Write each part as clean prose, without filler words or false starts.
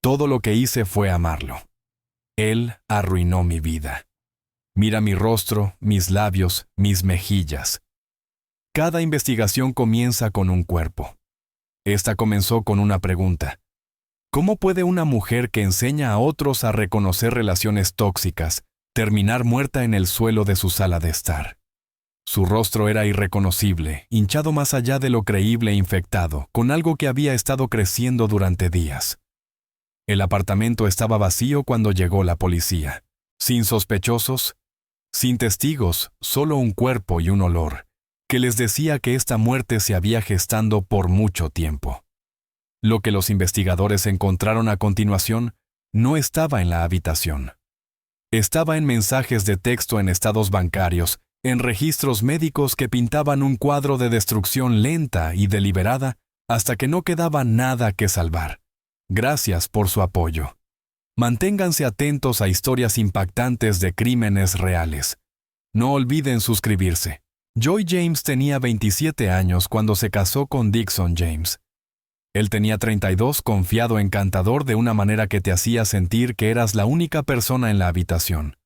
Todo lo que hice fue amarlo. Él arruinó mi vida. Mira mi rostro, mis labios, mis mejillas. Cada investigación comienza con un cuerpo. Esta comenzó con una pregunta. ¿Cómo puede una mujer que enseña a otros a reconocer relaciones tóxicas terminar muerta en el suelo de su sala de estar? Su rostro era irreconocible, hinchado más allá de lo creíble e infectado, con algo que había estado creciendo durante días. El apartamento estaba vacío cuando llegó la policía. Sin sospechosos, sin testigos, solo un cuerpo y un olor, que les decía que esta muerte se había gestando por mucho tiempo. Lo que los investigadores encontraron a continuación no estaba en la habitación. Estaba en mensajes de texto en estados bancarios, en registros médicos que pintaban un cuadro de destrucción lenta y deliberada hasta que no quedaba nada que salvar. Gracias por su apoyo. Manténganse atentos a historias impactantes de crímenes reales. No olviden suscribirse. Joy James tenía 27 años cuando se casó con Dixon James. Él tenía 32, confiado, encantador de una manera que te hacía sentir que eras la única persona en la habitación.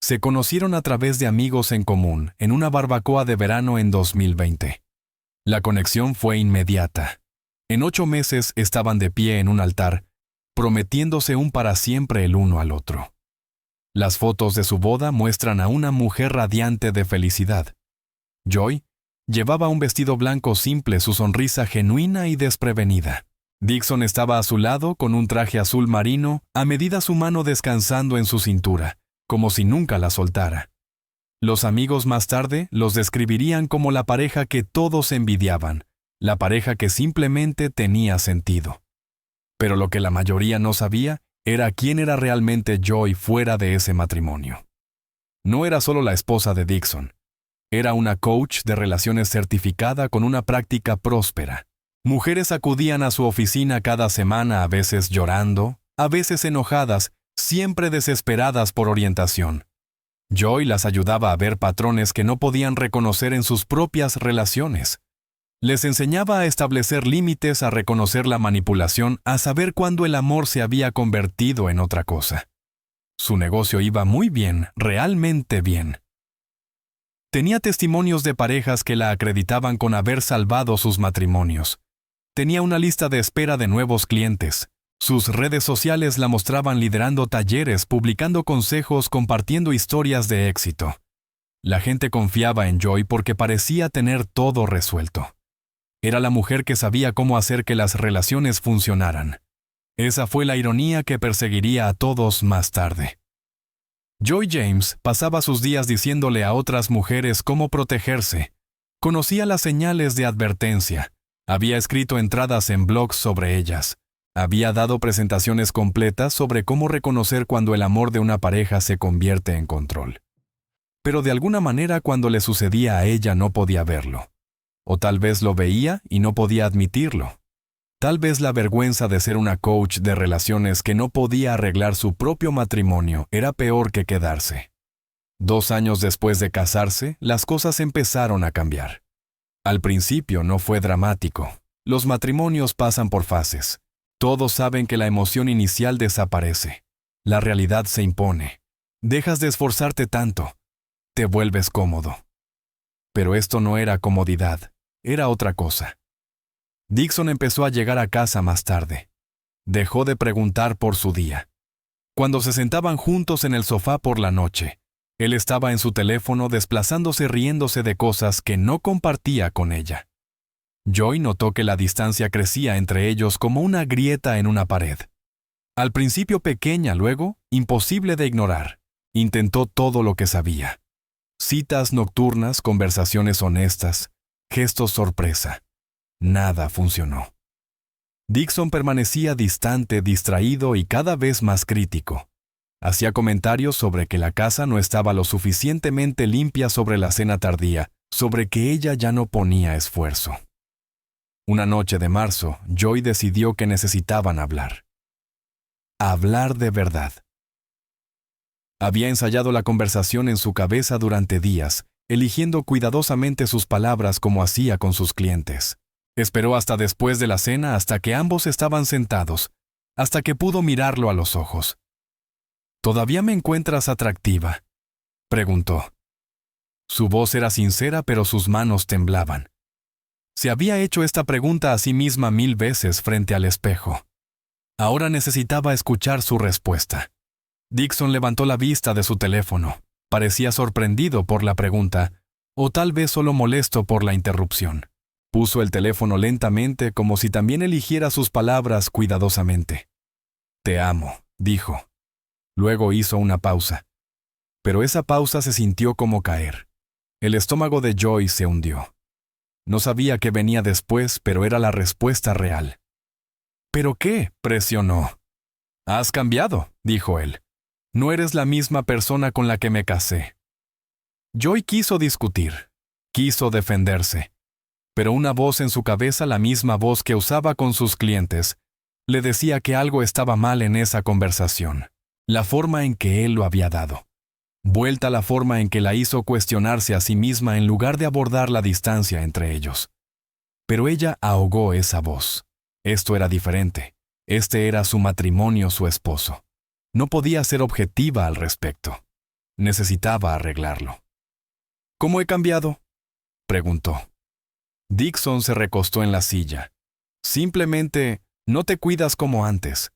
Se conocieron a través de amigos en común en una barbacoa de verano en 2020. La conexión fue inmediata. En 8 meses estaban de pie en un altar, prometiéndose un para siempre el uno al otro. Las fotos de su boda muestran a una mujer radiante de felicidad. Joy llevaba un vestido blanco simple, su sonrisa genuina y desprevenida. Dixon estaba a su lado con un traje azul marino, a medida su mano descansando en su cintura, como si nunca la soltara. Los amigos más tarde los describirían como la pareja que todos envidiaban, la pareja que simplemente tenía sentido. Pero lo que la mayoría no sabía era quién era realmente Joy fuera de ese matrimonio. No era solo la esposa de Dixon. Era una coach de relaciones certificada con una práctica próspera. Mujeres acudían a su oficina cada semana, a veces llorando, a veces enojadas, siempre desesperadas por orientación. Joy las ayudaba a ver patrones que no podían reconocer en sus propias relaciones. Les enseñaba a establecer límites, a reconocer la manipulación, a saber cuándo el amor se había convertido en otra cosa. Su negocio iba muy bien, realmente bien. Tenía testimonios de parejas que la acreditaban con haber salvado sus matrimonios. Tenía una lista de espera de nuevos clientes. Sus redes sociales la mostraban liderando talleres, publicando consejos, compartiendo historias de éxito. La gente confiaba en Joy porque parecía tener todo resuelto. Era la mujer que sabía cómo hacer que las relaciones funcionaran. Esa fue la ironía que perseguiría a todos más tarde. Joy James pasaba sus días diciéndole a otras mujeres cómo protegerse. Conocía las señales de advertencia. Había escrito entradas en blogs sobre ellas. Había dado presentaciones completas sobre cómo reconocer cuando el amor de una pareja se convierte en control. Pero de alguna manera cuando le sucedía a ella no podía verlo. O tal vez lo veía y no podía admitirlo. Tal vez la vergüenza de ser una coach de relaciones que no podía arreglar su propio matrimonio era peor que quedarse. 2 años después de casarse, las cosas empezaron a cambiar. Al principio no fue dramático. Los matrimonios pasan por fases. Todos saben que la emoción inicial desaparece. La realidad se impone. Dejas de esforzarte tanto. Te vuelves cómodo. Pero esto no era comodidad, era otra cosa. Dixon empezó a llegar a casa más tarde. Dejó de preguntar por su día. Cuando se sentaban juntos en el sofá por la noche, él estaba en su teléfono desplazándose riéndose de cosas que no compartía con ella. Joy notó que la distancia crecía entre ellos como una grieta en una pared. Al principio pequeña, luego imposible de ignorar. Intentó todo lo que sabía. Citas nocturnas, conversaciones honestas, gestos sorpresa. Nada funcionó. Dixon permanecía distante, distraído y cada vez más crítico. Hacía comentarios sobre que la casa no estaba lo suficientemente limpia, sobre la cena tardía, sobre que ella ya no ponía esfuerzo. Una noche de marzo, Joy decidió que necesitaban hablar. Hablar de verdad. Había ensayado la conversación en su cabeza durante días, eligiendo cuidadosamente sus palabras como hacía con sus clientes. Esperó hasta después de la cena, hasta que ambos estaban sentados, hasta que pudo mirarlo a los ojos. ¿Todavía me encuentras atractiva?, preguntó. Su voz era sincera, pero sus manos temblaban. Se había hecho esta pregunta a sí misma 1000 veces frente al espejo. Ahora necesitaba escuchar su respuesta. Dixon levantó la vista de su teléfono. Parecía sorprendido por la pregunta, o tal vez solo molesto por la interrupción. Puso el teléfono lentamente, como si también eligiera sus palabras cuidadosamente. «Te amo», dijo. Luego hizo una pausa. Pero esa pausa se sintió como caer. El estómago de Joy se hundió. No sabía qué venía después, pero era la respuesta real. «¿Pero qué?», presionó. «Has cambiado», dijo él. «No eres la misma persona con la que me casé». Joy quiso discutir, quiso defenderse. Pero una voz en su cabeza, la misma voz que usaba con sus clientes, le decía que algo estaba mal en esa conversación, la forma en que él lo había dado. Vuelta la forma en que la hizo cuestionarse a sí misma en lugar de abordar la distancia entre ellos. Pero ella ahogó esa voz. Esto era diferente. Este era su matrimonio, su esposo. No podía ser objetiva al respecto. Necesitaba arreglarlo. «¿Cómo he cambiado?», preguntó. Dixon se recostó en la silla. «Simplemente, no te cuidas como antes».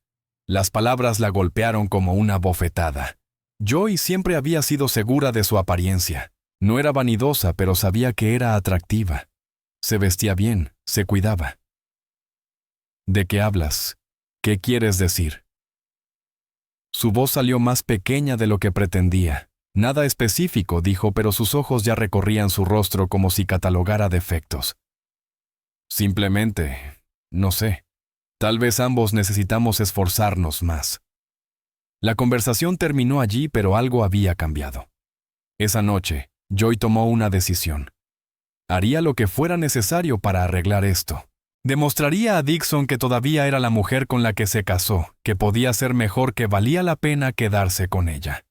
Las palabras la golpearon como una bofetada. Joy siempre había sido segura de su apariencia. No era vanidosa, pero sabía que era atractiva. Se vestía bien, se cuidaba. «¿De qué hablas? ¿Qué quieres decir?». Su voz salió más pequeña de lo que pretendía. Nada específico, dijo, pero sus ojos ya recorrían su rostro como si catalogara defectos. «Simplemente, no sé. Tal vez ambos necesitamos esforzarnos más». La conversación terminó allí, pero algo había cambiado. Esa noche, Joy tomó una decisión. Haría lo que fuera necesario para arreglar esto. Demostraría a Dixon que todavía era la mujer con la que se casó, que podía ser mejor, que valía la pena quedarse con ella.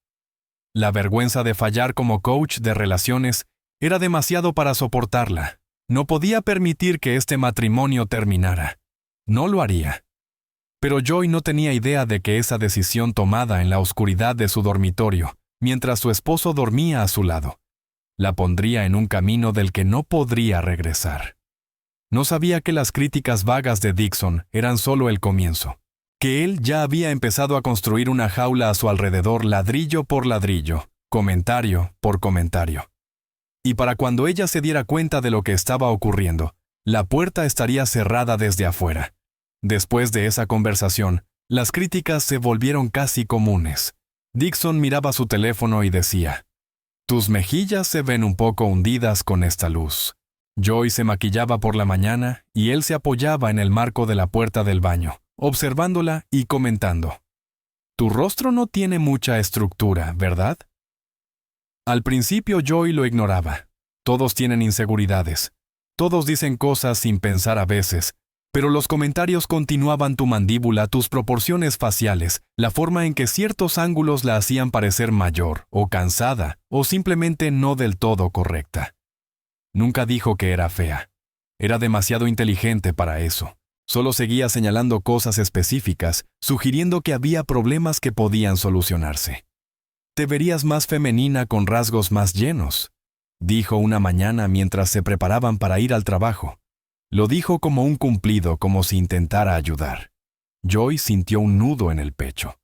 La vergüenza de fallar como coach de relaciones era demasiado para soportarla. No podía permitir que este matrimonio terminara. No lo haría. Pero Joy no tenía idea de que esa decisión tomada en la oscuridad de su dormitorio, mientras su esposo dormía a su lado, la pondría en un camino del que no podría regresar. No sabía que las críticas vagas de Dixon eran solo el comienzo, que él ya había empezado a construir una jaula a su alrededor, ladrillo por ladrillo, comentario por comentario. Y para cuando ella se diera cuenta de lo que estaba ocurriendo, la puerta estaría cerrada desde afuera. Después de esa conversación, las críticas se volvieron casi comunes. Dixon miraba su teléfono y decía: «Tus mejillas se ven un poco hundidas con esta luz». Joy se maquillaba por la mañana y él se apoyaba en el marco de la puerta del baño, observándola y comentando: «Tu rostro no tiene mucha estructura, ¿verdad?». Al principio Joy lo ignoraba. Todos tienen inseguridades. Todos dicen cosas sin pensar a veces, pero los comentarios continuaban: tu mandíbula, tus proporciones faciales, la forma en que ciertos ángulos la hacían parecer mayor, o cansada, o simplemente no del todo correcta. Nunca dijo que era fea. Era demasiado inteligente para eso. Solo seguía señalando cosas específicas, sugiriendo que había problemas que podían solucionarse. «Te verías más femenina con rasgos más llenos», dijo una mañana mientras se preparaban para ir al trabajo. Lo dijo como un cumplido, como si intentara ayudar. Joy sintió un nudo en el pecho.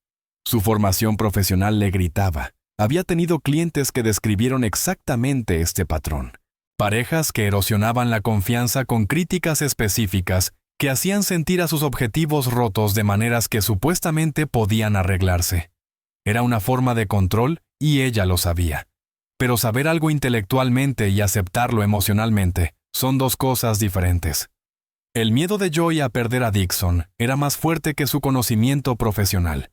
Su formación profesional le gritaba. Había tenido clientes que describieron exactamente este patrón. Parejas que erosionaban la confianza con críticas específicas que hacían sentir a sus objetivos rotos de maneras que supuestamente podían arreglarse. Era una forma de control y ella lo sabía. Pero saber algo intelectualmente y aceptarlo emocionalmente son dos cosas diferentes. El miedo de Joy a perder a Dixon era más fuerte que su conocimiento profesional.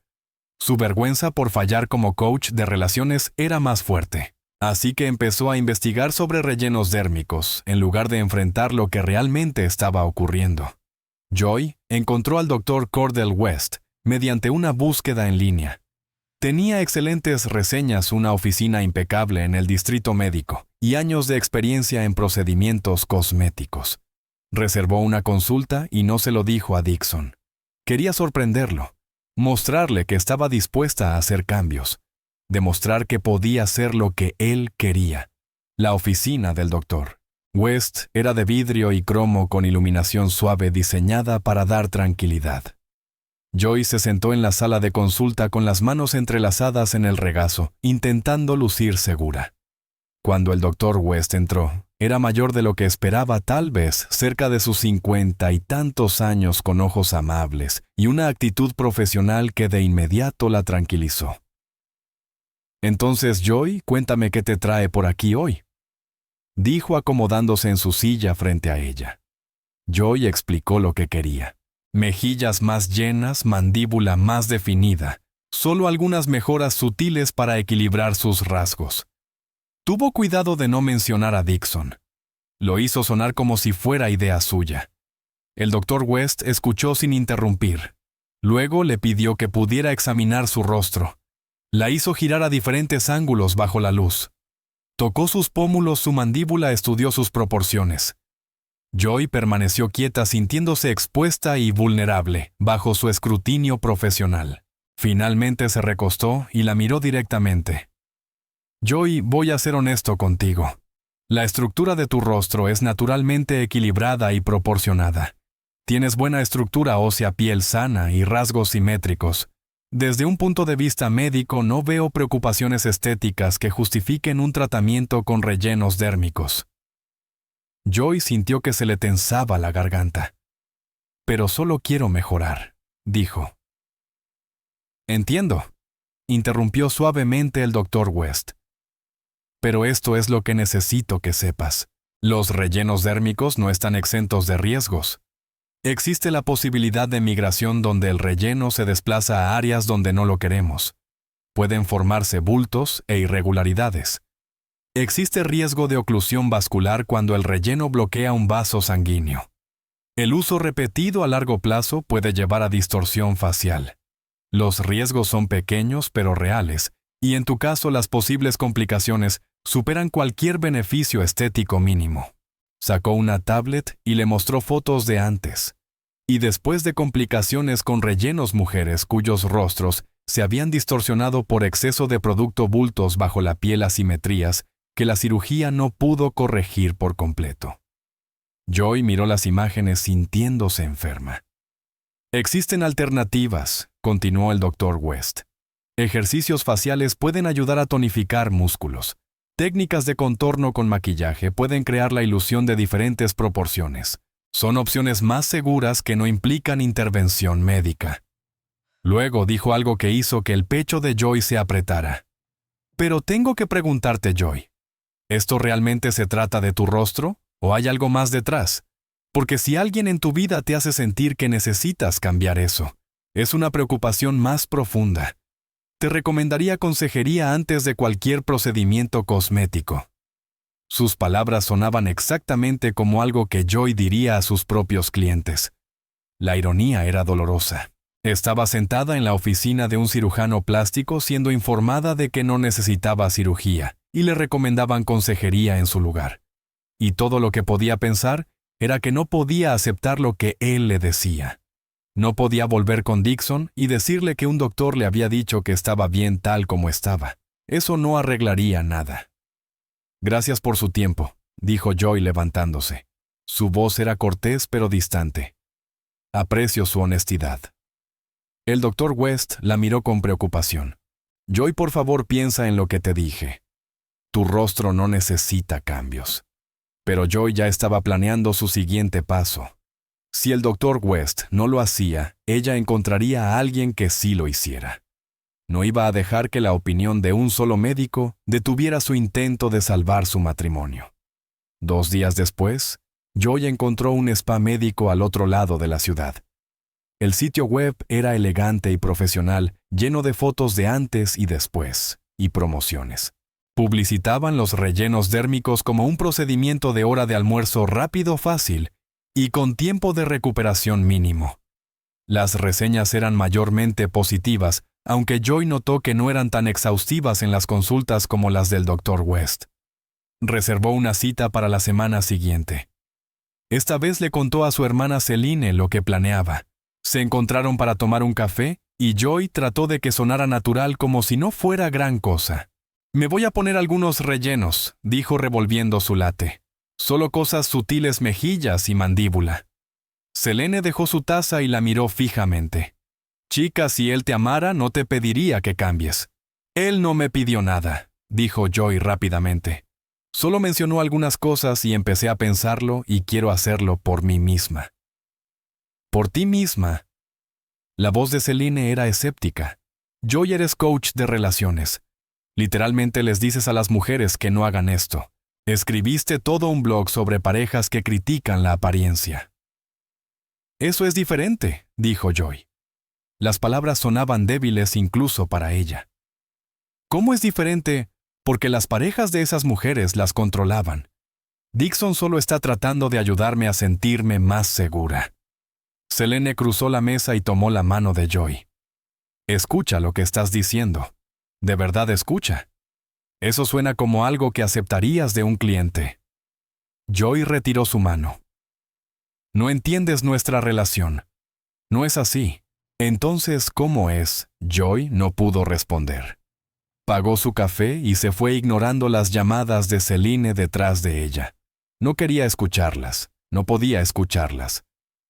Su vergüenza por fallar como coach de relaciones era más fuerte. Así que empezó a investigar sobre rellenos dérmicos, en lugar de enfrentar lo que realmente estaba ocurriendo. Joy encontró al Dr. Cordell West mediante una búsqueda en línea. Tenía excelentes reseñas, una oficina impecable en el distrito médico y años de experiencia en procedimientos cosméticos. Reservó una consulta y no se lo dijo a Dixon. Quería sorprenderlo. mostrarle que estaba dispuesta a hacer cambios, demostrar que podía hacer lo que él quería. La oficina del doctor West era de vidrio y cromo con iluminación suave diseñada para dar tranquilidad. Joy se sentó en la sala de consulta con las manos entrelazadas en el regazo, intentando lucir segura. Cuando el doctor West entró, era mayor de lo que esperaba, tal vez cerca de sus 50 y tantos años, con ojos amables y una actitud profesional que de inmediato la tranquilizó. «Entonces, Joy, cuéntame qué te trae por aquí hoy», dijo acomodándose en su silla frente a ella. Joy explicó lo que quería. Mejillas más llenas, mandíbula más definida, solo algunas mejoras sutiles para equilibrar sus rasgos. Tuvo cuidado de no mencionar a Dixon. Lo hizo sonar como si fuera idea suya. El doctor West escuchó sin interrumpir. Luego le pidió que pudiera examinar su rostro. La hizo girar a diferentes ángulos bajo la luz. Tocó sus pómulos, su mandíbula estudió sus proporciones. Joy permaneció quieta, sintiéndose expuesta y vulnerable bajo su escrutinio profesional. Finalmente se recostó y la miró directamente. «Joy, voy a ser honesto contigo. La estructura de tu rostro es naturalmente equilibrada y proporcionada. Tienes buena estructura ósea, piel sana y rasgos simétricos. Desde un punto de vista médico, no veo preocupaciones estéticas que justifiquen un tratamiento con rellenos dérmicos». Joy sintió que se le tensaba la garganta. «Pero solo quiero mejorar», dijo. «Entiendo», interrumpió suavemente el doctor West. «Pero esto es lo que necesito que sepas. Los rellenos dérmicos no están exentos de riesgos. Existe la posibilidad de migración donde el relleno se desplaza a áreas donde no lo queremos. Pueden formarse bultos e irregularidades. Existe riesgo de oclusión vascular cuando el relleno bloquea un vaso sanguíneo. El uso repetido a largo plazo puede llevar a distorsión facial. Los riesgos son pequeños pero reales, y en tu caso las posibles complicaciones superan cualquier beneficio estético mínimo». Sacó una tablet y le mostró fotos de antes y después de complicaciones con rellenos, mujeres cuyos rostros se habían distorsionado por exceso de producto, bultos bajo la piel, asimetrías que la cirugía no pudo corregir por completo. Joy miró las imágenes sintiéndose enferma. «Existen alternativas», continuó el doctor West. «Ejercicios faciales pueden ayudar a tonificar músculos. Técnicas de contorno con maquillaje pueden crear la ilusión de diferentes proporciones. Son opciones más seguras que no implican intervención médica». Luego dijo algo que hizo que el pecho de Joy se apretara. «Pero tengo que preguntarte, Joy, ¿esto realmente se trata de tu rostro o hay algo más detrás? Porque si alguien en tu vida te hace sentir que necesitas cambiar eso, es una preocupación más profunda. Te recomendaría consejería antes de cualquier procedimiento cosmético». Sus palabras sonaban exactamente como algo que Joy diría a sus propios clientes. La ironía era dolorosa. Estaba sentada en la oficina de un cirujano plástico siendo informada de que no necesitaba cirugía y le recomendaban consejería en su lugar. Y todo lo que podía pensar era que no podía aceptar lo que él le decía. No podía volver con Dixon y decirle que un doctor le había dicho que estaba bien tal como estaba. Eso no arreglaría nada. «Gracias por su tiempo», dijo Joy levantándose. Su voz era cortés pero distante. «Aprecio su honestidad». El doctor West la miró con preocupación. «Joy, por favor, piensa en lo que te dije. Tu rostro no necesita cambios». Pero Joy ya estaba planeando su siguiente paso. Si el doctor West no lo hacía, ella encontraría a alguien que sí lo hiciera. No iba a dejar que la opinión de un solo médico detuviera su intento de salvar su matrimonio. 2 días después, Joy encontró un spa médico al otro lado de la ciudad. El sitio web era elegante y profesional, lleno de fotos de antes y después, y promociones. Publicitaban los rellenos dérmicos como un procedimiento de hora de almuerzo rápido, fácil y con tiempo de recuperación mínimo. Las reseñas eran mayormente positivas, aunque Joy notó que no eran tan exhaustivas en las consultas como las del Dr. West. Reservó una cita para la semana siguiente. Esta vez le contó a su hermana Celine lo que planeaba. Se encontraron para tomar un café Y Joy trató de que sonara natural como si no fuera gran cosa. «Me voy a poner algunos rellenos», dijo revolviendo su latte. «Solo cosas sutiles, mejillas y mandíbula». Selene dejó su taza y la miró fijamente. «Chica, si él te amara, no te pediría que cambies». «Él no me pidió nada», dijo Joy rápidamente. «Solo mencionó algunas cosas y empecé a pensarlo y quiero hacerlo por mí misma». «¿Por ti misma?» La voz de Selene era escéptica. «Joy, eres coach de relaciones. Literalmente les dices a las mujeres que no hagan esto. Escribiste todo un blog sobre parejas que critican la apariencia». «Eso es diferente», dijo Joy. Las palabras sonaban débiles incluso para ella. «¿Cómo es diferente? Porque las parejas de esas mujeres las controlaban. Dixon solo está tratando de ayudarme a sentirme más segura». Selene cruzó la mesa y tomó la mano de Joy. «Escucha lo que estás diciendo. De verdad escucha. Eso suena como algo que aceptarías de un cliente». Joy retiró su mano. «No entiendes nuestra relación. No es así». «Entonces, ¿cómo es?» Joy no pudo responder. Pagó su café y se fue ignorando las llamadas de Selene detrás de ella. No quería escucharlas, no podía escucharlas.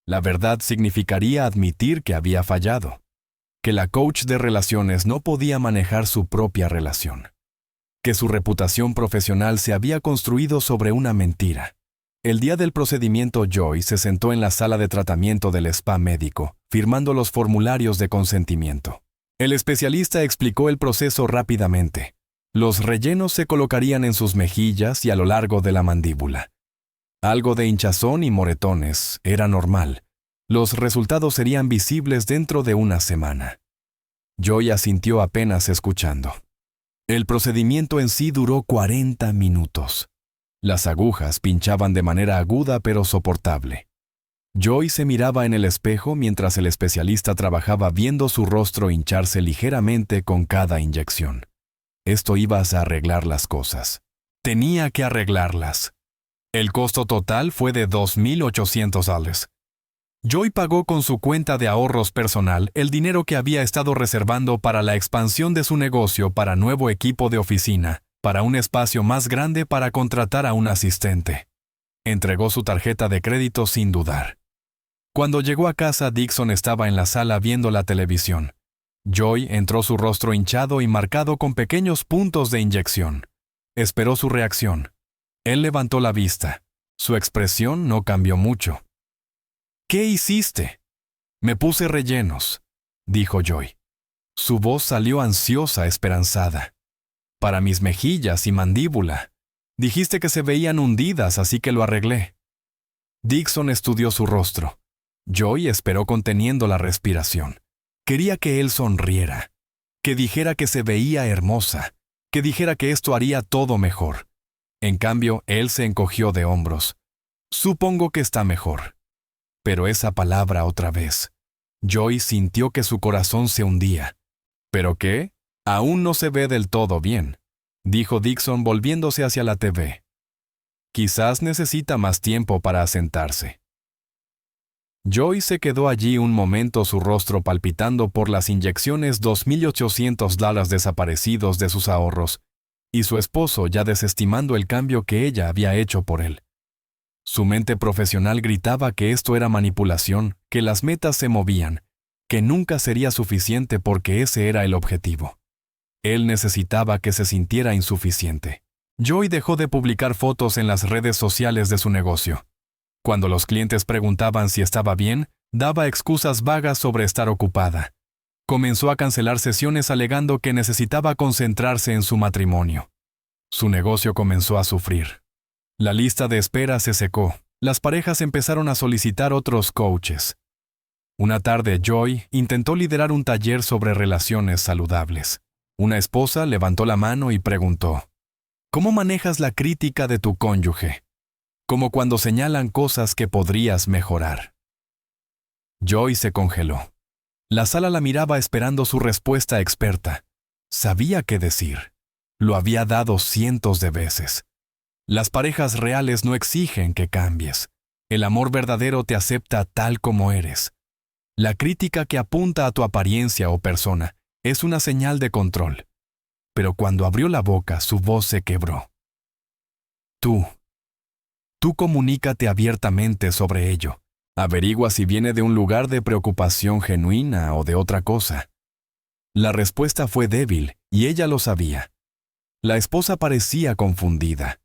La verdad significaría admitir que había fallado, que la coach de relaciones no podía manejar su propia relación, que su reputación profesional se había construido sobre una mentira. El día del procedimiento, Joy se sentó en la sala de tratamiento del spa médico, firmando los formularios de consentimiento. El especialista explicó el proceso rápidamente. Los rellenos se colocarían en sus mejillas y a lo largo de la mandíbula. Algo de hinchazón y moretones era normal. Los resultados serían visibles dentro de una semana. Joy asintió apenas escuchando. El procedimiento en sí duró 40 minutos. Las agujas pinchaban de manera aguda pero soportable. Joy se miraba en el espejo mientras el especialista trabajaba viendo su rostro hincharse ligeramente con cada inyección. Esto iba a arreglar las cosas. Tenía que arreglarlas. El costo total fue de $2,800. Joy pagó con su cuenta de ahorros personal el dinero que había estado reservando para la expansión de su negocio, para nuevo equipo de oficina, para un espacio más grande, para contratar a un asistente. Entregó su tarjeta de crédito sin dudar. Cuando llegó a casa, Dixon estaba en la sala viendo la televisión. Joy entró, su rostro hinchado y marcado con pequeños puntos de inyección. Esperó su reacción. Él levantó la vista. Su expresión no cambió mucho. «¿Qué hiciste?» «Me puse rellenos», dijo Joy. Su voz salió ansiosa, esperanzada. «Para mis mejillas y mandíbula. Dijiste que se veían hundidas, así que lo arreglé». Dixon estudió su rostro. Joy esperó conteniendo la respiración. Quería que él sonriera, que dijera que se veía hermosa, que dijera que esto haría todo mejor. En cambio, él se encogió de hombros. «Supongo que está mejor». Pero esa palabra otra vez. Joy sintió que su corazón se hundía. ¿Pero qué? Aún no se ve del todo bien, dijo Dixon volviéndose hacia la TV. Quizás necesita más tiempo para asentarse. Joy se quedó allí un momento, su rostro palpitando por las inyecciones, $2,800 desaparecidos de sus ahorros, y su esposo ya desestimando el cambio que ella había hecho por él. Su mente profesional gritaba que esto era manipulación, que las metas se movían, que nunca sería suficiente porque ese era el objetivo. Él necesitaba que se sintiera insuficiente. Joy dejó de publicar fotos en las redes sociales de su negocio. Cuando los clientes preguntaban si estaba bien, daba excusas vagas sobre estar ocupada. Comenzó a cancelar sesiones alegando que necesitaba concentrarse en su matrimonio. Su negocio comenzó a sufrir. La lista de espera se secó. Las parejas empezaron a solicitar otros coaches. Una tarde, Joy intentó liderar un taller sobre relaciones saludables. Una esposa levantó la mano y preguntó: ¿cómo manejas la crítica de tu cónyuge? Como cuando señalan cosas que podrías mejorar. Joy se congeló. La sala la miraba esperando su respuesta experta. Sabía qué decir. Lo había dado cientos de veces. Las parejas reales no exigen que cambies. El amor verdadero te acepta tal como eres. La crítica que apunta a tu apariencia o persona es una señal de control. Pero cuando abrió la boca, su voz se quebró. Tú comunícate abiertamente sobre ello. Averigua si viene de un lugar de preocupación genuina o de otra cosa. La respuesta fue débil, y ella lo sabía. La esposa parecía confundida.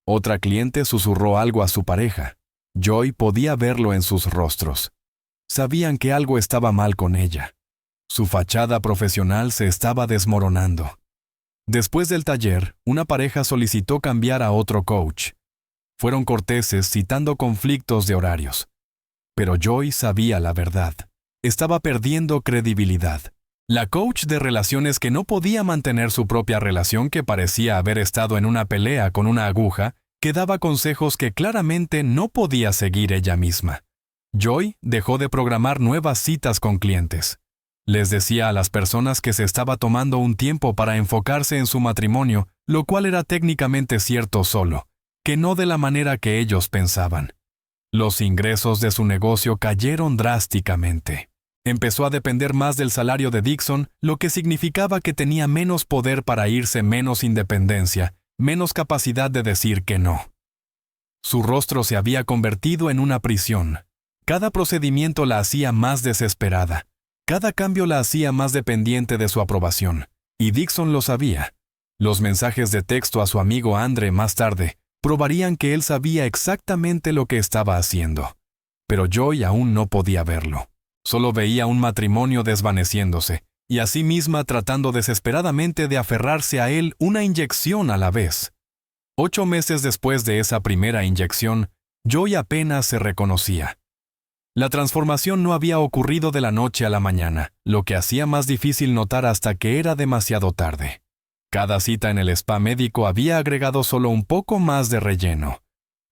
Otra cliente susurró algo a su pareja. Joy podía verlo en sus rostros. Sabían que algo estaba mal con ella. Su fachada profesional se estaba desmoronando. Después del taller, una pareja solicitó cambiar a otro coach. Fueron corteses citando conflictos de horarios. Pero Joy sabía la verdad. Estaba perdiendo credibilidad. La coach de relaciones que no podía mantener su propia relación, que parecía haber estado en una pelea con una aguja, que daba consejos que claramente no podía seguir ella misma. Joy dejó de programar nuevas citas con clientes. Les decía a las personas que se estaba tomando un tiempo para enfocarse en su matrimonio, lo cual era técnicamente cierto solo, que no de la manera que ellos pensaban. Los ingresos de su negocio cayeron drásticamente. Empezó a depender más del salario de Dixon, lo que significaba que tenía menos poder para irse, menos independencia, menos capacidad de decir que no. Su rostro se había convertido en una prisión. Cada procedimiento la hacía más desesperada. Cada cambio la hacía más dependiente de su aprobación. Y Dixon lo sabía. Los mensajes de texto a su amigo Andre más tarde probarían que él sabía exactamente lo que estaba haciendo. Pero Joy aún no podía verlo. Solo veía un matrimonio desvaneciéndose, y a sí misma tratando desesperadamente de aferrarse a él una inyección a la vez. 8 meses después de esa primera inyección, Joy apenas se reconocía. La transformación no había ocurrido de la noche a la mañana, lo que hacía más difícil notar hasta que era demasiado tarde. Cada cita en el spa médico había agregado solo un poco más de relleno,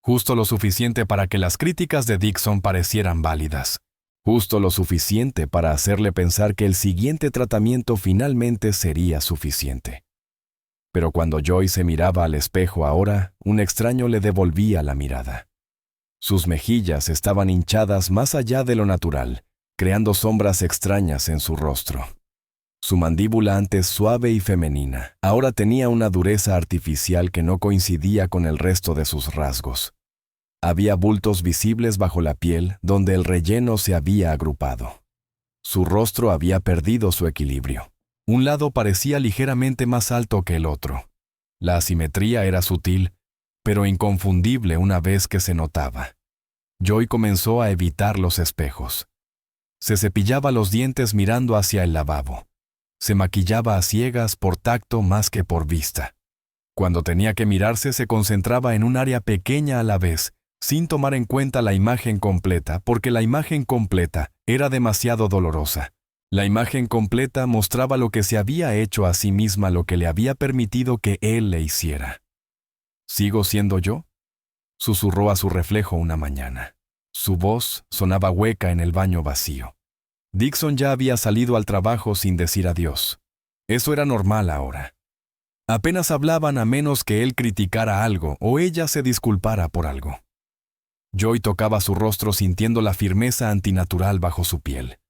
justo lo suficiente para que las críticas de Dixon parecieran válidas. Justo lo suficiente para hacerle pensar que el siguiente tratamiento finalmente sería suficiente. Pero cuando Joy se miraba al espejo ahora, un extraño le devolvía la mirada. Sus mejillas estaban hinchadas más allá de lo natural, creando sombras extrañas en su rostro. Su mandíbula, antes suave y femenina, ahora tenía una dureza artificial que no coincidía con el resto de sus rasgos. Había bultos visibles bajo la piel donde el relleno se había agrupado. Su rostro había perdido su equilibrio. Un lado parecía ligeramente más alto que el otro. La asimetría era sutil, pero inconfundible una vez que se notaba. Joy comenzó a evitar los espejos. Se cepillaba los dientes mirando hacia el lavabo. Se maquillaba a ciegas por tacto más que por vista. Cuando tenía que mirarse, se concentraba en un área pequeña a la vez, sin tomar en cuenta la imagen completa, porque la imagen completa era demasiado dolorosa. La imagen completa mostraba lo que se había hecho a sí misma, lo que le había permitido que él le hiciera. ¿Sigo siendo yo?, susurró a su reflejo una mañana. Su voz sonaba hueca en el baño vacío. Dixon ya había salido al trabajo sin decir adiós. Eso era normal ahora. Apenas hablaban a menos que él criticara algo o ella se disculpara por algo. Joy tocaba su rostro sintiendo la firmeza antinatural bajo su piel.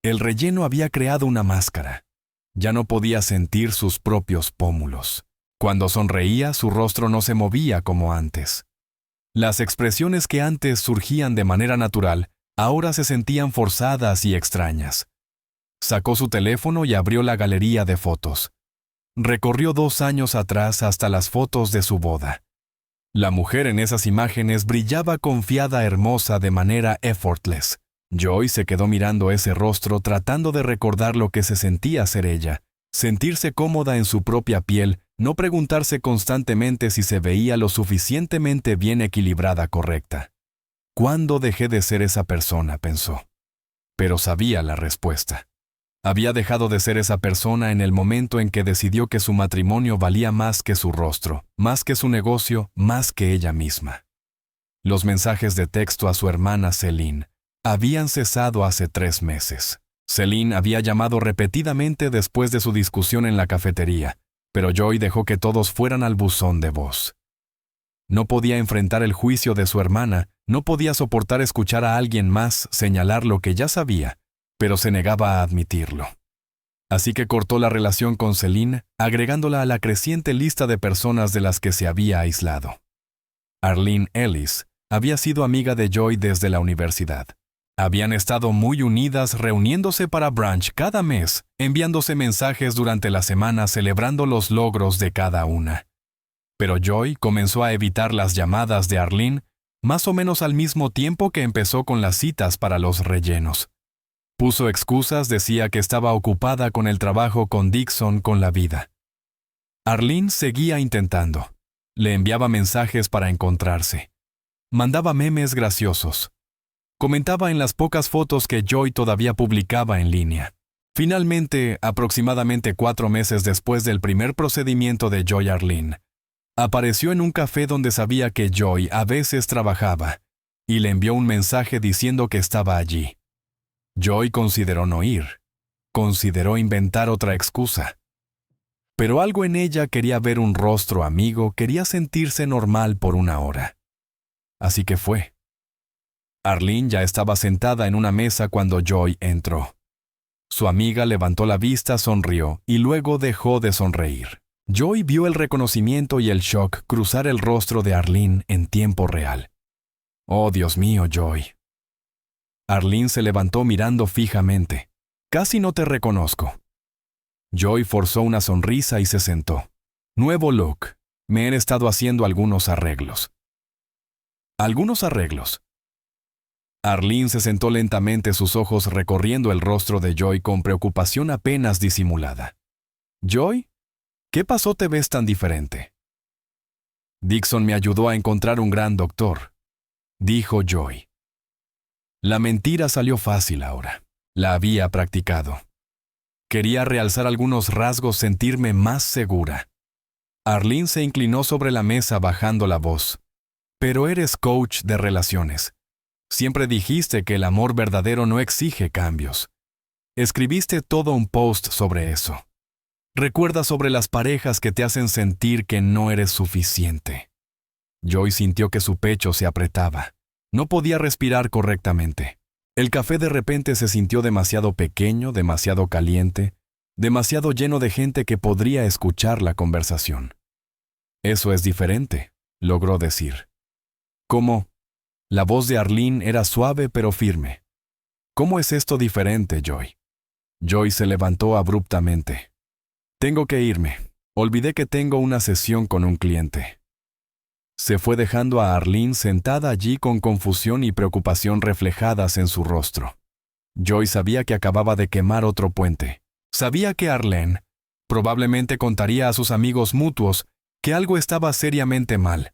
El relleno había creado una máscara. Ya no podía sentir sus propios pómulos. Cuando sonreía, su rostro no se movía como antes. Las expresiones que antes surgían de manera natural, ahora se sentían forzadas y extrañas. Sacó su teléfono y abrió la galería de fotos. Recorrió 2 años atrás hasta las fotos de su boda. La mujer en esas imágenes brillaba confiada, hermosa, de manera effortless. Joy se quedó mirando ese rostro tratando de recordar lo que se sentía ser ella, sentirse cómoda en su propia piel, no preguntarse constantemente si se veía lo suficientemente bien equilibrada, correcta. ¿Cuándo dejé de ser esa persona?, pensó. Pero sabía la respuesta. Había dejado de ser esa persona en el momento en que decidió que su matrimonio valía más que su rostro, más que su negocio, más que ella misma. Los mensajes de texto a su hermana Celine habían cesado hace 3 meses. Celine había llamado repetidamente después de su discusión en la cafetería, pero Joy dejó que todos fueran al buzón de voz. No podía enfrentar el juicio de su hermana, no podía soportar escuchar a alguien más señalar lo que ya sabía, pero se negaba a admitirlo. Así que cortó la relación con Celine, agregándola a la creciente lista de personas de las que se había aislado. Arlene Ellis había sido amiga de Joy desde la universidad. Habían estado muy unidas reuniéndose para brunch cada mes, enviándose mensajes durante la semana celebrando los logros de cada una. Pero Joy comenzó a evitar las llamadas de Arlene más o menos al mismo tiempo que empezó con las citas para los rellenos. Puso excusas, decía que estaba ocupada con el trabajo con Dixon con la vida. Arlene seguía intentando. Le enviaba mensajes para encontrarse. Mandaba memes graciosos. Comentaba en las pocas fotos que Joy todavía publicaba en línea. Finalmente, aproximadamente 4 meses después del primer procedimiento de Joy Arlene, apareció en un café donde sabía que Joy a veces trabajaba, y le envió un mensaje diciendo que estaba allí. Joy consideró no ir. Consideró inventar otra excusa. Pero algo en ella quería ver un rostro amigo, quería sentirse normal por una hora. Así que fue. Arlene ya estaba sentada en una mesa cuando Joy entró. Su amiga levantó la vista, sonrió y luego dejó de sonreír. Joy vio el reconocimiento y el shock cruzar el rostro de Arlene en tiempo real. «Oh, Dios mío, Joy». Arlene se levantó mirando fijamente. «Casi no te reconozco». Joy forzó una sonrisa y se sentó. «Nuevo look. Me he estado haciendo algunos arreglos». «¿Algunos arreglos?» Arlene se sentó lentamente, sus ojos recorriendo el rostro de Joy con preocupación apenas disimulada. «¿Joy? ¿Qué pasó? ¿Te ves tan diferente?» «Dixon me ayudó a encontrar un gran doctor», dijo Joy. La mentira salió fácil ahora. La había practicado. Quería realzar algunos rasgos, sentirme más segura. Arlene se inclinó sobre la mesa bajando la voz. «Pero eres coach de relaciones. Siempre dijiste que el amor verdadero no exige cambios. Escribiste todo un post sobre eso. Recuerda sobre las parejas que te hacen sentir que no eres suficiente». Joy sintió que su pecho se apretaba. No podía respirar correctamente. El café de repente se sintió demasiado pequeño, demasiado caliente, demasiado lleno de gente que podría escuchar la conversación. «Eso es diferente», logró decir. «¿Cómo?» La voz de Arlene era suave pero firme. «¿Cómo es esto diferente, Joy?» Joy se levantó abruptamente. «Tengo que irme. Olvidé que tengo una sesión con un cliente». Se fue dejando a Arlene sentada allí con confusión y preocupación reflejadas en su rostro. Joy sabía que acababa de quemar otro puente. Sabía que Arlene probablemente contaría a sus amigos mutuos que algo estaba seriamente mal,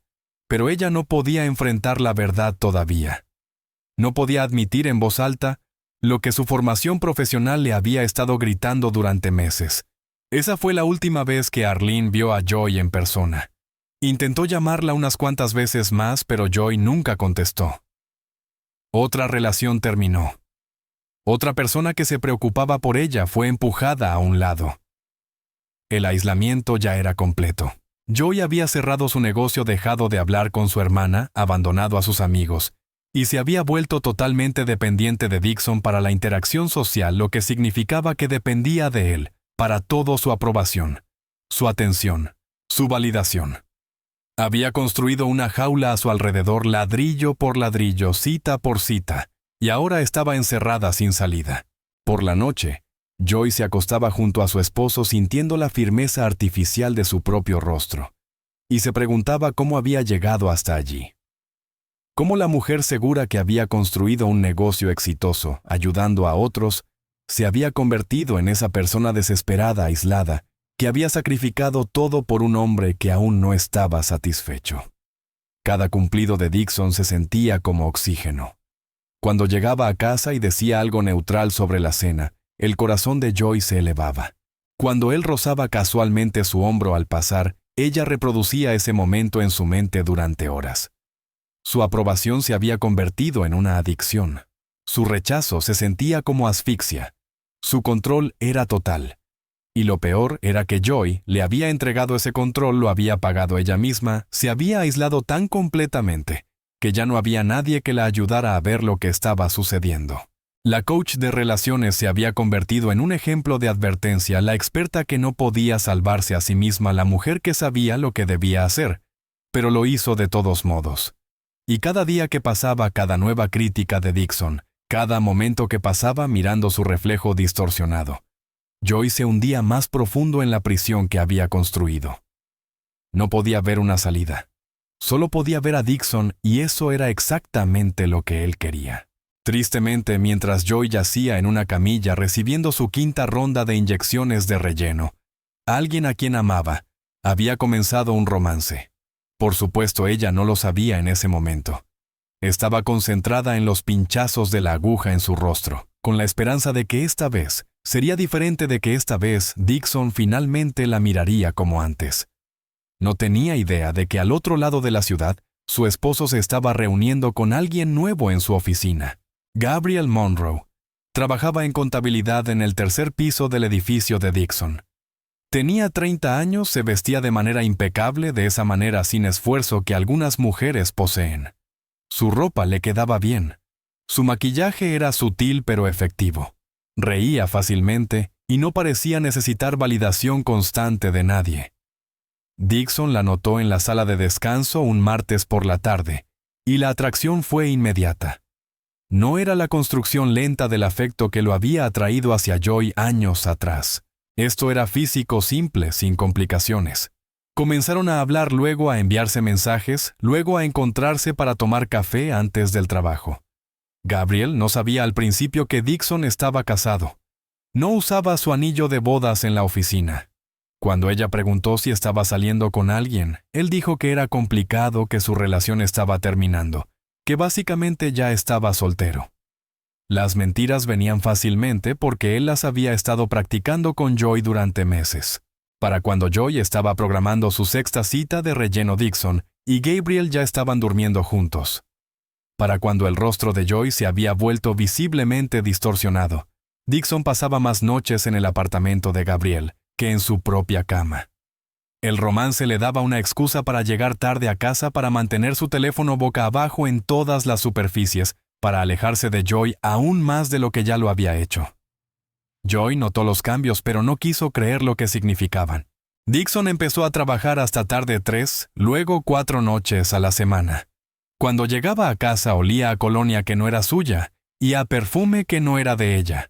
pero ella no podía enfrentar la verdad todavía. No podía admitir en voz alta lo que su formación profesional le había estado gritando durante meses. Esa fue la última vez que Arlene vio a Joy en persona. Intentó llamarla unas cuantas veces más, pero Joy nunca contestó. Otra relación terminó. Otra persona que se preocupaba por ella fue empujada a un lado. El aislamiento ya era completo. Joy había cerrado su negocio, dejado de hablar con su hermana, abandonado a sus amigos, y se había vuelto totalmente dependiente de Dixon para la interacción social, lo que significaba que dependía de él para todo: su aprobación, su atención, su validación. Había construido una jaula a su alrededor, ladrillo por ladrillo, cita por cita, y ahora estaba encerrada sin salida. Por la noche, Joy se acostaba junto a su esposo sintiendo la firmeza artificial de su propio rostro, y se preguntaba cómo había llegado hasta allí. Cómo la mujer segura que había construido un negocio exitoso, ayudando a otros, se había convertido en esa persona desesperada, aislada, que había sacrificado todo por un hombre que aún no estaba satisfecho. Cada cumplido de Dixon se sentía como oxígeno. Cuando llegaba a casa y decía algo neutral sobre la cena, el corazón de Joy se elevaba. Cuando él rozaba casualmente su hombro al pasar, ella reproducía ese momento en su mente durante horas. Su aprobación se había convertido en una adicción. Su rechazo se sentía como asfixia. Su control era total. Y lo peor era que Joy le había entregado ese control, lo había pagado ella misma, se había aislado tan completamente que ya no había nadie que la ayudara a ver lo que estaba sucediendo. La coach de relaciones se había convertido en un ejemplo de advertencia, la experta que no podía salvarse a sí misma, la mujer que sabía lo que debía hacer, pero lo hizo de todos modos. Y cada día que pasaba, cada nueva crítica de Dixon, cada momento que pasaba mirando su reflejo distorsionado, Joy se hundía más profundo en la prisión que había construido. No podía ver una salida. Solo podía ver a Dixon, y eso era exactamente lo que él quería. Tristemente, mientras Joy yacía en una camilla recibiendo su quinta ronda de inyecciones de relleno, alguien a quien amaba había comenzado un romance. Por supuesto, ella no lo sabía en ese momento. Estaba concentrada en los pinchazos de la aguja en su rostro, con la esperanza de que esta vez sería diferente, de que esta vez Dixon finalmente la miraría como antes. No tenía idea de que al otro lado de la ciudad, su esposo se estaba reuniendo con alguien nuevo en su oficina. Gabriel Monroe trabajaba en contabilidad en el tercer piso del edificio de Dixon. Tenía 30 años, se vestía de manera impecable, de esa manera sin esfuerzo que algunas mujeres poseen. Su ropa le quedaba bien. Su maquillaje era sutil pero efectivo. Reía fácilmente y no parecía necesitar validación constante de nadie. Dixon la notó en la sala de descanso un martes por la tarde, y la atracción fue inmediata. No era la construcción lenta del afecto que lo había atraído hacia Joy años atrás. Esto era físico, simple, sin complicaciones. Comenzaron a hablar, luego a enviarse mensajes, luego a encontrarse para tomar café antes del trabajo. Gabriel no sabía al principio que Dixon estaba casado. No usaba su anillo de bodas en la oficina. Cuando ella preguntó si estaba saliendo con alguien, él dijo que era complicado, que su relación estaba terminando, que básicamente ya estaba soltero. Las mentiras venían fácilmente porque él las había estado practicando con Joy durante meses. Para cuando Joy estaba programando su sexta cita de relleno, Dixon y Gabriel ya estaban durmiendo juntos. Para cuando el rostro de Joy se había vuelto visiblemente distorsionado, Dixon pasaba más noches en el apartamento de Gabriel que en su propia cama. El romance le daba una excusa para llegar tarde a casa, para mantener su teléfono boca abajo en todas las superficies, para alejarse de Joy aún más de lo que ya lo había hecho. Joy notó los cambios, pero no quiso creer lo que significaban. Dixon empezó a trabajar hasta tarde 3, luego 4 noches a la semana. Cuando llegaba a casa olía a colonia que no era suya y a perfume que no era de ella.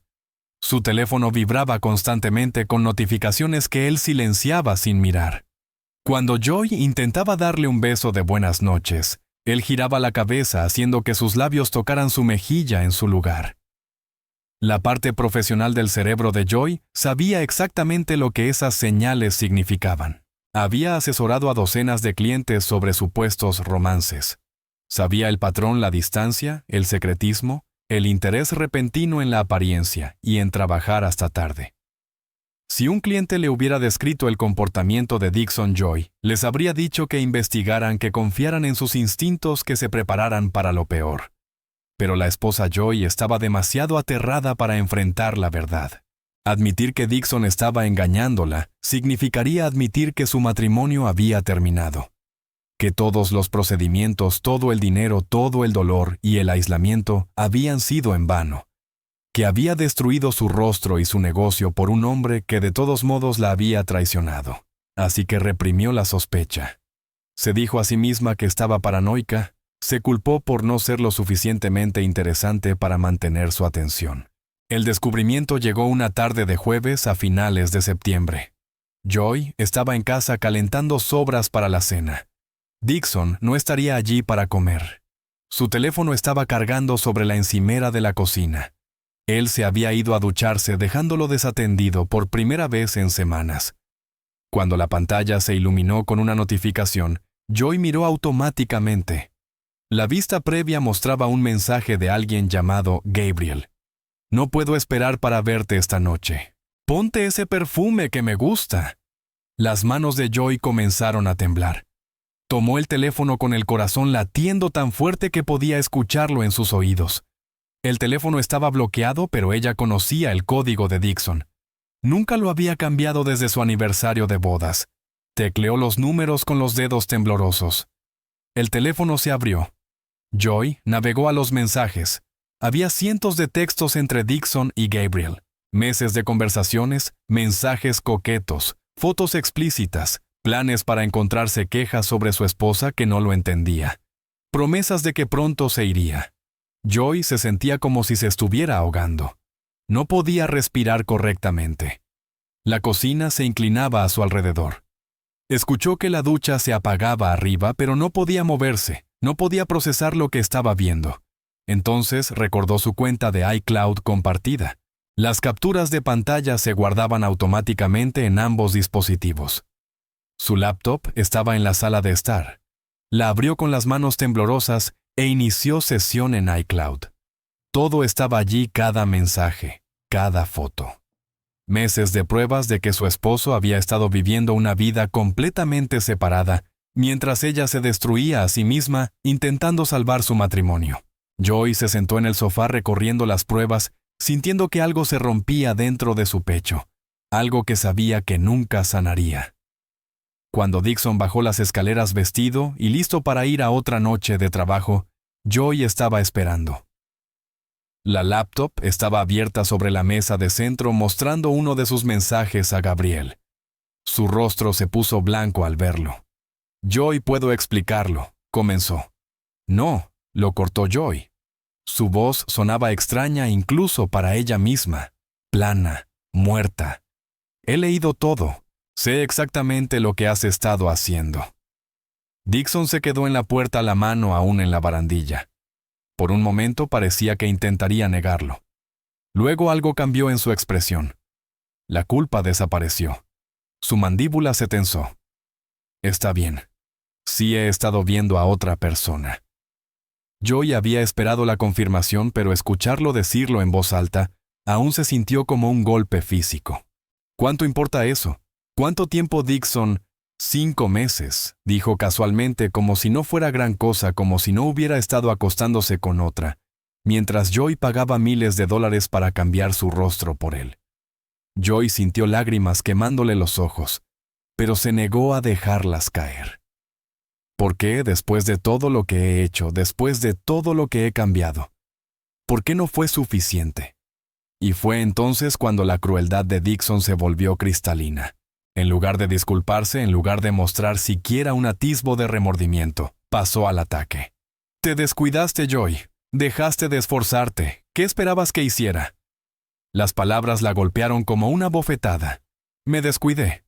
Su teléfono vibraba constantemente con notificaciones que él silenciaba sin mirar. Cuando Joy intentaba darle un beso de buenas noches, él giraba la cabeza haciendo que sus labios tocaran su mejilla en su lugar. La parte profesional del cerebro de Joy sabía exactamente lo que esas señales significaban. Había asesorado a docenas de clientes sobre supuestos romances. Sabía el patrón, la distancia, el secretismo, el interés repentino en la apariencia y en trabajar hasta tarde. Si un cliente le hubiera descrito el comportamiento de Dixon, Joy les habría dicho que investigaran, que confiaran en sus instintos, que se prepararan para lo peor. Pero la esposa Joy estaba demasiado aterrada para enfrentar la verdad. Admitir que Dixon estaba engañándola significaría admitir que su matrimonio había terminado. Que todos los procedimientos, todo el dinero, todo el dolor y el aislamiento habían sido en vano. Que había destruido su rostro y su negocio por un hombre que de todos modos la había traicionado. Así que reprimió la sospecha. Se dijo a sí misma que estaba paranoica, se culpó por no ser lo suficientemente interesante para mantener su atención. El descubrimiento llegó una tarde de jueves a finales de septiembre. Joy estaba en casa calentando sobras para la cena. Dixon no estaría allí para comer. Su teléfono estaba cargando sobre la encimera de la cocina. Él se había ido a ducharse, dejándolo desatendido por primera vez en semanas. Cuando la pantalla se iluminó con una notificación, Joy miró automáticamente. La vista previa mostraba un mensaje de alguien llamado Gabriel. No puedo esperar para verte esta noche. Ponte ese perfume que me gusta. Las manos de Joy comenzaron a temblar. Tomó el teléfono con el corazón latiendo tan fuerte que podía escucharlo en sus oídos. El teléfono estaba bloqueado, pero ella conocía el código de Dixon. Nunca lo había cambiado desde su aniversario de bodas. Tecleó los números con los dedos temblorosos. El teléfono se abrió. Joy navegó a los mensajes. Había cientos de textos entre Dixon y Gabriel, meses de conversaciones, mensajes coquetos, fotos explícitas, planes para encontrarse quejas sobre su esposa que no lo entendía, promesas de que pronto se iría. Joy se sentía como si se estuviera ahogando. No podía respirar correctamente. La cocina se inclinaba a su alrededor. Escuchó que la ducha se apagaba arriba, pero no podía moverse, no podía procesar lo que estaba viendo. Entonces recordó su cuenta de iCloud compartida. Las capturas de pantalla se guardaban automáticamente en ambos dispositivos. Su laptop estaba en la sala de estar. La abrió con las manos temblorosas e inició sesión en iCloud. Todo estaba allí, cada mensaje, cada foto. Meses de pruebas de que su esposo había estado viviendo una vida completamente separada, mientras ella se destruía a sí misma intentando salvar su matrimonio. Joy se sentó en el sofá recorriendo las pruebas, sintiendo que algo se rompía dentro de su pecho, algo que sabía que nunca sanaría. Cuando Dixon bajó las escaleras vestido y listo para ir a otra noche de trabajo, Joy estaba esperando. La laptop estaba abierta sobre la mesa de centro mostrando uno de sus mensajes a Gabriel. Su rostro se puso blanco al verlo. «Joy, puedo explicarlo», comenzó. «No», lo cortó Joy. Su voz sonaba extraña incluso para ella misma, plana, muerta. «He leído todo. Sé exactamente lo que has estado haciendo». Dixon se quedó en la puerta, la mano aún en la barandilla. Por un momento parecía que intentaría negarlo. Luego algo cambió en su expresión. La culpa desapareció. Su mandíbula se tensó. «Está bien. Sí he estado viendo a otra persona». Joy había esperado la confirmación, pero escucharlo decirlo en voz alta aún se sintió como un golpe físico. ¿Cuánto importa eso? ¿Cuánto tiempo, Dixon? 5 meses, dijo casualmente, como si no fuera gran cosa, como si no hubiera estado acostándose con otra, mientras Joy pagaba miles de dólares para cambiar su rostro por él. Joy sintió lágrimas quemándole los ojos, pero se negó a dejarlas caer. ¿Por qué, después de todo lo que he hecho, después de todo lo que he cambiado? ¿Por qué no fue suficiente? Y fue entonces cuando la crueldad de Dixon se volvió cristalina. En lugar de disculparse, en lugar de mostrar siquiera un atisbo de remordimiento, pasó al ataque. «Te descuidaste, Joy. Dejaste de esforzarte. ¿Qué esperabas que hiciera?» Las palabras la golpearon como una bofetada. «Me descuidé.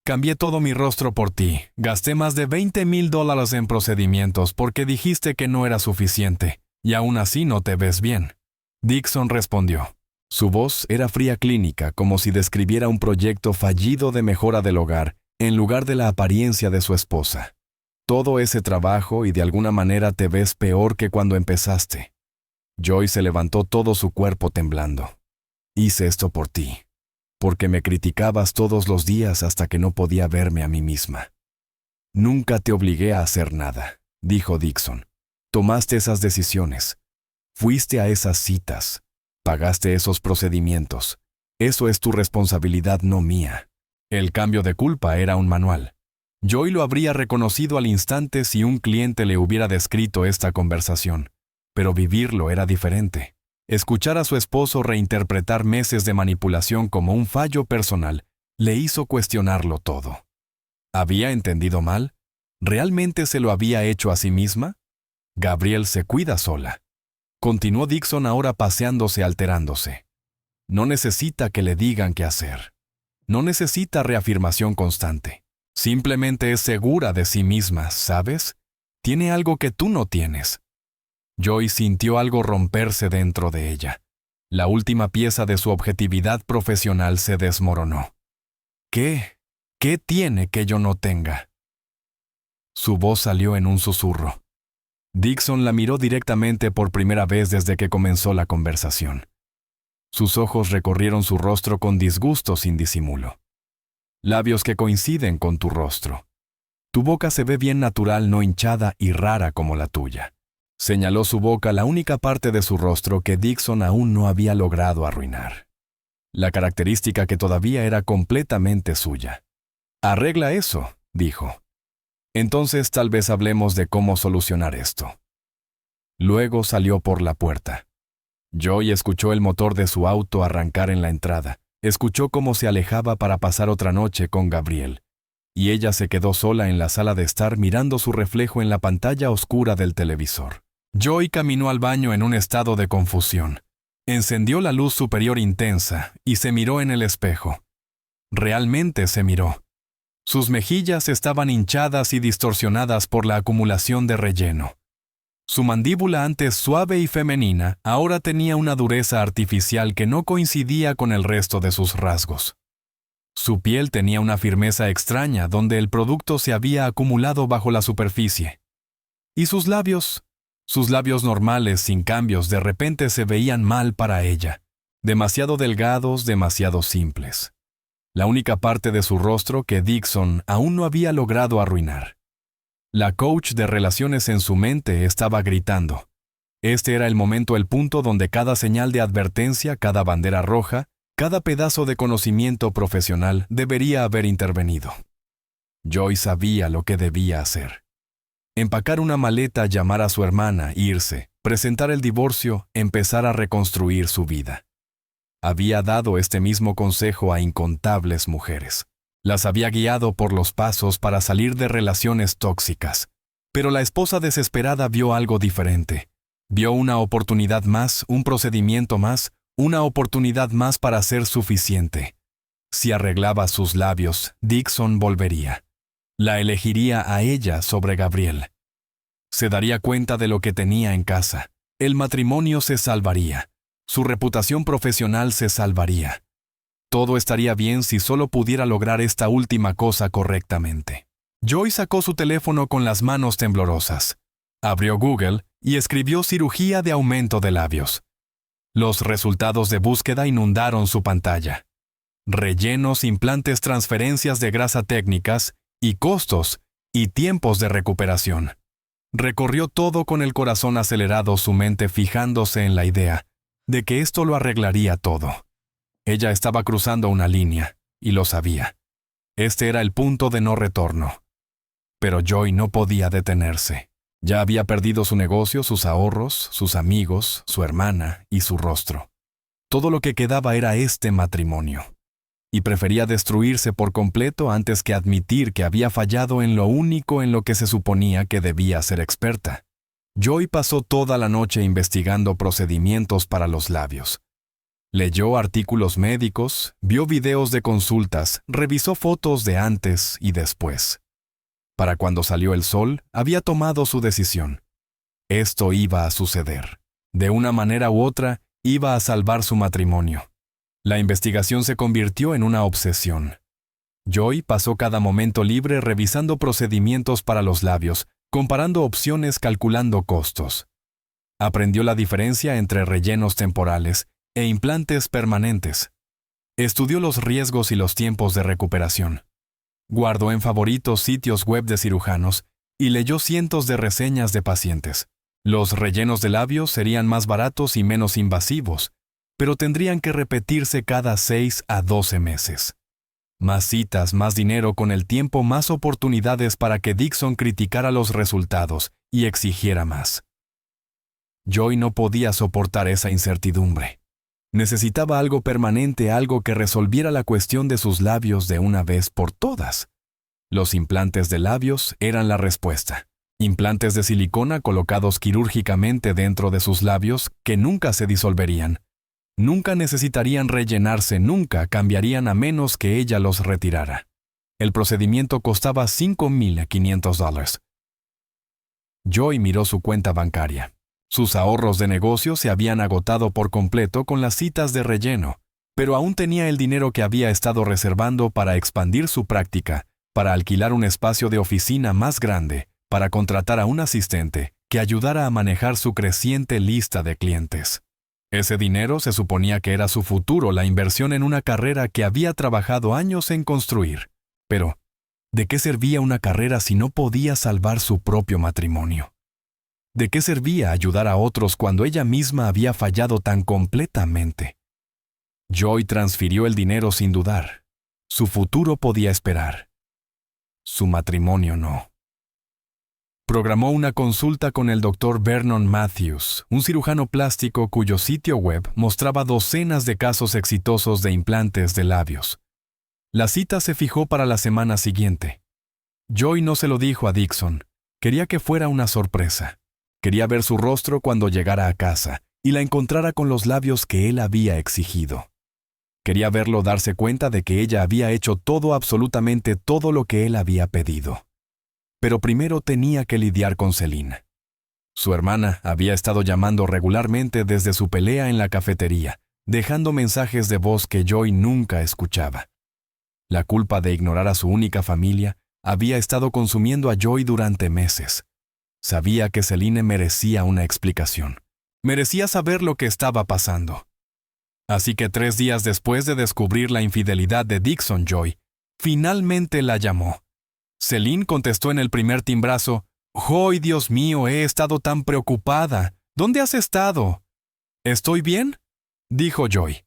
Cambié todo mi rostro por ti. Gasté más de $20,000 en procedimientos porque dijiste que no era suficiente. Y aún así no te ves bien». Dixon respondió. Su voz era fría clínica, como si describiera un proyecto fallido de mejora del hogar, en lugar de la apariencia de su esposa. «Todo ese trabajo y de alguna manera te ves peor que cuando empezaste». Joy se levantó, todo su cuerpo temblando. «Hice esto por ti, porque me criticabas todos los días hasta que no podía verme a mí misma». «Nunca te obligué a hacer nada», dijo Dixon. «Tomaste esas decisiones. Fuiste a esas citas. Pagaste esos procedimientos. Eso es tu responsabilidad, no mía». El cambio de culpa era un manual. Joy lo habría reconocido al instante si un cliente le hubiera descrito esta conversación. Pero vivirlo era diferente. Escuchar a su esposo reinterpretar meses de manipulación como un fallo personal le hizo cuestionarlo todo. ¿Había entendido mal? ¿Realmente se lo había hecho a sí misma? Gabriel se cuida sola. Continuó Dixon, ahora paseándose, alterándose. No necesita que le digan qué hacer. No necesita reafirmación constante. Simplemente es segura de sí misma, ¿sabes? Tiene algo que tú no tienes. Joy sintió algo romperse dentro de ella. La última pieza de su objetividad profesional se desmoronó. ¿Qué? ¿Qué tiene que yo no tenga? Su voz salió en un susurro. Dixon la miró directamente por primera vez desde que comenzó la conversación. Sus ojos recorrieron su rostro con disgusto sin disimulo. «Labios que coinciden con tu rostro. Tu boca se ve bien natural, no hinchada y rara como la tuya». Señaló su boca, la única parte de su rostro que Dixon aún no había logrado arruinar. La característica que todavía era completamente suya. «Arregla eso», dijo. «Entonces tal vez hablemos de cómo solucionar esto». Luego salió por la puerta. Joy escuchó el motor de su auto arrancar en la entrada. Escuchó cómo se alejaba para pasar otra noche con Gabriel. Y ella se quedó sola en la sala de estar mirando su reflejo en la pantalla oscura del televisor. Joy caminó al baño en un estado de confusión. Encendió la luz superior intensa y se miró en el espejo. Realmente se miró. Sus mejillas estaban hinchadas y distorsionadas por la acumulación de relleno. Su mandíbula, antes suave y femenina, ahora tenía una dureza artificial que no coincidía con el resto de sus rasgos. Su piel tenía una firmeza extraña donde el producto se había acumulado bajo la superficie. Y sus labios normales sin cambios, de repente se veían mal para ella, demasiado delgados, demasiado simples. La única parte de su rostro que Dixon aún no había logrado arruinar. La coach de relaciones en su mente estaba gritando. Este era el momento, el punto donde cada señal de advertencia, cada bandera roja, cada pedazo de conocimiento profesional debería haber intervenido. Joy sabía lo que debía hacer. Empacar una maleta, llamar a su hermana, irse, presentar el divorcio, empezar a reconstruir su vida. Había dado este mismo consejo a incontables mujeres. Las había guiado por los pasos para salir de relaciones tóxicas. Pero la esposa desesperada vio algo diferente. Vio una oportunidad más, un procedimiento más, una oportunidad más para ser suficiente. Si arreglaba sus labios, Dixon volvería. La elegiría a ella sobre Gabriel. Se daría cuenta de lo que tenía en casa. El matrimonio se salvaría. Su reputación profesional se salvaría. Todo estaría bien si solo pudiera lograr esta última cosa correctamente. Joy sacó su teléfono con las manos temblorosas. Abrió Google y escribió cirugía de aumento de labios. Los resultados de búsqueda inundaron su pantalla. Rellenos, implantes, transferencias de grasa técnicas y costos y tiempos de recuperación. Recorrió todo con el corazón acelerado, su mente fijándose en la idea de que esto lo arreglaría todo. Ella estaba cruzando una línea, y lo sabía. Este era el punto de no retorno. Pero Joy no podía detenerse. Ya había perdido su negocio, sus ahorros, sus amigos, su hermana y su rostro. Todo lo que quedaba era este matrimonio. Y prefería destruirse por completo antes que admitir que había fallado en lo único en lo que se suponía que debía ser experta. Joy pasó toda la noche investigando procedimientos para los labios. Leyó artículos médicos, vio videos de consultas, revisó fotos de antes y después. Para cuando salió el sol, había tomado su decisión. Esto iba a suceder. De una manera u otra, iba a salvar su matrimonio. La investigación se convirtió en una obsesión. Joy pasó cada momento libre revisando procedimientos para los labios, comparando opciones, calculando costos. Aprendió la diferencia entre rellenos temporales e implantes permanentes. Estudió los riesgos y los tiempos de recuperación. Guardó en favoritos sitios web de cirujanos y leyó cientos de reseñas de pacientes. Los rellenos de labios serían más baratos y menos invasivos, pero tendrían que repetirse cada 6 a 12 meses. Más citas, más dinero, con el tiempo más oportunidades para que Dixon criticara los resultados y exigiera más. Joy no podía soportar esa incertidumbre. Necesitaba algo permanente, algo que resolviera la cuestión de sus labios de una vez por todas. Los implantes de labios eran la respuesta. Implantes de silicona colocados quirúrgicamente dentro de sus labios que nunca se disolverían. Nunca necesitarían rellenarse, nunca cambiarían a menos que ella los retirara. El procedimiento costaba $5,500. Joy miró su cuenta bancaria. Sus ahorros de negocio se habían agotado por completo con las citas de relleno, pero aún tenía el dinero que había estado reservando para expandir su práctica, para alquilar un espacio de oficina más grande, para contratar a un asistente que ayudara a manejar su creciente lista de clientes. Ese dinero se suponía que era su futuro, la inversión en una carrera que había trabajado años en construir. Pero, ¿de qué servía una carrera si no podía salvar su propio matrimonio? ¿De qué servía ayudar a otros cuando ella misma había fallado tan completamente? Joy transfirió el dinero sin dudar. Su futuro podía esperar. Su matrimonio no. Programó una consulta con el Dr. Vernon Matthews, un cirujano plástico cuyo sitio web mostraba docenas de casos exitosos de implantes de labios. La cita se fijó para la semana siguiente. Joy no se lo dijo a Dixon. Quería que fuera una sorpresa. Quería ver su rostro cuando llegara a casa y la encontrara con los labios que él había exigido. Quería verlo darse cuenta de que ella había hecho absolutamente todo lo que él había pedido. Pero primero tenía que lidiar con Celine. Su hermana había estado llamando regularmente desde su pelea en la cafetería, dejando mensajes de voz que Joy nunca escuchaba. La culpa de ignorar a su única familia había estado consumiendo a Joy durante meses. Sabía que Celine merecía una explicación. Merecía saber lo que estaba pasando. Así que 3 días después de descubrir la infidelidad de Dixon, Joy finalmente la llamó. Celine contestó en el primer timbrazo: «Joy, Dios mío, he estado tan preocupada. ¿Dónde has estado?» «¿Estoy bien?», dijo Joy.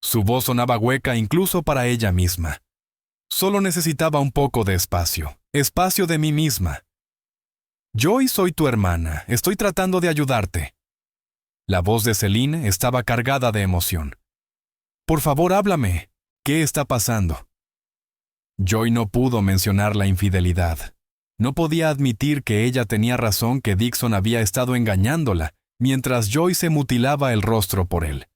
Su voz sonaba hueca incluso para ella misma. Solo necesitaba un poco de espacio de mí misma. «Joy, soy tu hermana. Estoy tratando de ayudarte». La voz de Celine estaba cargada de emoción. «Por favor, háblame. ¿Qué está pasando?» Joy no pudo mencionar la infidelidad. No podía admitir que ella tenía razón, que Dixon había estado engañándola, mientras Joy se mutilaba el rostro por él.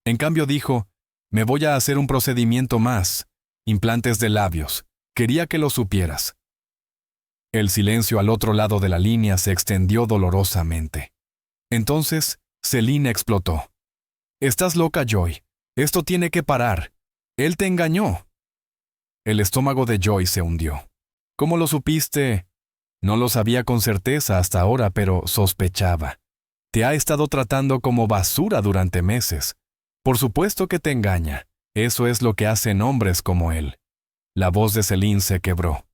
En cambio dijo: «Me voy a hacer un procedimiento más. Implantes de labios. Quería que lo supieras». El silencio al otro lado de la línea se extendió dolorosamente. Entonces, Celine explotó. «Estás loca, Joy. Esto tiene que parar. Él te engañó». El estómago de Joy se hundió. «¿Cómo lo supiste?» No lo sabía con certeza hasta ahora, pero sospechaba. «Te ha estado tratando como basura durante meses. Por supuesto que te engaña. Eso es lo que hacen hombres como él». La voz de Celine se quebró.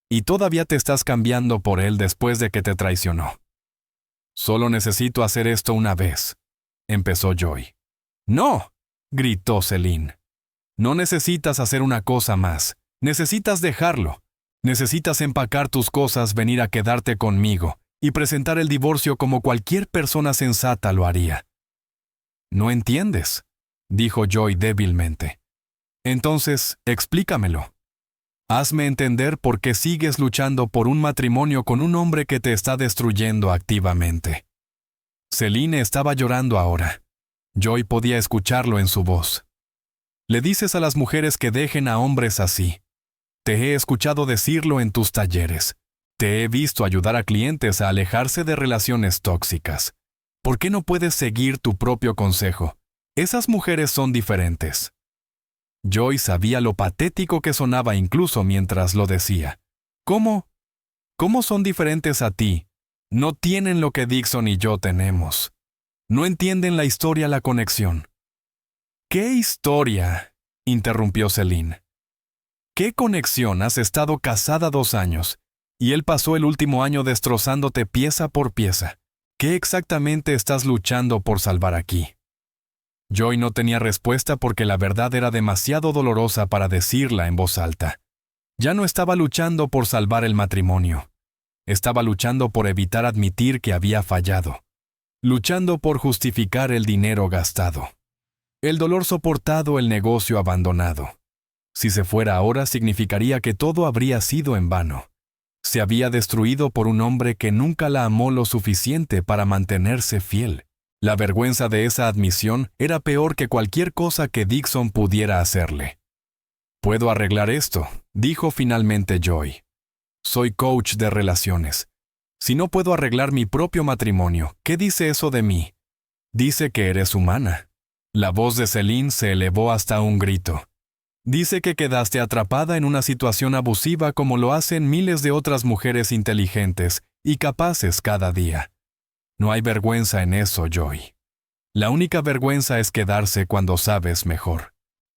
«¿Y todavía te estás cambiando por él después de que te traicionó?» «Solo necesito hacer esto una vez», empezó Joy. «¡No!», gritó Celine. «No necesitas hacer una cosa más. Necesitas dejarlo. Necesitas empacar tus cosas, venir a quedarte conmigo y presentar el divorcio como cualquier persona sensata lo haría». «No entiendes», dijo Joy débilmente. «Entonces, explícamelo. Hazme entender por qué sigues luchando por un matrimonio con un hombre que te está destruyendo activamente». Celine estaba llorando ahora. Joy podía escucharlo en su voz. «Le dices a las mujeres que dejen a hombres así. Te he escuchado decirlo en tus talleres. Te he visto ayudar a clientes a alejarse de relaciones tóxicas. ¿Por qué no puedes seguir tu propio consejo? Esas mujeres son diferentes». Joy sabía lo patético que sonaba incluso mientras lo decía. «¿Cómo? ¿Cómo son diferentes a ti? No tienen lo que Dixon y yo tenemos. No entienden la historia, la conexión». «¿Qué historia?», interrumpió Celine. «¿Qué conexión? Has estado casada 2 años, y él pasó el último año destrozándote pieza por pieza. ¿Qué exactamente estás luchando por salvar aquí?». Joy no tenía respuesta porque la verdad era demasiado dolorosa para decirla en voz alta. Ya no estaba luchando por salvar el matrimonio. Estaba luchando por evitar admitir que había fallado. Luchando por justificar el dinero gastado. El dolor soportado, el negocio abandonado. Si se fuera ahora, significaría que todo habría sido en vano. Se había destruido por un hombre que nunca la amó lo suficiente para mantenerse fiel. La vergüenza de esa admisión era peor que cualquier cosa que Dixon pudiera hacerle. «Puedo arreglar esto», dijo finalmente Joy. «Soy coach de relaciones. Si no puedo arreglar mi propio matrimonio, ¿qué dice eso de mí? Dice que eres humana». La voz de Celine se elevó hasta un grito. «Dice que quedaste atrapada en una situación abusiva como lo hacen miles de otras mujeres inteligentes y capaces cada día. No hay vergüenza en eso, Joy. La única vergüenza es quedarse cuando sabes mejor.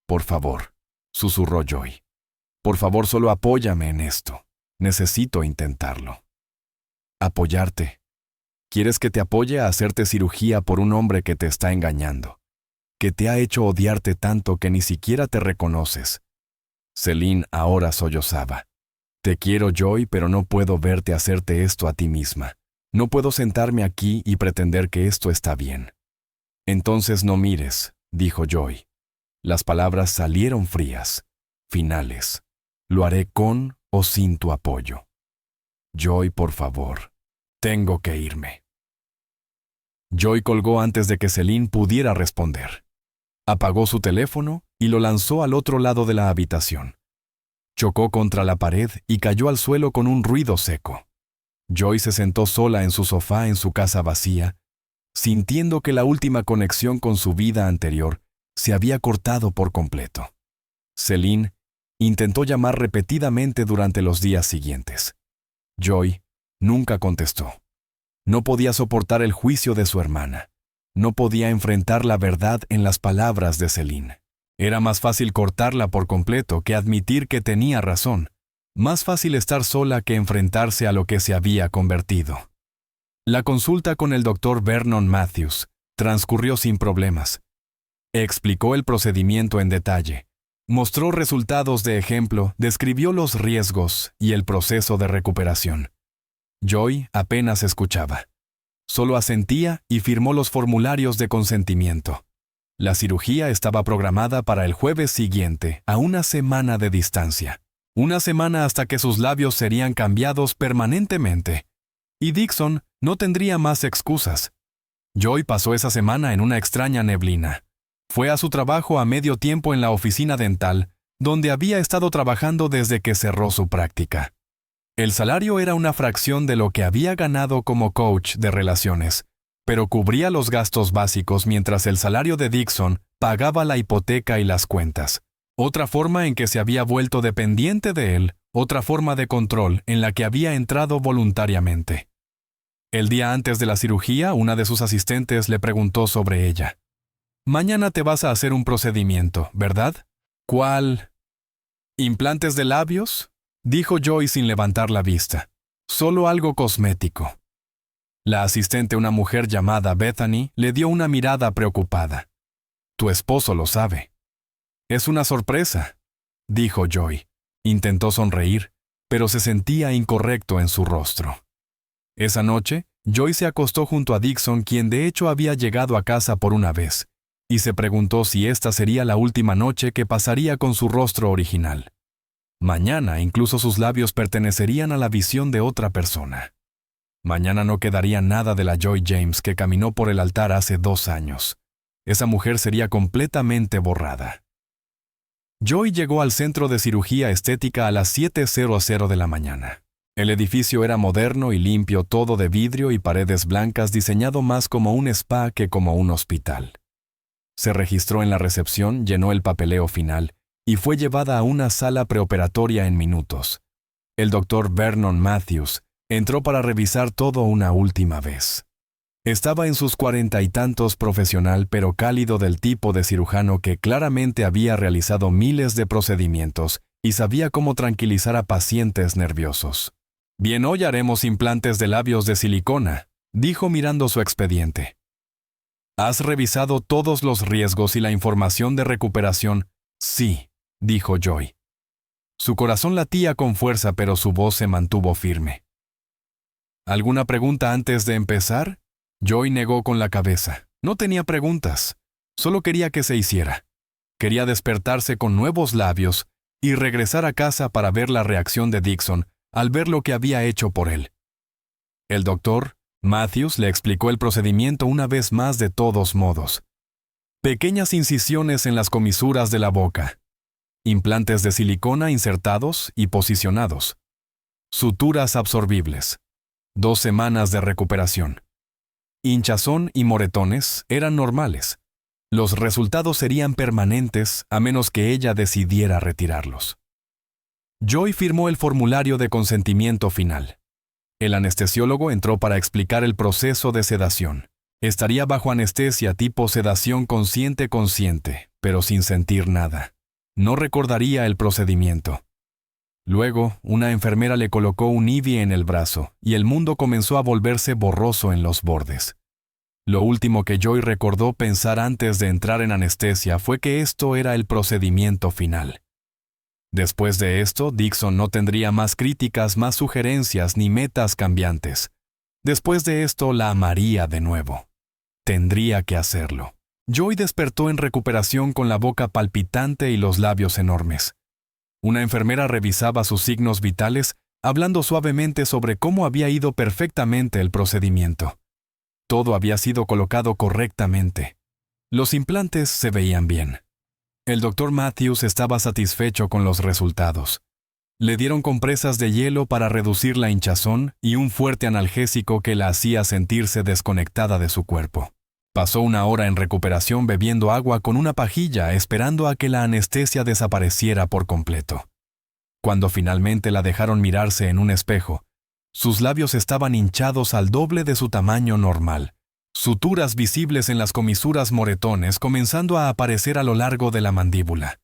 Por favor», susurró Joy. «Por favor, solo apóyame en esto. Necesito intentarlo». «Apoyarte. ¿Quieres que te apoye a hacerte cirugía por un hombre que te está engañando? Que te ha hecho odiarte tanto que ni siquiera te reconoces». Celine ahora sollozaba. Te quiero, Joy, pero no puedo verte hacerte esto a ti misma. No puedo sentarme aquí y pretender que esto está bien. Entonces no mires, dijo Joy. Las palabras salieron frías, finales. Lo haré con o sin tu apoyo. Joy, por favor, tengo que irme. Joy colgó antes de que Celine pudiera responder. Apagó su teléfono y lo lanzó al otro lado de la habitación. Chocó contra la pared y cayó al suelo con un ruido seco. Joy se sentó sola en su sofá en su casa vacía, sintiendo que la última conexión con su vida anterior se había cortado por completo. Celine intentó llamar repetidamente durante los días siguientes. Joy nunca contestó. No podía soportar el juicio de su hermana. No podía enfrentar la verdad en las palabras de Celine. Era más fácil cortarla por completo que admitir que tenía razón. Más fácil estar sola que enfrentarse a lo que se había convertido. La consulta con el Dr. Vernon Matthews transcurrió sin problemas. Explicó el procedimiento en detalle. Mostró resultados de ejemplo, describió los riesgos y el proceso de recuperación. Joy apenas escuchaba. Solo asentía y firmó los formularios de consentimiento. La cirugía estaba programada para el jueves siguiente, a una semana de distancia. Una semana hasta que sus labios serían cambiados permanentemente. Y Dixon no tendría más excusas. Joy pasó esa semana en una extraña neblina. Fue a su trabajo a medio tiempo en la oficina dental, donde había estado trabajando desde que cerró su práctica. El salario era una fracción de lo que había ganado como coach de relaciones, pero cubría los gastos básicos mientras el salario de Dixon pagaba la hipoteca y las cuentas. Otra forma en que se había vuelto dependiente de él, otra forma de control en la que había entrado voluntariamente. El día antes de la cirugía, una de sus asistentes le preguntó sobre ella. «Mañana te vas a hacer un procedimiento, ¿verdad?» «¿Cuál?» «¿Implantes de labios?» dijo Joy sin levantar la vista. «Solo algo cosmético». La asistente, una mujer llamada Bethany, le dio una mirada preocupada. «Tu esposo lo sabe». «Es una sorpresa», dijo Joy. Intentó sonreír, pero se sentía incorrecto en su rostro. Esa noche, Joy se acostó junto a Dixon, quien de hecho había llegado a casa por una vez, y se preguntó si esta sería la última noche que pasaría con su rostro original. Mañana incluso sus labios pertenecerían a la visión de otra persona. Mañana no quedaría nada de la Joy James que caminó por el altar hace 2 años. Esa mujer sería completamente borrada. Joy llegó al centro de cirugía estética a las 7:00 de la mañana. El edificio era moderno y limpio, todo de vidrio y paredes blancas, diseñado más como un spa que como un hospital. Se registró en la recepción, llenó el papeleo final y fue llevada a una sala preoperatoria en minutos. El Dr. Vernon Matthews entró para revisar todo una última vez. Estaba en sus 40 y tantos, profesional pero cálido, del tipo de cirujano que claramente había realizado miles de procedimientos y sabía cómo tranquilizar a pacientes nerviosos. «Bien, hoy haremos implantes de labios de silicona», dijo mirando su expediente. «¿Has revisado todos los riesgos y la información de recuperación?» «Sí», dijo Joy. Su corazón latía con fuerza, pero su voz se mantuvo firme. «¿Alguna pregunta antes de empezar?» Joy negó con la cabeza. No tenía preguntas. Solo quería que se hiciera. Quería despertarse con nuevos labios y regresar a casa para ver la reacción de Dixon al ver lo que había hecho por él. El doctor Matthews le explicó el procedimiento una vez más de todos modos. Pequeñas incisiones en las comisuras de la boca. Implantes de silicona insertados y posicionados. Suturas absorbibles. 2 semanas de recuperación. Hinchazón y moretones eran normales. Los resultados serían permanentes a menos que ella decidiera retirarlos. Joy firmó el formulario de consentimiento final. El anestesiólogo entró para explicar el proceso de sedación. Estaría bajo anestesia tipo sedación consciente, pero sin sentir nada. No recordaría el procedimiento. Luego, una enfermera le colocó un IV en el brazo y el mundo comenzó a volverse borroso en los bordes. Lo último que Joy recordó pensar antes de entrar en anestesia fue que esto era el procedimiento final. Después de esto, Dixon no tendría más críticas, más sugerencias ni metas cambiantes. Después de esto, la amaría de nuevo. Tendría que hacerlo. Joy despertó en recuperación con la boca palpitante y los labios enormes. Una enfermera revisaba sus signos vitales, hablando suavemente sobre cómo había ido perfectamente el procedimiento. Todo había sido colocado correctamente. Los implantes se veían bien. El Dr. Matthews estaba satisfecho con los resultados. Le dieron compresas de hielo para reducir la hinchazón y un fuerte analgésico que la hacía sentirse desconectada de su cuerpo. Pasó una hora en recuperación bebiendo agua con una pajilla esperando a que la anestesia desapareciera por completo. Cuando finalmente la dejaron mirarse en un espejo, sus labios estaban hinchados al doble de su tamaño normal. Suturas visibles en las comisuras, moretones comenzando a aparecer a lo largo de la mandíbula.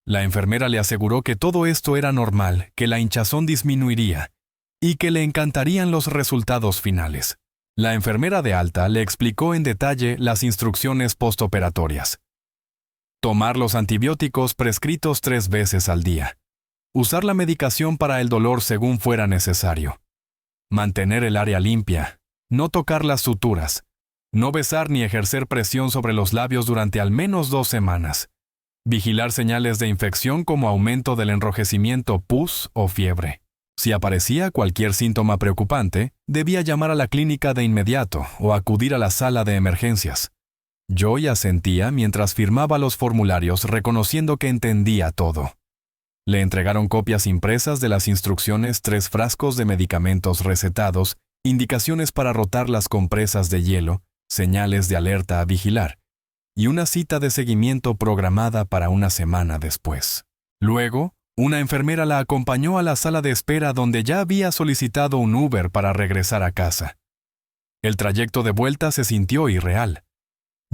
La enfermera le aseguró que todo esto era normal, que la hinchazón disminuiría y que le encantarían los resultados finales. La enfermera de alta le explicó en detalle las instrucciones postoperatorias. Tomar los antibióticos prescritos 3 veces al día. Usar la medicación para el dolor según fuera necesario. Mantener el área limpia. No tocar las suturas. No besar ni ejercer presión sobre los labios durante al menos 2 semanas. Vigilar señales de infección como aumento del enrojecimiento, pus o fiebre. Si aparecía cualquier síntoma preocupante, debía llamar a la clínica de inmediato o acudir a la sala de emergencias. Joy asentía mientras firmaba los formularios reconociendo que entendía todo. Le entregaron copias impresas de las instrucciones, 3 frascos de medicamentos recetados, indicaciones para rotar las compresas de hielo, señales de alerta a vigilar, y una cita de seguimiento programada para una semana después. Luego, una enfermera la acompañó a la sala de espera donde ya había solicitado un Uber para regresar a casa. El trayecto de vuelta se sintió irreal.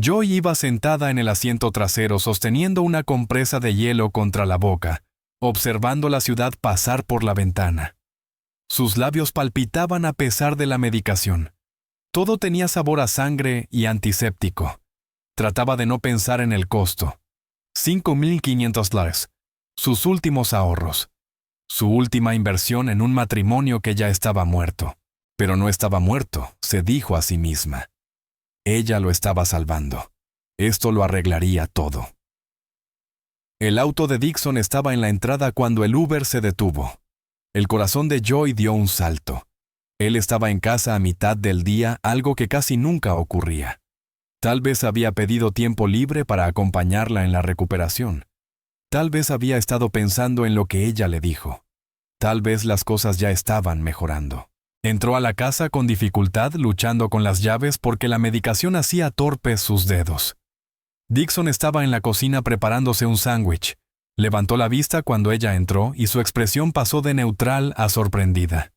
Joy iba sentada en el asiento trasero sosteniendo una compresa de hielo contra la boca, observando la ciudad pasar por la ventana. Sus labios palpitaban a pesar de la medicación. Todo tenía sabor a sangre y antiséptico. Trataba de no pensar en el costo. $5,500. Sus últimos ahorros. Su última inversión en un matrimonio que ya estaba muerto. Pero no estaba muerto, se dijo a sí misma. Ella lo estaba salvando. Esto lo arreglaría todo. El auto de Dixon estaba en la entrada cuando el Uber se detuvo. El corazón de Joy dio un salto. Él estaba en casa a mitad del día, algo que casi nunca ocurría. Tal vez había pedido tiempo libre para acompañarla en la recuperación. Tal vez había estado pensando en lo que ella le dijo. Tal vez las cosas ya estaban mejorando. Entró a la casa con dificultad, luchando con las llaves porque la medicación hacía torpes sus dedos. Dixon estaba en la cocina preparándose un sándwich. Levantó la vista cuando ella entró y su expresión pasó de neutral a sorprendida.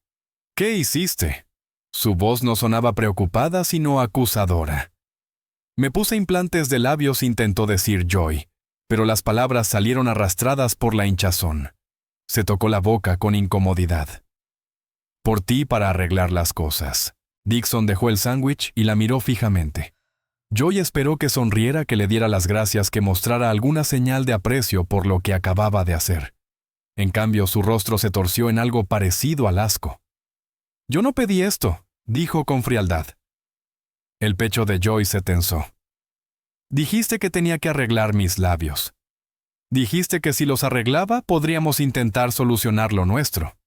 ¿Qué hiciste? Su voz no sonaba preocupada, sino acusadora. Me puse implantes de labios, intentó decir Joy, pero las palabras salieron arrastradas por la hinchazón. Se tocó la boca con incomodidad. Por ti para arreglar las cosas. Dixon dejó el sándwich y la miró fijamente. Joy esperó que sonriera, que le diera las gracias, que mostrara alguna señal de aprecio por lo que acababa de hacer. En cambio, su rostro se torció en algo parecido al asco. Yo no pedí esto, dijo con frialdad. El pecho de Joy se tensó. Dijiste que tenía que arreglar mis labios. Dijiste que si los arreglaba, podríamos intentar solucionar lo nuestro.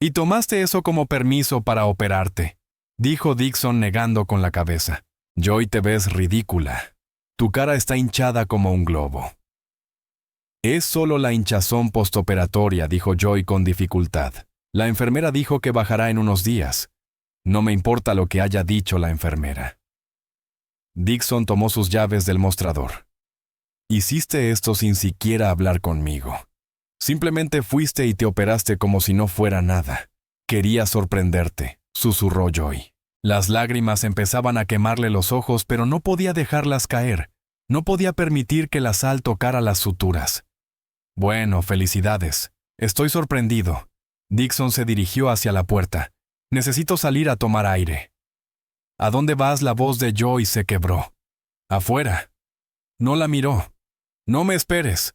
Y tomaste eso como permiso para operarte, dijo Dixon negando con la cabeza. Joy, te ves ridícula. Tu cara está hinchada como un globo. Es solo la hinchazón postoperatoria, dijo Joy con dificultad. La enfermera dijo que bajará en unos días. No me importa lo que haya dicho la enfermera. Dixon tomó sus llaves del mostrador. Hiciste esto sin siquiera hablar conmigo. Simplemente fuiste y te operaste como si no fuera nada. Quería sorprenderte, susurró Joy. Las lágrimas empezaban a quemarle los ojos, pero no podía dejarlas caer. No podía permitir que la sal tocara las suturas. Bueno, felicidades. Estoy sorprendido. Dixon se dirigió hacia la puerta. Necesito salir a tomar aire. ¿A dónde vas? La voz de Joy se quebró. Afuera. No la miró. No me esperes.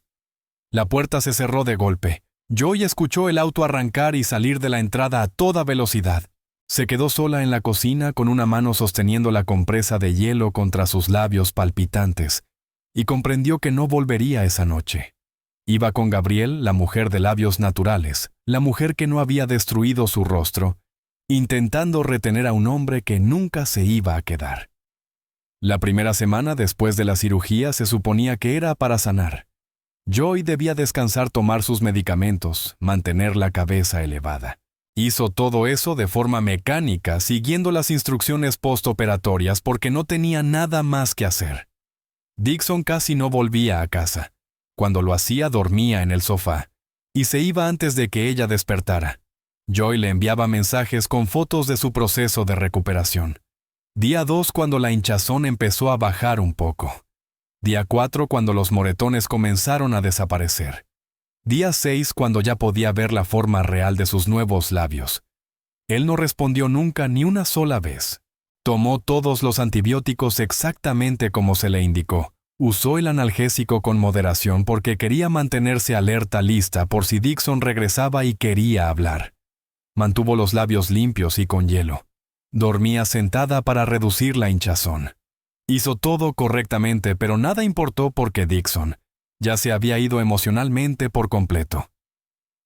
La puerta se cerró de golpe. Joy escuchó el auto arrancar y salir de la entrada a toda velocidad. Se quedó sola en la cocina con una mano sosteniendo la compresa de hielo contra sus labios palpitantes, y comprendió que no volvería esa noche. Iba con Gabrielle, la mujer de labios naturales, la mujer que no había destruido su rostro, intentando retener a un hombre que nunca se iba a quedar. La primera semana después de la cirugía se suponía que era para sanar. Joy debía descansar, tomar sus medicamentos, mantener la cabeza elevada. Hizo todo eso de forma mecánica, siguiendo las instrucciones postoperatorias porque no tenía nada más que hacer. Dixon casi no volvía a casa. Cuando lo hacía, dormía en el sofá, y se iba antes de que ella despertara. Joy le enviaba mensajes con fotos de su proceso de recuperación. Día 2, cuando la hinchazón empezó a bajar un poco. Día 4, cuando los moretones comenzaron a desaparecer. Día 6, cuando ya podía ver la forma real de sus nuevos labios. Él no respondió nunca ni una sola vez. Tomó todos los antibióticos exactamente como se le indicó. Usó el analgésico con moderación porque quería mantenerse alerta, lista por si Dixon regresaba y quería hablar. Mantuvo los labios limpios y con hielo. Dormía sentada para reducir la hinchazón. Hizo todo correctamente, pero nada importó porque Dixon ya se había ido emocionalmente por completo.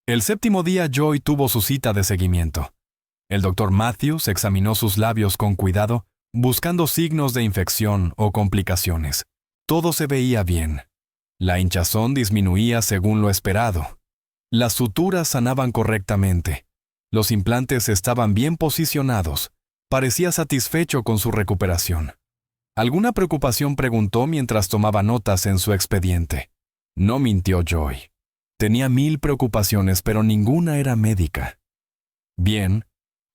El 7º día, Joy tuvo su cita de seguimiento. El doctor Matthews examinó sus labios con cuidado, buscando signos de infección o complicaciones. Todo se veía bien. La hinchazón disminuía según lo esperado. Las suturas sanaban correctamente. Los implantes estaban bien posicionados. Parecía satisfecho con su recuperación. ¿Alguna preocupación?, preguntó mientras tomaba notas en su expediente. No mintió Joy. Tenía 1000 preocupaciones, pero ninguna era médica. Bien,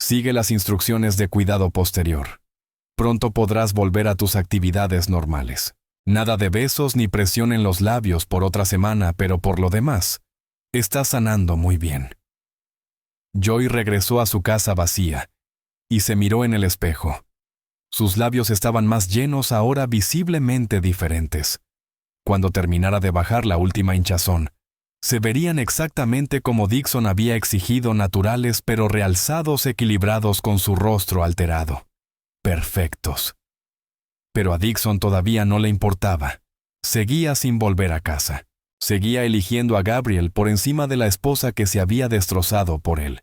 sigue las instrucciones de cuidado posterior. Pronto podrás volver a tus actividades normales. Nada de besos ni presión en los labios por otra semana, pero por lo demás, estás sanando muy bien. Joy regresó a su casa vacía y se miró en el espejo. Sus labios estaban más llenos, ahora visiblemente diferentes. Cuando terminara de bajar la última hinchazón, se verían exactamente como Dixon había exigido, naturales pero realzados, equilibrados con su rostro alterado. Perfectos. Pero a Dixon todavía no le importaba. Seguía sin volver a casa. Seguía eligiendo a Gabrielle por encima de la esposa que se había destrozado por él.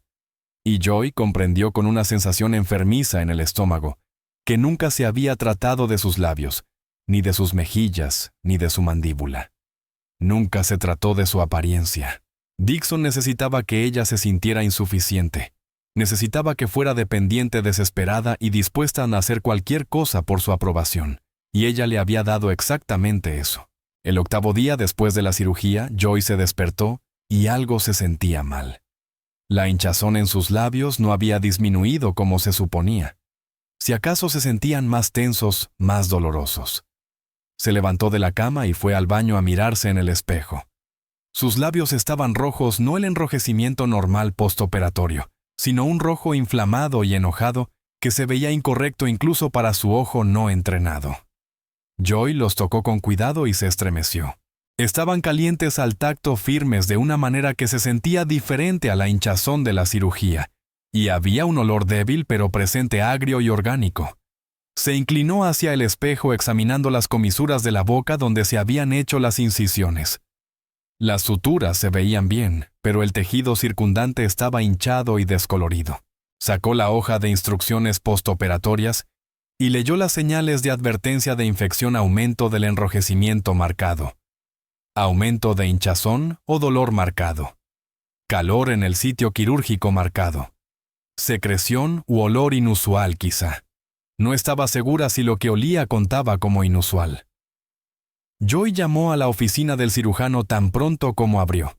Y Joy comprendió con una sensación enfermiza en el estómago que nunca se había tratado de sus labios, ni de sus mejillas, ni de su mandíbula. Nunca se trató de su apariencia. Dixon necesitaba que ella se sintiera insuficiente. Necesitaba que fuera dependiente, desesperada y dispuesta a hacer cualquier cosa por su aprobación. Y ella le había dado exactamente eso. El 8º día después de la cirugía, Joy se despertó y algo se sentía mal. La hinchazón en sus labios no había disminuido como se suponía. Si acaso se sentían más tensos, más dolorosos. Se levantó de la cama y fue al baño a mirarse en el espejo. Sus labios estaban rojos, no el enrojecimiento normal postoperatorio, sino un rojo inflamado y enojado que se veía incorrecto incluso para su ojo no entrenado. Joy los tocó con cuidado y se estremeció. Estaban calientes al tacto, firmes de una manera que se sentía diferente a la hinchazón de la cirugía, y había un olor débil pero presente, agrio y orgánico. Se inclinó hacia el espejo examinando las comisuras de la boca donde se habían hecho las incisiones. Las suturas se veían bien, pero el tejido circundante estaba hinchado y descolorido. Sacó la hoja de instrucciones postoperatorias y leyó las señales de advertencia de infección: aumento del enrojecimiento marcado, aumento de hinchazón o dolor marcado, calor en el sitio quirúrgico marcado, secreción u olor inusual quizá. No estaba segura si lo que olía contaba como inusual. Joy llamó a la oficina del cirujano tan pronto como abrió.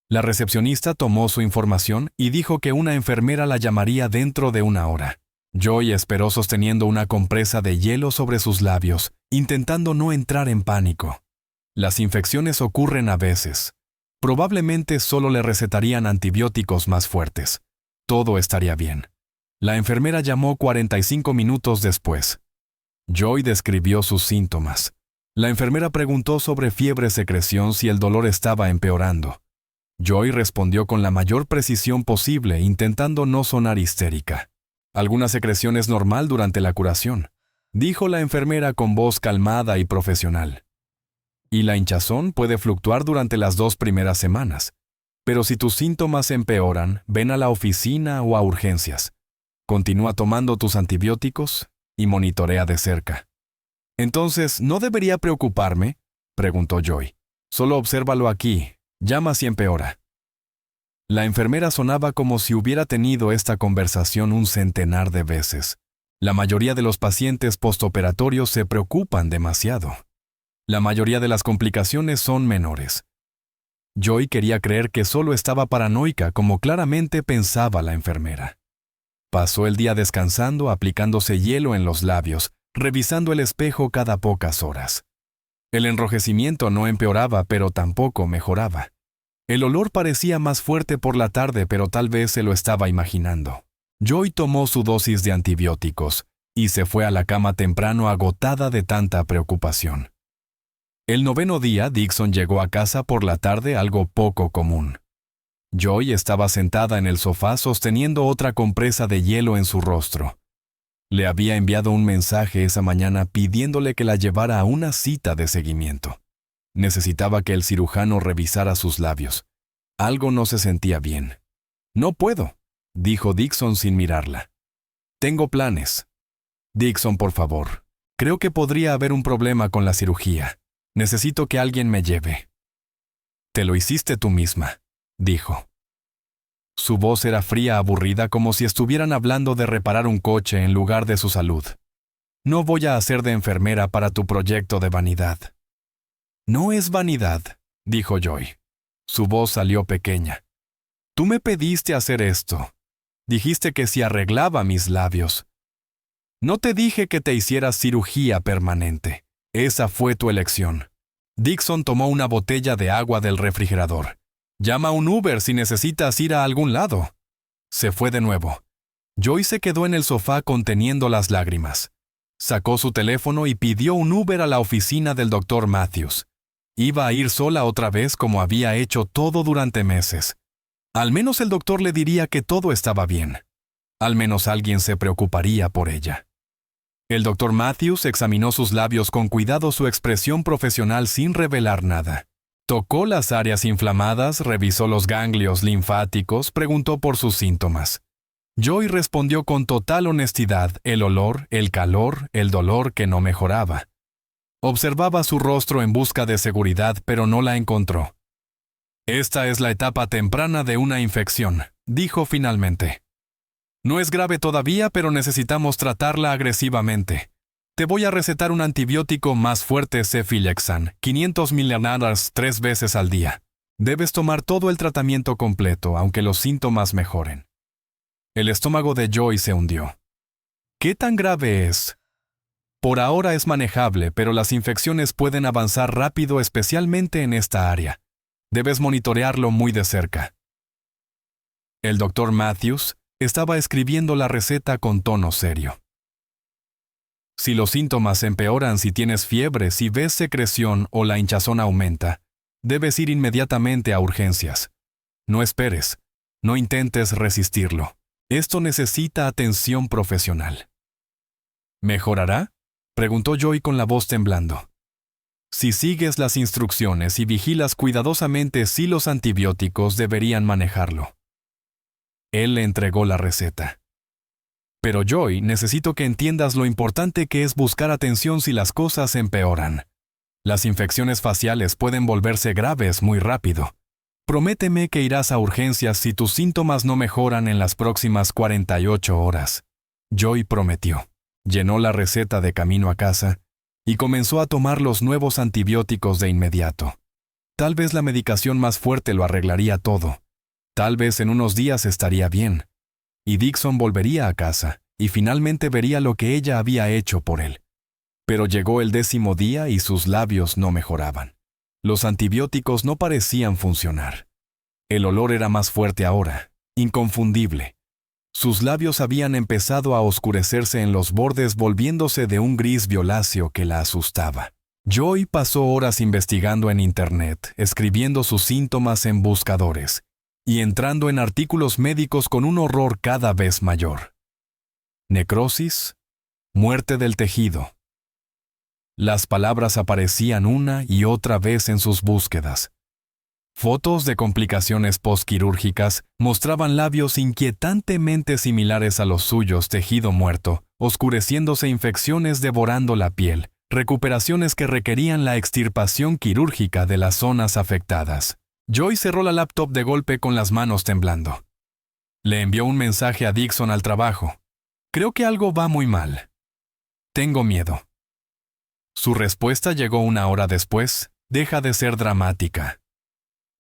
La recepcionista tomó su información y dijo que una enfermera la llamaría dentro de 1 hora. Joy esperó sosteniendo una compresa de hielo sobre sus labios, intentando no entrar en pánico. Las infecciones ocurren a veces. Probablemente solo le recetarían antibióticos más fuertes. Todo estaría bien. La enfermera llamó 45 minutos después. Joy describió sus síntomas. La enfermera preguntó sobre fiebre-secreción si el dolor estaba empeorando. Joy respondió con la mayor precisión posible, intentando no sonar histérica. «Alguna secreción es normal durante la curación», dijo la enfermera con voz calmada y profesional. «Y la hinchazón puede fluctuar durante las 2 primeras semanas. Pero si tus síntomas empeoran, ven a la oficina o a urgencias. Continúa tomando tus antibióticos y monitorea de cerca». «Entonces, ¿no debería preocuparme?», preguntó Joy. «Solo obsérvalo aquí. Llama si empeora». La enfermera sonaba como si hubiera tenido esta conversación un centenar de veces. La mayoría de los pacientes postoperatorios se preocupan demasiado. La mayoría de las complicaciones son menores. Joy quería creer que solo estaba paranoica, como claramente pensaba la enfermera. Pasó el día descansando, aplicándose hielo en los labios, revisando el espejo cada pocas horas. El enrojecimiento no empeoraba, pero tampoco mejoraba. El olor parecía más fuerte por la tarde, pero tal vez se lo estaba imaginando. Joy tomó su dosis de antibióticos y se fue a la cama temprano, agotada de tanta preocupación. El 9º día, Dixon llegó a casa por la tarde, algo poco común. Joy estaba sentada en el sofá sosteniendo otra compresa de hielo en su rostro. Le había enviado un mensaje esa mañana pidiéndole que la llevara a una cita de seguimiento. Necesitaba que el cirujano revisara sus labios. Algo no se sentía bien. «No puedo», dijo Dixon sin mirarla. «Tengo planes». «Dixon, por favor. Creo que podría haber un problema con la cirugía. Necesito que alguien me lleve». «Te lo hiciste tú misma», dijo. Su voz era fría, aburrida, como si estuvieran hablando de reparar un coche en lugar de su salud. «No voy a hacer de enfermera para tu proyecto de vanidad». «No es vanidad», dijo Joy. Su voz salió pequeña. «Tú me pediste hacer esto. Dijiste que si arreglaba mis labios. No te dije que te hicieras cirugía permanente. Esa fue tu elección». Dixon tomó una botella de agua del refrigerador. «Llama a un Uber si necesitas ir a algún lado». Se fue de nuevo. Joy se quedó en el sofá conteniendo las lágrimas. Sacó su teléfono y pidió un Uber a la oficina del Dr. Matthews. Iba a ir sola otra vez como había hecho todo durante meses. Al menos el doctor le diría que todo estaba bien. Al menos alguien se preocuparía por ella. El Dr. Matthews examinó sus labios con cuidado, su expresión profesional sin revelar nada. Tocó las áreas inflamadas, revisó los ganglios linfáticos, preguntó por sus síntomas. Joy respondió con total honestidad: el olor, el calor, el dolor que no mejoraba. Observaba su rostro en busca de seguridad, pero no la encontró. «Esta es la etapa temprana de una infección», dijo finalmente. «No es grave todavía, pero necesitamos tratarla agresivamente. Te voy a recetar un antibiótico más fuerte, Cefilexan, 500 mg 3 veces al día. Debes tomar todo el tratamiento completo, aunque los síntomas mejoren». El estómago de Joy se hundió. «¿Qué tan grave es?» «Por ahora es manejable, pero las infecciones pueden avanzar rápido, especialmente en esta área. Debes monitorearlo muy de cerca». El Dr. Matthews estaba escribiendo la receta con tono serio. «Si los síntomas empeoran, si tienes fiebre, si ves secreción o la hinchazón aumenta, debes ir inmediatamente a urgencias. No esperes. No intentes resistirlo. Esto necesita atención profesional». «¿Mejorará?», preguntó Joy con la voz temblando. «Si sigues las instrucciones y vigilas cuidadosamente, sí, los antibióticos deberían manejarlo». Él le entregó la receta. «Pero Joy, necesito que entiendas lo importante que es buscar atención si las cosas empeoran. Las infecciones faciales pueden volverse graves muy rápido. Prométeme que irás a urgencias si tus síntomas no mejoran en las próximas 48 horas». Joy prometió. Llenó la receta de camino a casa y comenzó a tomar los nuevos antibióticos de inmediato. Tal vez la medicación más fuerte lo arreglaría todo. Tal vez en unos días estaría bien. Y Dixon volvería a casa y finalmente vería lo que ella había hecho por él. Pero llegó el 10º día y sus labios no mejoraban. Los antibióticos no parecían funcionar. El olor era más fuerte ahora, inconfundible. Sus labios habían empezado a oscurecerse en los bordes, volviéndose de un gris violáceo que la asustaba. Joy pasó horas investigando en Internet, escribiendo sus síntomas en buscadores y entrando en artículos médicos con un horror cada vez mayor. Necrosis, muerte del tejido. Las palabras aparecían una y otra vez en sus búsquedas. Fotos de complicaciones postquirúrgicas mostraban labios inquietantemente similares a los suyos, tejido muerto, oscureciéndose, infecciones devorando la piel, recuperaciones que requerían la extirpación quirúrgica de las zonas afectadas. Joy cerró la laptop de golpe con las manos temblando. Le envió un mensaje a Dixon al trabajo. Creo que algo va muy mal. Tengo miedo. Su respuesta llegó una hora después. Deja de ser dramática.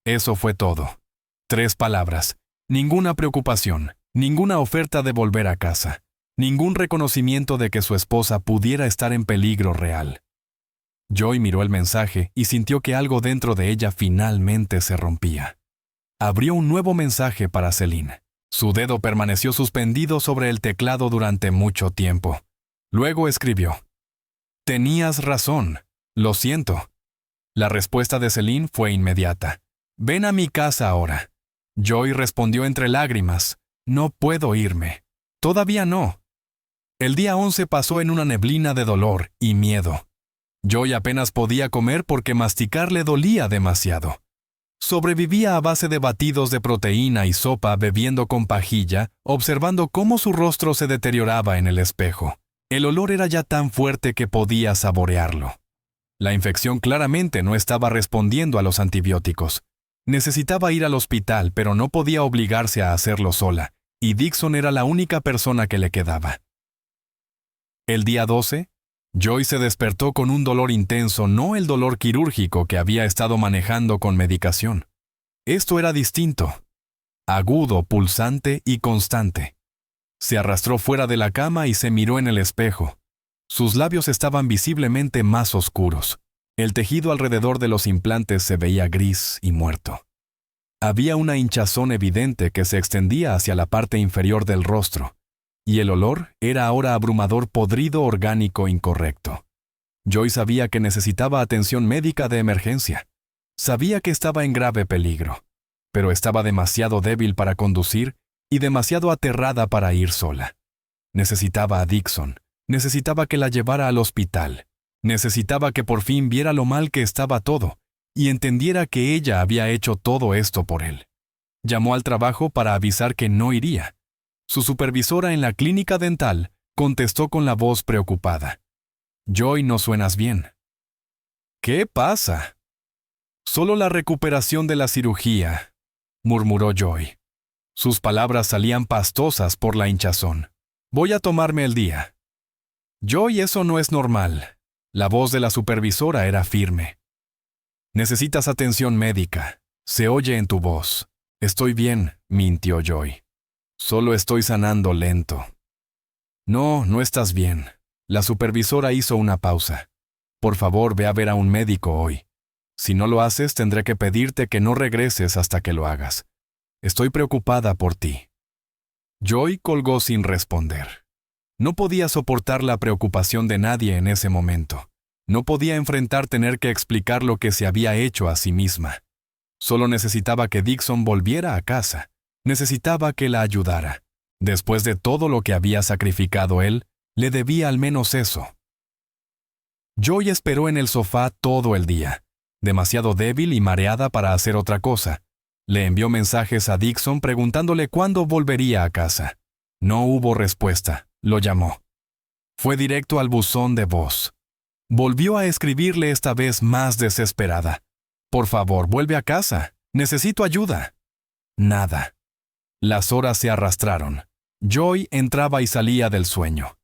Eso fue todo. 3 palabras. Ninguna preocupación, ninguna oferta de volver a casa, ningún reconocimiento de que su esposa pudiera estar en peligro real. Joy miró el mensaje y sintió que algo dentro de ella finalmente se rompía. Abrió un nuevo mensaje para Celine. Su dedo permaneció suspendido sobre el teclado durante mucho tiempo. Luego escribió: «Tenías razón. Lo siento». La respuesta de Celine fue inmediata. «Ven a mi casa ahora». Joy respondió entre lágrimas: «No puedo irme. Todavía no». El día 11 pasó en una neblina de dolor y miedo. Joy apenas podía comer porque masticar le dolía demasiado. Sobrevivía a base de batidos de proteína y sopa, bebiendo con pajilla, observando cómo su rostro se deterioraba en el espejo. El olor era ya tan fuerte que podía saborearlo. La infección claramente no estaba respondiendo a los antibióticos. Necesitaba ir al hospital, pero no podía obligarse a hacerlo sola, y Dixon era la única persona que le quedaba. El día 12, Joy se despertó con un dolor intenso, no el dolor quirúrgico que había estado manejando con medicación. Esto era distinto, agudo, pulsante y constante. Se arrastró fuera de la cama y se miró en el espejo. Sus labios estaban visiblemente más oscuros. El tejido alrededor de los implantes se veía gris y muerto. Había una hinchazón evidente que se extendía hacia la parte inferior del rostro, y el olor era ahora abrumador, podrido, orgánico, incorrecto. Joy sabía que necesitaba atención médica de emergencia. Sabía que estaba en grave peligro, pero estaba demasiado débil para conducir y demasiado aterrada para ir sola. Necesitaba a Dixon, necesitaba que la llevara al hospital, necesitaba que por fin viera lo mal que estaba todo y entendiera que ella había hecho todo esto por él. Llamó al trabajo para avisar que no iría. Su supervisora en la clínica dental contestó con la voz preocupada: «Joy, no suenas bien». «¿Qué pasa?» «Solo la recuperación de la cirugía», murmuró Joy. Sus palabras salían pastosas por la hinchazón. «Voy a tomarme el día». «Joy, eso no es normal». La voz de la supervisora era firme. «Necesitas atención médica. Se oye en tu voz». «Estoy bien», mintió Joy. «Solo estoy sanando lento». «No, no estás bien». La supervisora hizo una pausa. «Por favor, ve a ver a un médico hoy. Si no lo haces, tendré que pedirte que no regreses hasta que lo hagas. Estoy preocupada por ti». Joy colgó sin responder. No podía soportar la preocupación de nadie en ese momento. No podía enfrentar tener que explicar lo que se había hecho a sí misma. Solo necesitaba que Dixon volviera a casa. Necesitaba que la ayudara. Después de todo lo que había sacrificado él, le debía al menos eso. Joy esperó en el sofá todo el día, demasiado débil y mareada para hacer otra cosa. Le envió mensajes a Dixon preguntándole cuándo volvería a casa. No hubo respuesta. Lo llamó. Fue directo al buzón de voz. Volvió a escribirle, esta vez más desesperada: «Por favor, vuelve a casa. Necesito ayuda». Nada. Las horas se arrastraron. Joy entraba y salía del sueño,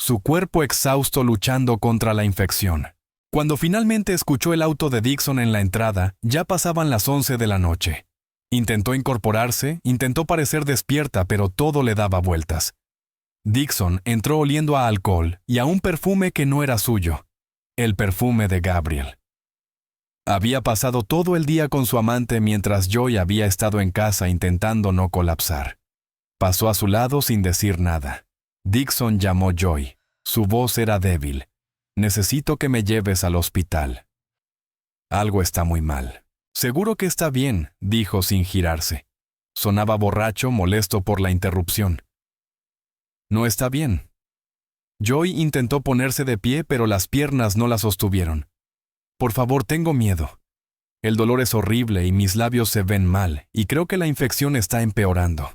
su cuerpo exhausto luchando contra la infección. Cuando finalmente escuchó el auto de Dixon en la entrada, ya pasaban las 11 de la noche. Intentó incorporarse, intentó parecer despierta, pero todo le daba vueltas. Dixon entró oliendo a alcohol y a un perfume que no era suyo, el perfume de Gabriel. Había pasado todo el día con su amante mientras Joy había estado en casa intentando no colapsar. Pasó a su lado sin decir nada. Dixon llamó Joy. Su voz era débil. Necesito que me lleves al hospital. Algo está muy mal. Seguro que está bien, dijo sin girarse. Sonaba borracho, molesto por la interrupción. No está bien. Joy intentó ponerse de pie, pero las piernas no la sostuvieron. Por favor, tengo miedo. El dolor es horrible y mis labios se ven mal, y creo que la infección está empeorando.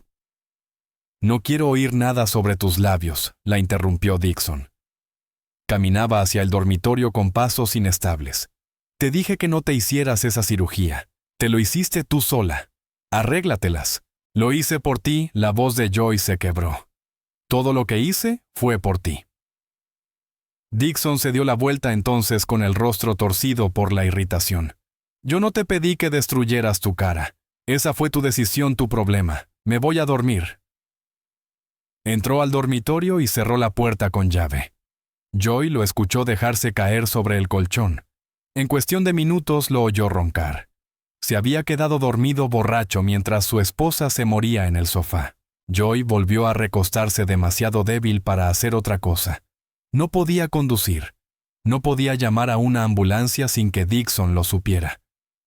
No quiero oír nada sobre tus labios, la interrumpió Dixon. Caminaba hacia el dormitorio con pasos inestables. Te dije que no te hicieras esa cirugía. Te lo hiciste tú sola. Arréglatelas. Lo hice por ti, la voz de Joy se quebró. Todo lo que hice fue por ti. Dixon se dio la vuelta entonces con el rostro torcido por la irritación. Yo no te pedí que destruyeras tu cara. Esa fue tu decisión, tu problema. Me voy a dormir. Entró al dormitorio y cerró la puerta con llave. Joy lo escuchó dejarse caer sobre el colchón. En cuestión de minutos lo oyó roncar. Se había quedado dormido borracho mientras su esposa se moría en el sofá. Joy volvió a recostarse demasiado débil para hacer otra cosa. No podía conducir. No podía llamar a una ambulancia sin que Dixon lo supiera.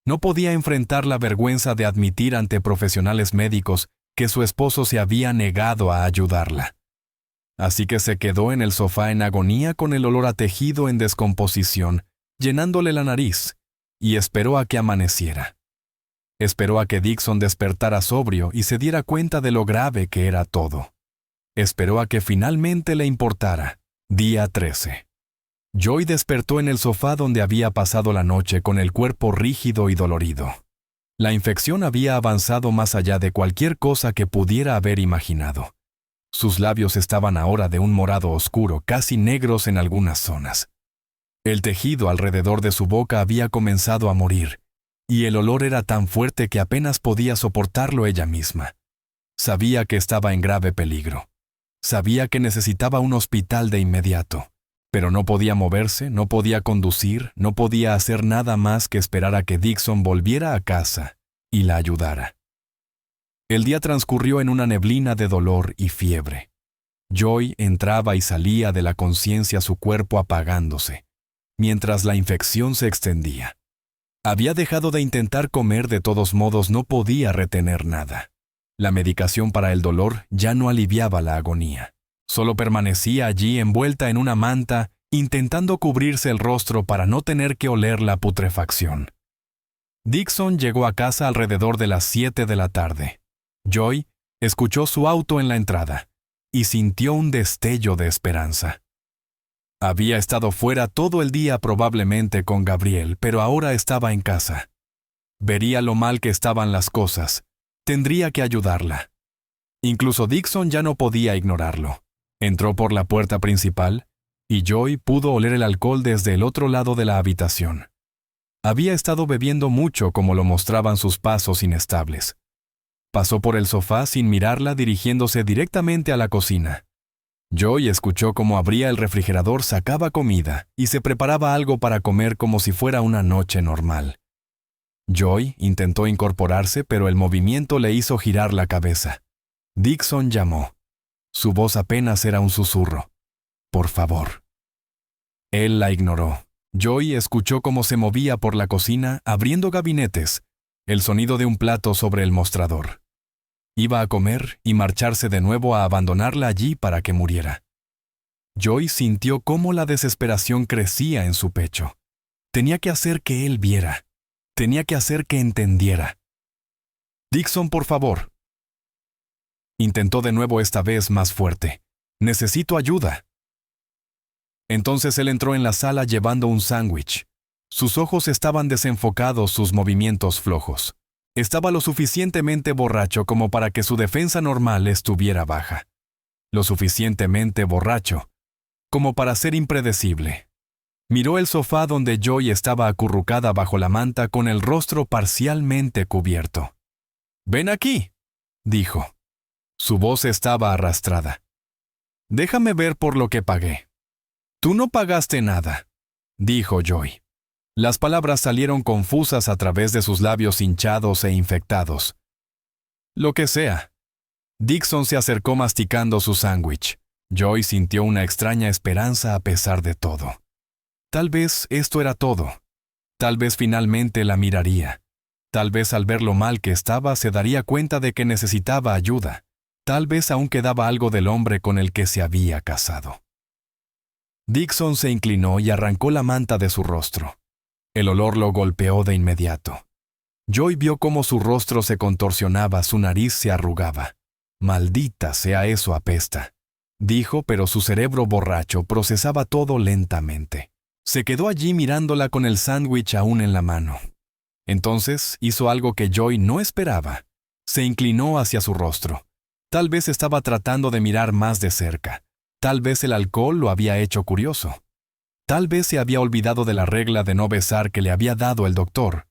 No podía enfrentar la vergüenza de admitir ante profesionales médicos que su esposo se había negado a ayudarla. Así que se quedó en el sofá en agonía con el olor a tejido en descomposición, llenándole la nariz, y esperó a que amaneciera. Esperó a que Dixon despertara sobrio y se diera cuenta de lo grave que era todo. Esperó a que finalmente le importara. Día 13. Joy despertó en el sofá donde había pasado la noche con el cuerpo rígido y dolorido. La infección había avanzado más allá de cualquier cosa que pudiera haber imaginado. Sus labios estaban ahora de un morado oscuro, casi negros en algunas zonas. El tejido alrededor de su boca había comenzado a morir, y el olor era tan fuerte que apenas podía soportarlo ella misma. Sabía que estaba en grave peligro. Sabía que necesitaba un hospital de inmediato, pero no podía moverse, no podía conducir, no podía hacer nada más que esperar a que Dixon volviera a casa y la ayudara. El día transcurrió en una neblina de dolor y fiebre. Joy entraba y salía de la conciencia, su cuerpo apagándose, mientras la infección se extendía. Había dejado de intentar comer, de todos modos no podía retener nada. La medicación para el dolor ya no aliviaba la agonía. Solo permanecía allí envuelta en una manta, intentando cubrirse el rostro para no tener que oler la putrefacción. Dixon llegó a casa alrededor de las 7 de la tarde. Joy escuchó su auto en la entrada y sintió un destello de esperanza. Había estado fuera todo el día probablemente con Gabriel, pero ahora estaba en casa. Vería lo mal que estaban las cosas. Tendría que ayudarla. Incluso Dixon ya no podía ignorarlo. Entró por la puerta principal y Joy pudo oler el alcohol desde el otro lado de la habitación. Había estado bebiendo mucho, como lo mostraban sus pasos inestables. Pasó por el sofá sin mirarla, dirigiéndose directamente a la cocina. Joy escuchó cómo abría el refrigerador, sacaba comida y se preparaba algo para comer como si fuera una noche normal. Joy intentó incorporarse, pero el movimiento le hizo girar la cabeza. Dixon llamó. Su voz apenas era un susurro. «Por favor». Él la ignoró. Joy escuchó cómo se movía por la cocina, abriendo gabinetes, el sonido de un plato sobre el mostrador. Iba a comer y marcharse de nuevo a abandonarla allí para que muriera. Joy sintió cómo la desesperación crecía en su pecho. Tenía que hacer que él viera. Tenía que hacer que entendiera. «Dixon, por favor». Intentó de nuevo, esta vez más fuerte. «Necesito ayuda». Entonces él entró en la sala llevando un sándwich. Sus ojos estaban desenfocados, sus movimientos flojos. Estaba lo suficientemente borracho como para que su defensa normal estuviera baja. Lo suficientemente borracho como para ser impredecible. Miró el sofá donde Joy estaba acurrucada bajo la manta con el rostro parcialmente cubierto. «Ven aquí», dijo. Su voz estaba arrastrada. «Déjame ver por lo que pagué». «Tú no pagaste nada», dijo Joy. Las palabras salieron confusas a través de sus labios hinchados e infectados. «Lo que sea». Dixon se acercó masticando su sándwich. Joy sintió una extraña esperanza a pesar de todo. Tal vez esto era todo. Tal vez finalmente la miraría. Tal vez al ver lo mal que estaba se daría cuenta de que necesitaba ayuda. Tal vez aún quedaba algo del hombre con el que se había casado. Dixon se inclinó y arrancó la manta de su rostro. El olor lo golpeó de inmediato. Joy vio cómo su rostro se contorsionaba, su nariz se arrugaba. «Maldita sea, eso apesta», dijo, pero su cerebro borracho procesaba todo lentamente. Se quedó allí mirándola con el sándwich aún en la mano. Entonces hizo algo que Joy no esperaba. Se inclinó hacia su rostro. Tal vez estaba tratando de mirar más de cerca. Tal vez el alcohol lo había hecho curioso. Tal vez se había olvidado de la regla de no besar que le había dado el doctor.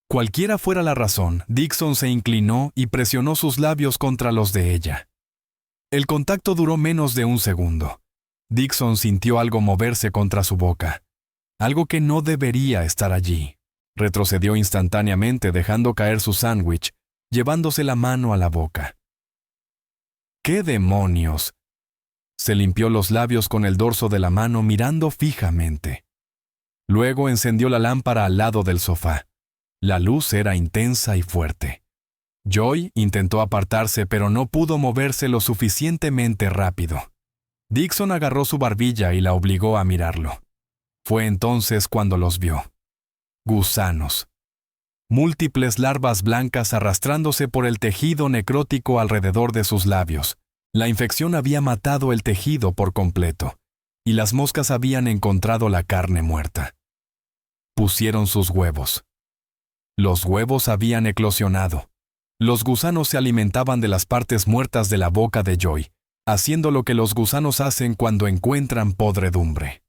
Cualquiera fuera la razón, Dixon se inclinó y presionó sus labios contra los de ella. El contacto duró menos de un segundo. Dixon sintió algo moverse contra su boca. Algo que no debería estar allí. Retrocedió instantáneamente dejando caer su sándwich, llevándose la mano a la boca. ¡Qué demonios! Se limpió los labios con el dorso de la mano mirando fijamente. Luego encendió la lámpara al lado del sofá. La luz era intensa y fuerte. Joy intentó apartarse, pero no pudo moverse lo suficientemente rápido. Dixon agarró su barbilla y la obligó a mirarlo. Fue entonces cuando los vio. Gusanos. Múltiples larvas blancas arrastrándose por el tejido necrótico alrededor de sus labios. La infección había matado el tejido por completo, y las moscas habían encontrado la carne muerta. Pusieron sus huevos. Los huevos habían eclosionado. Los gusanos se alimentaban de las partes muertas de la boca de Joy, haciendo lo que los gusanos hacen cuando encuentran podredumbre.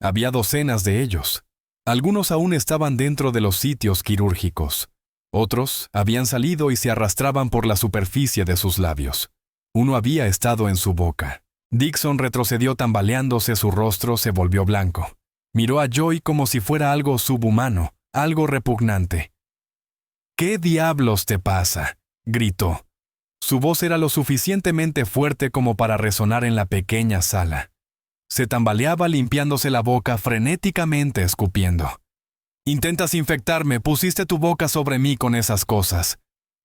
Había docenas de ellos. Algunos aún estaban dentro de los sitios quirúrgicos. Otros habían salido y se arrastraban por la superficie de sus labios. Uno había estado en su boca. Dixon retrocedió tambaleándose, su rostro se volvió blanco. Miró a Joy como si fuera algo subhumano, algo repugnante. «¿Qué diablos te pasa?», gritó. Su voz era lo suficientemente fuerte como para resonar en la pequeña sala. Se tambaleaba limpiándose la boca frenéticamente, escupiendo. «Intentas infectarme, pusiste tu boca sobre mí con esas cosas».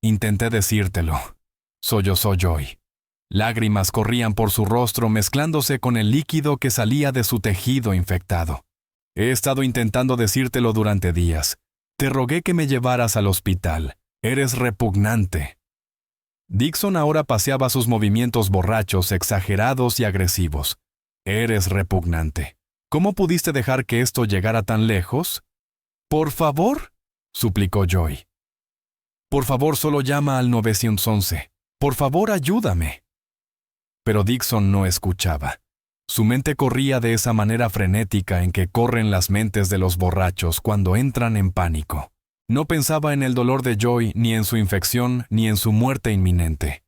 «Intenté decírtelo», sollozó Joy. Lágrimas corrían por su rostro mezclándose con el líquido que salía de su tejido infectado. «He estado intentando decírtelo durante días. Te rogué que me llevaras al hospital. Eres repugnante». Dixon ahora paseaba sus movimientos borrachos, exagerados y agresivos. «Eres repugnante. ¿Cómo pudiste dejar que esto llegara tan lejos?» «Por favor», suplicó Joy. «Por favor, solo llama al 911. Por favor, ayúdame». Pero Dixon no escuchaba. Su mente corría de esa manera frenética en que corren las mentes de los borrachos cuando entran en pánico. No pensaba en el dolor de Joy, ni en su infección, ni en su muerte inminente.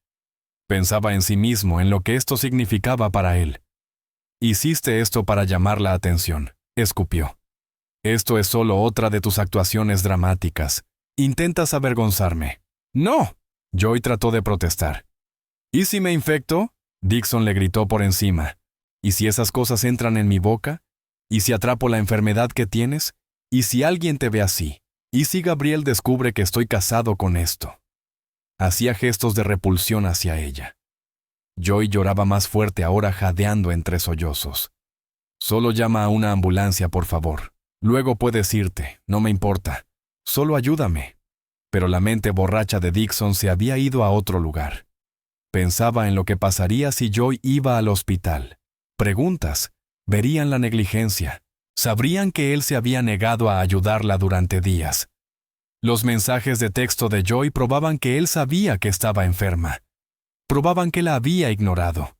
Pensaba en sí mismo, en lo que esto significaba para él. «Hiciste esto para llamar la atención», escupió. «Esto es solo otra de tus actuaciones dramáticas. Intentas avergonzarme». «No», Joy trató de protestar. «¿Y si me infecto?», Dixon le gritó por encima. «¿Y si esas cosas entran en mi boca? ¿Y si atrapo la enfermedad que tienes? ¿Y si alguien te ve así? ¿Y si Gabriel descubre que estoy casado con esto?». Hacía gestos de repulsión hacia ella. Joy lloraba más fuerte ahora, jadeando entre sollozos. «Solo llama a una ambulancia, por favor. Luego puedes irte, no me importa. Solo ayúdame». Pero la mente borracha de Dixon se había ido a otro lugar. Pensaba en lo que pasaría si Joy iba al hospital. Preguntas. Verían la negligencia. Sabrían que él se había negado a ayudarla durante días. Los mensajes de texto de Joy probaban que él sabía que estaba enferma. Probaban que la había ignorado.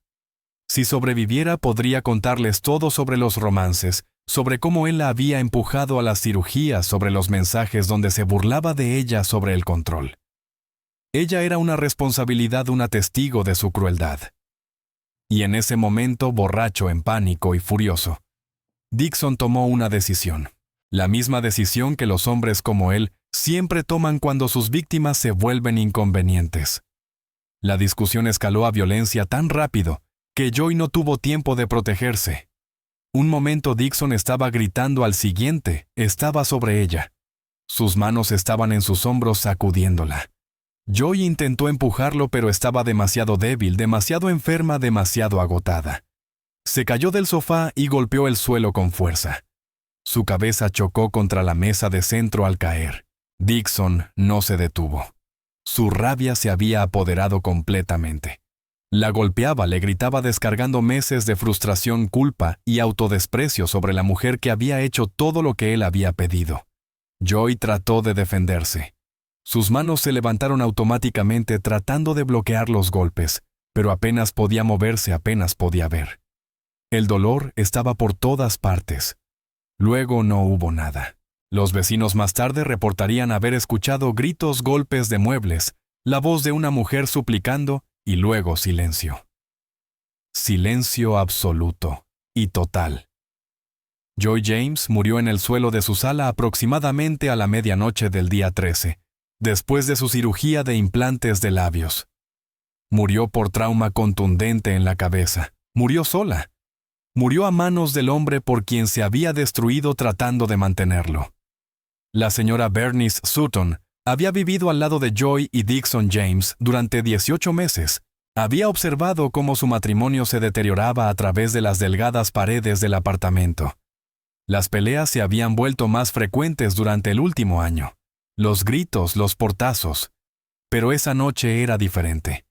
Si sobreviviera, podría contarles todo sobre los romances, sobre cómo él la había empujado a las cirugías, sobre los mensajes donde se burlaba de ella sobre el control. Ella era una responsabilidad, una testigo de su crueldad. Y en ese momento, borracho, en pánico y furioso, Dixon tomó una decisión. La misma decisión que los hombres como él siempre toman cuando sus víctimas se vuelven inconvenientes. La discusión escaló a violencia tan rápido que Joy no tuvo tiempo de protegerse. Un momento Dixon estaba gritando, al siguiente estaba sobre ella. Sus manos estaban en sus hombros sacudiéndola. Joy intentó empujarlo, pero estaba demasiado débil, demasiado enferma, demasiado agotada. Se cayó del sofá y golpeó el suelo con fuerza. Su cabeza chocó contra la mesa de centro al caer. Dixon no se detuvo. Su rabia se había apoderado completamente. La golpeaba, le gritaba descargando meses de frustración, culpa y autodesprecio sobre la mujer que había hecho todo lo que él había pedido. Joy trató de defenderse. Sus manos se levantaron automáticamente tratando de bloquear los golpes, pero apenas podía moverse, apenas podía ver. El dolor estaba por todas partes. Luego no hubo nada. Los vecinos más tarde reportarían haber escuchado gritos, golpes de muebles, la voz de una mujer suplicando y luego silencio. Silencio absoluto y total. Joy James murió en el suelo de su sala aproximadamente a la medianoche del día 13, después de su cirugía de implantes de labios. Murió por trauma contundente en la cabeza. Murió sola. Murió a manos del hombre por quien se había destruido tratando de mantenerlo. La señora Bernice Sutton había vivido al lado de Joy y Dixon James durante 18 meses. Había observado cómo su matrimonio se deterioraba a través de las delgadas paredes del apartamento. Las peleas se habían vuelto más frecuentes durante el último año. Los gritos, los portazos. Pero esa noche era diferente.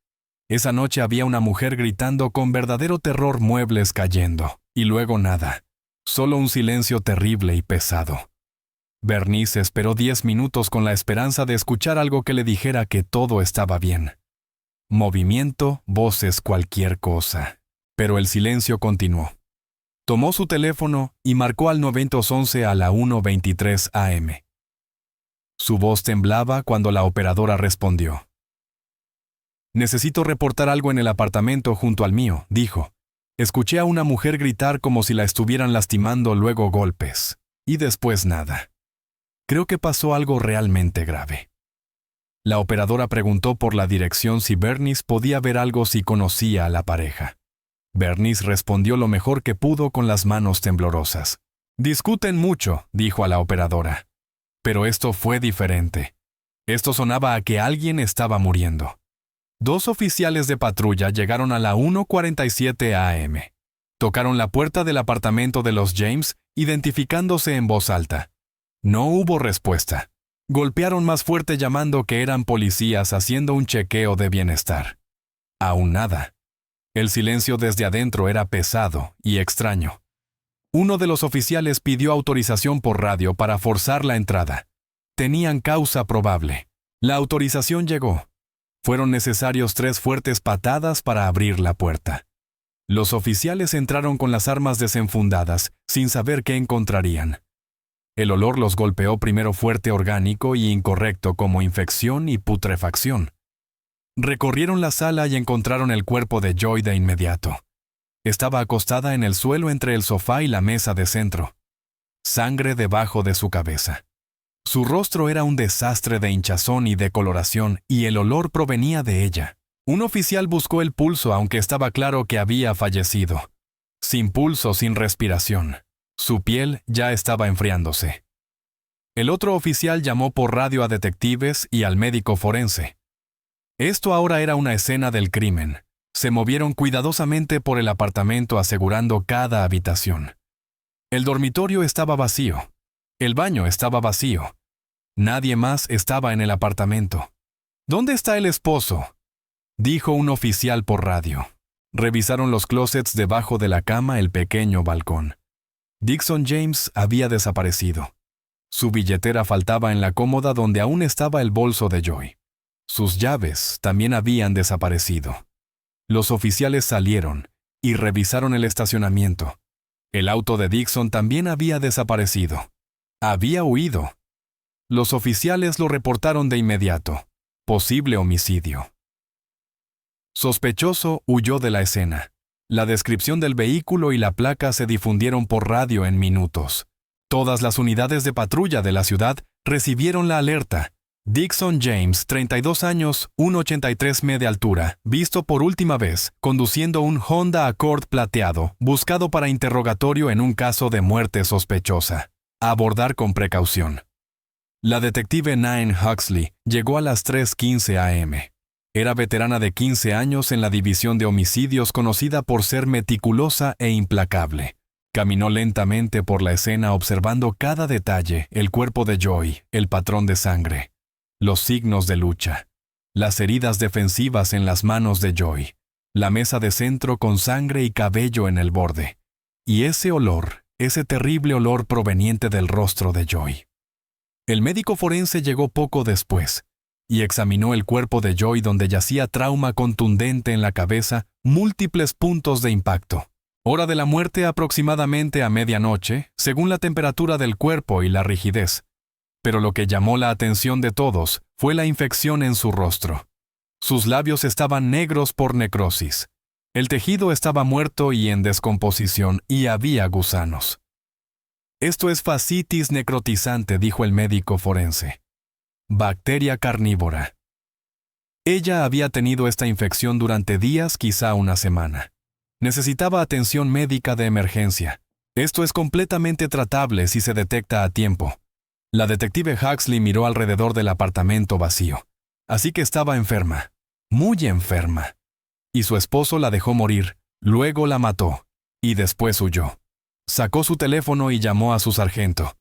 Esa noche había una mujer gritando con verdadero terror, muebles cayendo, y luego nada. Solo un silencio terrible y pesado. Bernice esperó 10 minutos con la esperanza de escuchar algo que le dijera que todo estaba bien. Movimiento, voces, cualquier cosa. Pero el silencio continuó. Tomó su teléfono y marcó al 911 a la 1:23 a.m. Su voz temblaba cuando la operadora respondió. «Necesito reportar algo en el apartamento junto al mío», dijo. «Escuché a una mujer gritar como si la estuvieran lastimando, luego golpes. Y después nada. Creo que pasó algo realmente grave». La operadora preguntó por la dirección si Bernice podía ver algo, si conocía a la pareja. Bernice respondió lo mejor que pudo con las manos temblorosas. «Discuten mucho», dijo a la operadora. Pero esto fue diferente. Esto sonaba a que alguien estaba muriendo. 2 oficiales de patrulla llegaron a la 1:47 a.m. Tocaron la puerta del apartamento de los James, identificándose en voz alta. No hubo respuesta. Golpearon más fuerte llamando que eran policías haciendo un chequeo de bienestar. Aún nada. El silencio desde adentro era pesado y extraño. Uno de los oficiales pidió autorización por radio para forzar la entrada. Tenían causa probable. La autorización llegó. Fueron necesarios 3 fuertes patadas para abrir la puerta. Los oficiales entraron con las armas desenfundadas, sin saber qué encontrarían. El olor los golpeó, primero fuerte, orgánico y incorrecto, como infección y putrefacción. Recorrieron la sala y encontraron el cuerpo de Joy de inmediato. Estaba acostada en el suelo entre el sofá y la mesa de centro. Sangre debajo de su cabeza. Su rostro era un desastre de hinchazón y decoloración, y el olor provenía de ella. Un oficial buscó el pulso, aunque estaba claro que había fallecido. Sin pulso, sin respiración. Su piel ya estaba enfriándose. El otro oficial llamó por radio a detectives y al médico forense. Esto ahora era una escena del crimen. Se movieron cuidadosamente por el apartamento asegurando cada habitación. El dormitorio estaba vacío. El baño estaba vacío. Nadie más estaba en el apartamento. «¿Dónde está el esposo?», dijo un oficial por radio. Revisaron los closets debajo de la cama, el pequeño balcón. Dixon James había desaparecido. Su billetera faltaba en la cómoda donde aún estaba el bolso de Joy. Sus llaves también habían desaparecido. Los oficiales salieron y revisaron el estacionamiento. El auto de Dixon también había desaparecido. Había huido. Los oficiales lo reportaron de inmediato. Posible homicidio. Sospechoso huyó de la escena. La descripción del vehículo y la placa se difundieron por radio en minutos. Todas las unidades de patrulla de la ciudad recibieron la alerta. Dixon James, 32 años, 1,83 m de altura, visto por última vez, conduciendo un Honda Accord plateado, buscado para interrogatorio en un caso de muerte sospechosa. Abordar con precaución. La detective Nain Huxley llegó a las 3:15 a.m. Era veterana de 15 años en la división de homicidios conocida por ser meticulosa e implacable. Caminó lentamente por la escena observando cada detalle, el cuerpo de Joy, el patrón de sangre, los signos de lucha, las heridas defensivas en las manos de Joy, la mesa de centro con sangre y cabello en el borde, y ese olor, ese terrible olor proveniente del rostro de Joy. El médico forense llegó poco después y examinó el cuerpo de Joy donde yacía trauma contundente en la cabeza, múltiples puntos de impacto. Hora de la muerte aproximadamente a medianoche, según la temperatura del cuerpo y la rigidez. Pero lo que llamó la atención de todos fue la infección en su rostro. Sus labios estaban negros por necrosis. El tejido estaba muerto y en descomposición y había gusanos. Esto es fascitis necrotizante, dijo el médico forense. Bacteria carnívora. Ella había tenido esta infección durante días, quizá una semana. Necesitaba atención médica de emergencia. Esto es completamente tratable si se detecta a tiempo. La detective Huxley miró alrededor del apartamento vacío. Así que estaba enferma, muy enferma. Y su esposo la dejó morir, luego la mató, y después huyó. Sacó su teléfono y llamó a su sargento.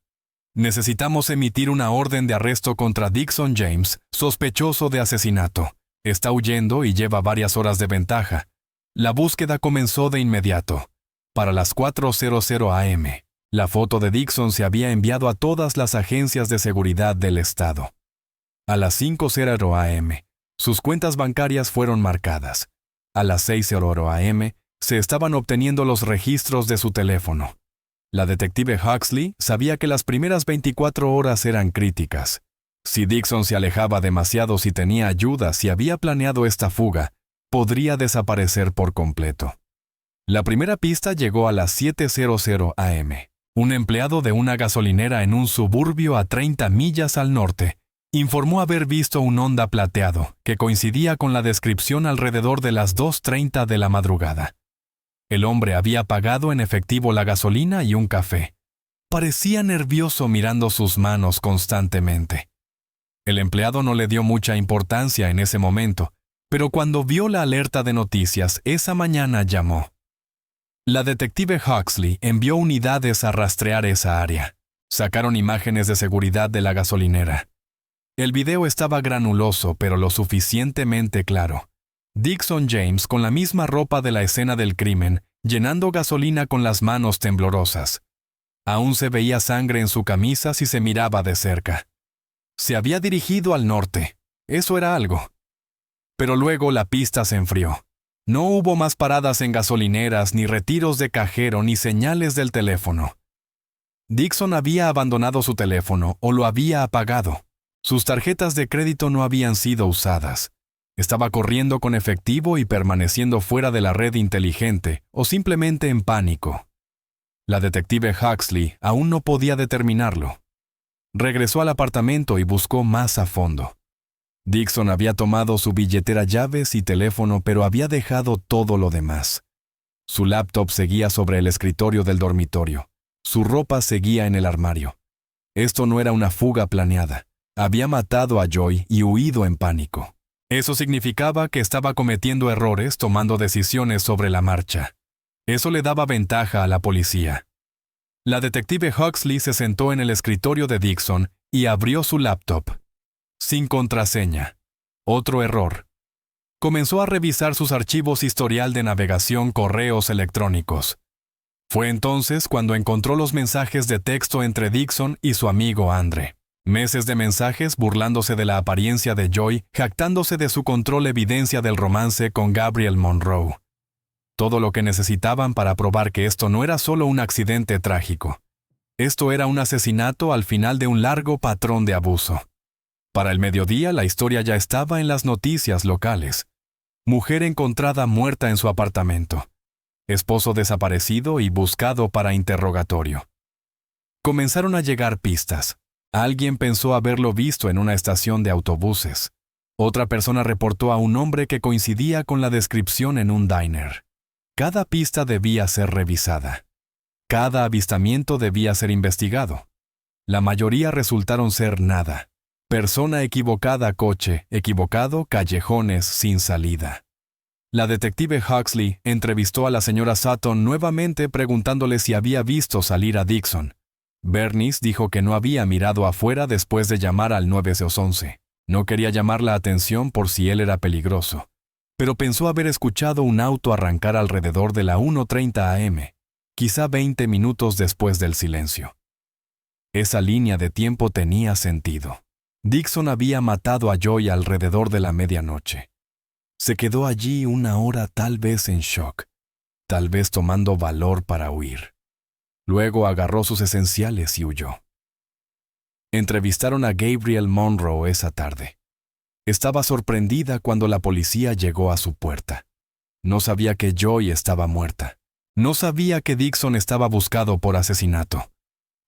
Necesitamos emitir una orden de arresto contra Dixon James, sospechoso de asesinato. Está huyendo y lleva varias horas de ventaja. La búsqueda comenzó de inmediato. Para las 4:00 a.m., la foto de Dixon se había enviado a todas las agencias de seguridad del estado. A las 5:00 a.m., sus cuentas bancarias fueron marcadas. A las 6:00 a.m., se estaban obteniendo los registros de su teléfono. La detective Huxley sabía que las primeras 24 horas eran críticas. Si Dixon se alejaba demasiado, si tenía ayuda, si había planeado esta fuga, podría desaparecer por completo. La primera pista llegó a las 7:00 a.m. Un empleado de una gasolinera en un suburbio a 30 millas al norte informó haber visto un Honda plateado que coincidía con la descripción alrededor de las 2:30 de la madrugada. El hombre había pagado en efectivo la gasolina y un café. Parecía nervioso mirando sus manos constantemente. El empleado no le dio mucha importancia en ese momento, pero cuando vio la alerta de noticias esa mañana llamó. La detective Huxley envió unidades a rastrear esa área. Sacaron imágenes de seguridad de la gasolinera. El video estaba granuloso, pero lo suficientemente claro. Dixon James con la misma ropa de la escena del crimen, llenando gasolina con las manos temblorosas. Aún se veía sangre en su camisa si se miraba de cerca. Se había dirigido al norte. Eso era algo. Pero luego la pista se enfrió. No hubo más paradas en gasolineras, ni retiros de cajero, ni señales del teléfono. Dixon había abandonado su teléfono o lo había apagado. Sus tarjetas de crédito no habían sido usadas. Estaba corriendo con efectivo y permaneciendo fuera de la red inteligente, o simplemente en pánico. La detective Huxley aún no podía determinarlo. Regresó al apartamento y buscó más a fondo. Dixon había tomado su billetera, llaves y teléfono, pero había dejado todo lo demás. Su laptop seguía sobre el escritorio del dormitorio. Su ropa seguía en el armario. Esto no era una fuga planeada. Había matado a Joy y huido en pánico. Eso significaba que estaba cometiendo errores, tomando decisiones sobre la marcha. Eso le daba ventaja a la policía. La detective Huxley se sentó en el escritorio de Dixon y abrió su laptop. Sin contraseña. Otro error. Comenzó a revisar sus archivos historial de navegación, correos electrónicos. Fue entonces cuando encontró los mensajes de texto entre Dixon y su amigo Andre. Meses de mensajes burlándose de la apariencia de Joy, jactándose de su control, evidencia del romance con Gabrielle Monroe. Todo lo que necesitaban para probar que esto no era solo un accidente trágico. Esto era un asesinato al final de un largo patrón de abuso. Para el mediodía, la historia ya estaba en las noticias locales. Mujer encontrada muerta en su apartamento. Esposo desaparecido y buscado para interrogatorio. Comenzaron a llegar pistas. Alguien pensó haberlo visto en una estación de autobuses. Otra persona reportó a un hombre que coincidía con la descripción en un diner. Cada pista debía ser revisada. Cada avistamiento debía ser investigado. La mayoría resultaron ser nada. Persona equivocada, coche equivocado, callejones sin salida. La detective Huxley entrevistó a la señora Sutton nuevamente preguntándole si había visto salir a Dixon. Bernice dijo que no había mirado afuera después de llamar al 911. No quería llamar la atención por si él era peligroso, pero pensó haber escuchado un auto arrancar alrededor de la 1:30 a.m., quizá 20 minutos después del silencio. Esa línea de tiempo tenía sentido. Dixon había matado a Joy alrededor de la medianoche. Se quedó allí una hora, tal vez en shock, tal vez tomando valor para huir. Luego agarró sus esenciales y huyó. Entrevistaron a Gabrielle Monroe esa tarde. Estaba sorprendida cuando la policía llegó a su puerta. No sabía que Joy estaba muerta. No sabía que Dixon estaba buscado por asesinato.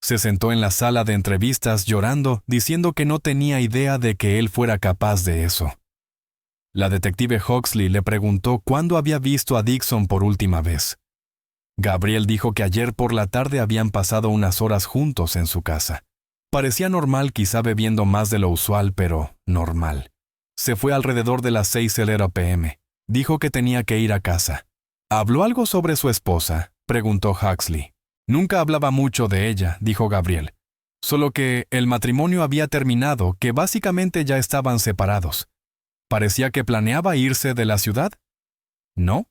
Se sentó en la sala de entrevistas llorando, diciendo que no tenía idea de que él fuera capaz de eso. La detective Huxley le preguntó cuándo había visto a Dixon por última vez. Gabriel dijo que ayer por la tarde habían pasado unas horas juntos en su casa. Parecía normal, quizá bebiendo más de lo usual, pero normal. Se fue alrededor de las 6:00 p.m. Dijo que tenía que ir a casa. ¿Habló algo sobre su esposa?, preguntó Huxley. Nunca hablaba mucho de ella, dijo Gabriel. Solo que el matrimonio había terminado, que básicamente ya estaban separados. ¿Parecía que planeaba irse de la ciudad? ¿No?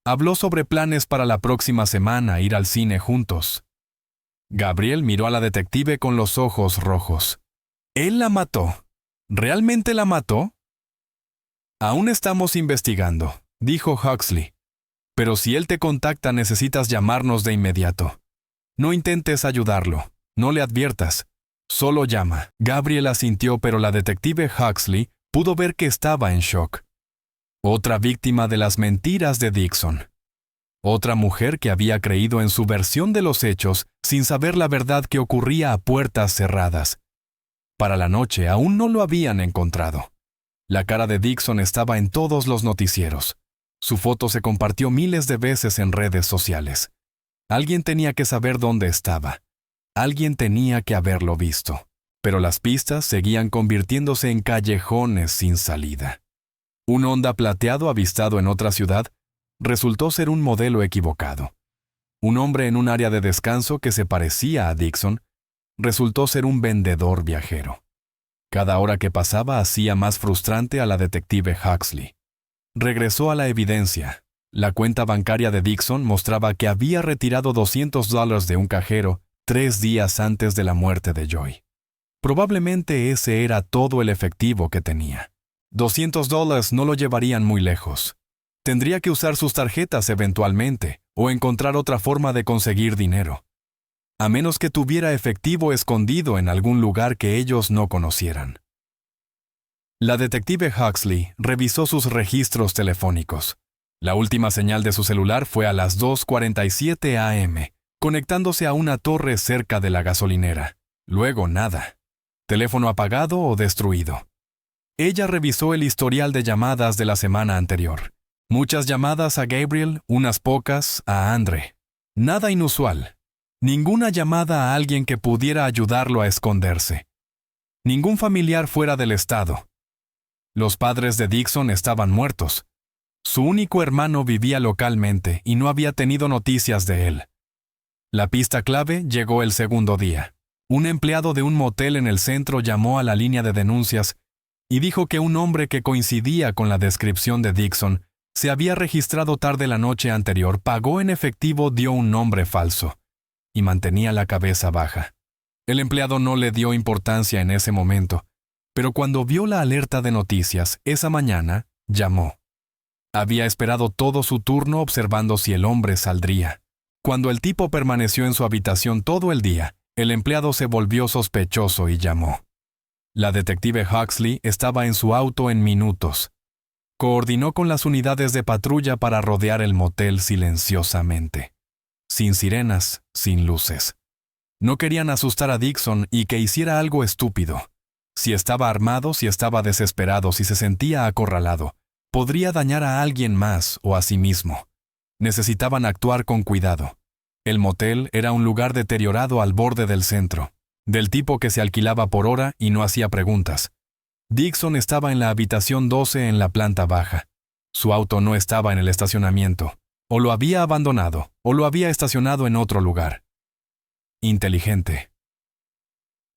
Habló sobre planes para la próxima semana, ir al cine juntos. Gabriel miró a la detective con los ojos rojos. ¿Él la mató? ¿Realmente la mató? Aún estamos investigando, dijo Huxley. Pero si él te contacta, necesitas llamarnos de inmediato. No intentes ayudarlo, no le adviertas. Solo llama. Gabriel asintió, pero la detective Huxley pudo ver que estaba en shock. Otra víctima de las mentiras de Dixon. Otra mujer que había creído en su versión de los hechos sin saber la verdad que ocurría a puertas cerradas. Para la noche aún no lo habían encontrado. La cara de Dixon estaba en todos los noticieros. Su foto se compartió miles de veces en redes sociales. Alguien tenía que saber dónde estaba. Alguien tenía que haberlo visto. Pero las pistas seguían convirtiéndose en callejones sin salida. Un Honda plateado avistado en otra ciudad resultó ser un modelo equivocado. Un hombre en un área de descanso que se parecía a Dixon resultó ser un vendedor viajero. Cada hora que pasaba hacía más frustrante a la detective Huxley. Regresó a la evidencia. La cuenta bancaria de Dixon mostraba que había retirado $200 de un cajero 3 días antes de la muerte de Joy. Probablemente ese era todo el efectivo que tenía. $200 no lo llevarían muy lejos. Tendría que usar sus tarjetas eventualmente o encontrar otra forma de conseguir dinero. A menos que tuviera efectivo escondido en algún lugar que ellos no conocieran. La detective Huxley revisó sus registros telefónicos. La última señal de su celular fue a las 2:47 a.m., conectándose a una torre cerca de la gasolinera. Luego nada. Teléfono apagado o destruido. Ella revisó el historial de llamadas de la semana anterior. Muchas llamadas a Gabriel, unas pocas a Andre. Nada inusual. Ninguna llamada a alguien que pudiera ayudarlo a esconderse. Ningún familiar fuera del estado. Los padres de Dixon estaban muertos. Su único hermano vivía localmente y no había tenido noticias de él. La pista clave llegó el segundo día. Un empleado de un motel en el centro llamó a la línea de denuncias y dijo que un hombre que coincidía con la descripción de Dixon se había registrado tarde la noche anterior, pagó en efectivo, dio un nombre falso y mantenía la cabeza baja. El empleado no le dio importancia en ese momento, pero cuando vio la alerta de noticias esa mañana, llamó. Había esperado todo su turno observando si el hombre saldría. Cuando el tipo permaneció en su habitación todo el día, el empleado se volvió sospechoso y llamó. La detective Huxley estaba en su auto en minutos. Coordinó con las unidades de patrulla para rodear el motel silenciosamente. Sin sirenas, sin luces. No querían asustar a Dixon y que hiciera algo estúpido. Si estaba armado, si estaba desesperado, si se sentía acorralado, podría dañar a alguien más o a sí mismo. Necesitaban actuar con cuidado. El motel era un lugar deteriorado al borde del centro, del tipo que se alquilaba por hora y no hacía preguntas. Dixon estaba en la habitación 12 en la planta baja. Su auto no estaba en el estacionamiento. O lo había abandonado, o lo había estacionado en otro lugar. Inteligente.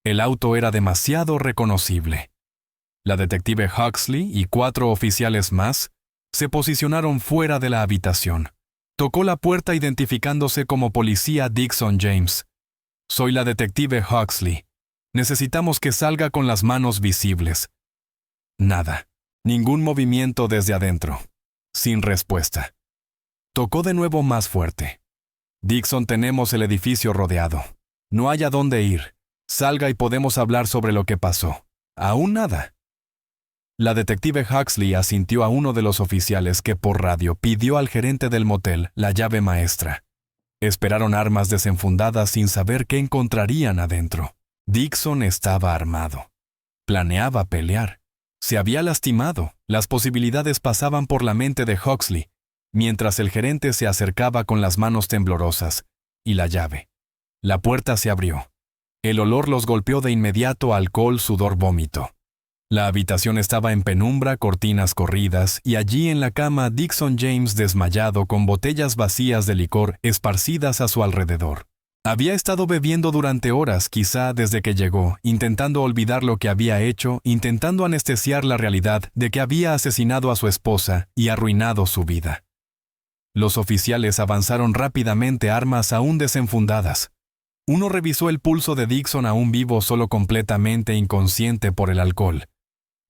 El auto era demasiado reconocible. La detective Huxley y 4 oficiales más se posicionaron fuera de la habitación. Tocó la puerta identificándose como policía Dixon James. Soy la detective Huxley. Necesitamos que salga con las manos visibles. Nada. Ningún movimiento desde adentro. Sin respuesta. Tocó de nuevo más fuerte. Dixon, tenemos el edificio rodeado. No hay a dónde ir. Salga y podemos hablar sobre lo que pasó. Aún nada. La detective Huxley asintió a uno de los oficiales que por radio pidió al gerente del motel la llave maestra. Esperaron armas desenfundadas sin saber qué encontrarían adentro. Dixon estaba armado. Planeaba pelear. Se había lastimado. Las posibilidades pasaban por la mente de Huxley, mientras el gerente se acercaba con las manos temblorosas y la llave. La puerta se abrió. El olor los golpeó de inmediato: alcohol, sudor, vómito. La habitación estaba en penumbra, cortinas corridas, y allí en la cama Dixon James desmayado con botellas vacías de licor esparcidas a su alrededor. Había estado bebiendo durante horas, quizá desde que llegó, intentando olvidar lo que había hecho, intentando anestesiar la realidad de que había asesinado a su esposa y arruinado su vida. Los oficiales avanzaron rápidamente, armas aún desenfundadas. Uno revisó el pulso de Dixon aún vivo, solo completamente inconsciente por el alcohol.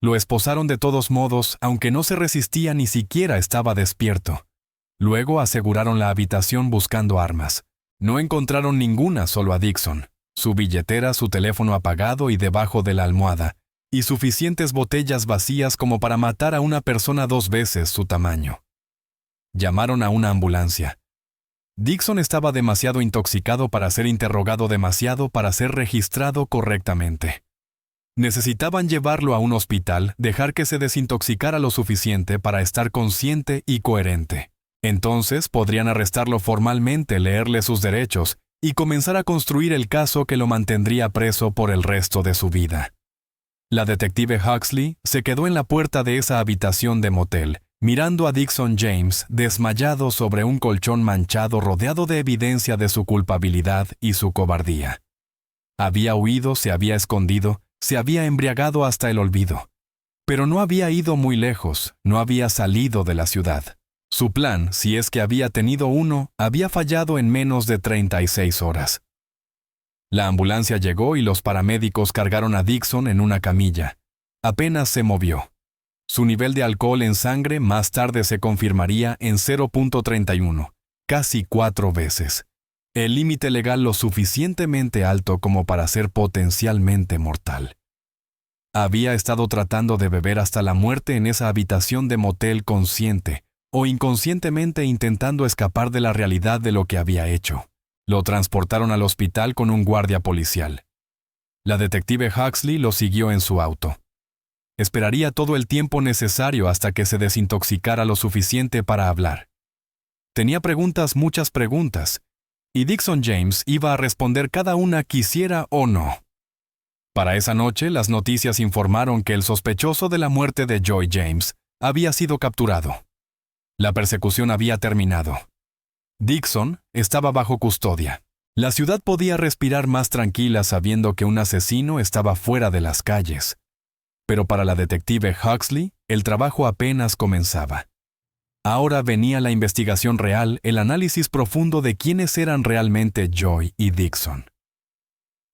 Lo esposaron de todos modos, aunque no se resistía, ni siquiera estaba despierto. Luego aseguraron la habitación buscando armas. No encontraron ninguna, solo a Dixon, su billetera, su teléfono apagado y debajo de la almohada, y suficientes botellas vacías como para matar a una persona 2 veces su tamaño. Llamaron a una ambulancia. Dixon estaba demasiado intoxicado para ser interrogado, demasiado para ser registrado correctamente. Necesitaban llevarlo a un hospital, dejar que se desintoxicara lo suficiente para estar consciente y coherente. Entonces podrían arrestarlo formalmente, leerle sus derechos y comenzar a construir el caso que lo mantendría preso por el resto de su vida. La detective Huxley se quedó en la puerta de esa habitación de motel, mirando a Dixon James desmayado sobre un colchón manchado, rodeado de evidencia de su culpabilidad y su cobardía. Había huido, se había escondido, se había embriagado hasta el olvido. Pero no había ido muy lejos, no había salido de la ciudad. Su plan, si es que había tenido uno, había fallado en menos de 36 horas. La ambulancia llegó y los paramédicos cargaron a Dixon en una camilla. Apenas se movió. Su nivel de alcohol en sangre más tarde se confirmaría en 0.31, casi 4 veces. El límite legal lo suficientemente alto como para ser potencialmente mortal. Había estado tratando de beber hasta la muerte en esa habitación de motel, consciente o inconscientemente intentando escapar de la realidad de lo que había hecho. Lo transportaron al hospital con un guardia policial. La detective Huxley lo siguió en su auto. Esperaría todo el tiempo necesario hasta que se desintoxicara lo suficiente para hablar. Tenía preguntas, muchas preguntas, y Dixon James iba a responder cada una, quisiera o no. Para esa noche, las noticias informaron que el sospechoso de la muerte de Joy James había sido capturado. La persecución había terminado. Dixon estaba bajo custodia. La ciudad podía respirar más tranquila sabiendo que un asesino estaba fuera de las calles. Pero para la detective Huxley, el trabajo apenas comenzaba. Ahora venía la investigación real, el análisis profundo de quiénes eran realmente Joy y Dixon.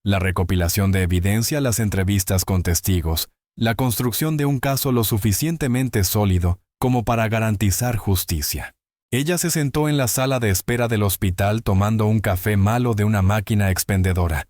La recopilación de evidencia, las entrevistas con testigos, la construcción de un caso lo suficientemente sólido como para garantizar justicia. Ella se sentó en la sala de espera del hospital tomando un café malo de una máquina expendedora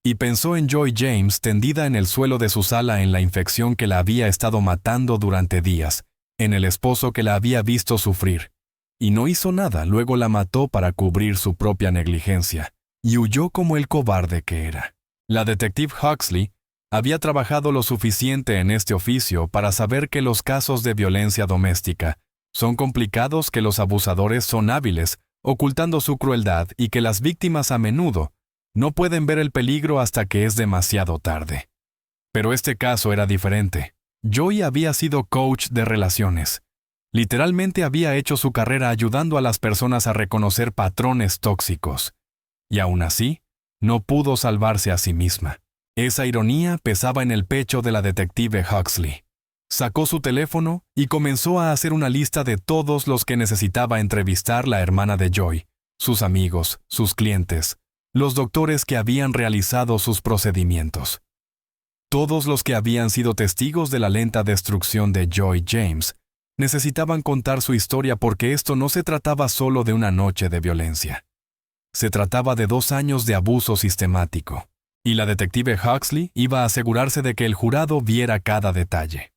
y pensó en Joy James tendida en el suelo de su sala, en la infección que la había estado matando durante días, en el esposo que la había visto sufrir, y no hizo nada, luego la mató para cubrir su propia negligencia, y huyó como el cobarde que era. La detective Huxley había trabajado lo suficiente en este oficio para saber que los casos de violencia doméstica son complicados, que los abusadores son hábiles, ocultando su crueldad, y que las víctimas a menudo no pueden ver el peligro hasta que es demasiado tarde. Pero este caso era diferente. Joy había sido coach de relaciones. Literalmente había hecho su carrera ayudando a las personas a reconocer patrones tóxicos. Y aún así, no pudo salvarse a sí misma. Esa ironía pesaba en el pecho de la detective Huxley. Sacó su teléfono y comenzó a hacer una lista de todos los que necesitaba entrevistar la hermana de Joy, sus amigos, sus clientes, los doctores que habían realizado sus procedimientos. Todos los que habían sido testigos de la lenta destrucción de Joy James necesitaban contar su historia, porque esto no se trataba solo de una noche de violencia. Se trataba de 2 años de abuso sistemático, y la detective Huxley iba a asegurarse de que el jurado viera cada detalle.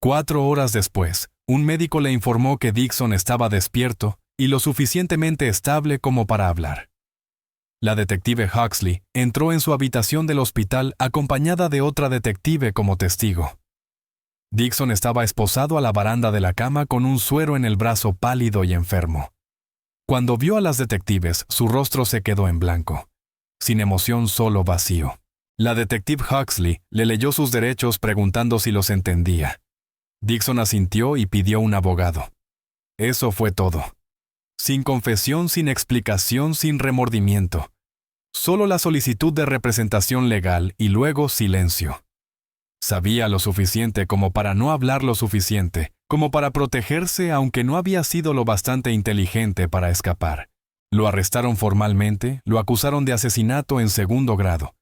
4 horas después, un médico le informó que Dixon estaba despierto y lo suficientemente estable como para hablar. La detective Huxley entró en su habitación del hospital acompañada de otra detective como testigo. Dixon estaba esposado a la baranda de la cama con un suero en el brazo, pálido y enfermo. Cuando vio a las detectives, su rostro se quedó en blanco, sin emoción, solo vacío. La detective Huxley le leyó sus derechos preguntando si los entendía. Dixon asintió y pidió un abogado. Eso fue todo. Sin confesión, sin explicación, sin remordimiento. Solo la solicitud de representación legal y luego silencio. Sabía lo suficiente como para no hablar lo suficiente, como para protegerse, aunque no había sido lo bastante inteligente para escapar. Lo arrestaron formalmente, lo acusaron de asesinato en 2º grado,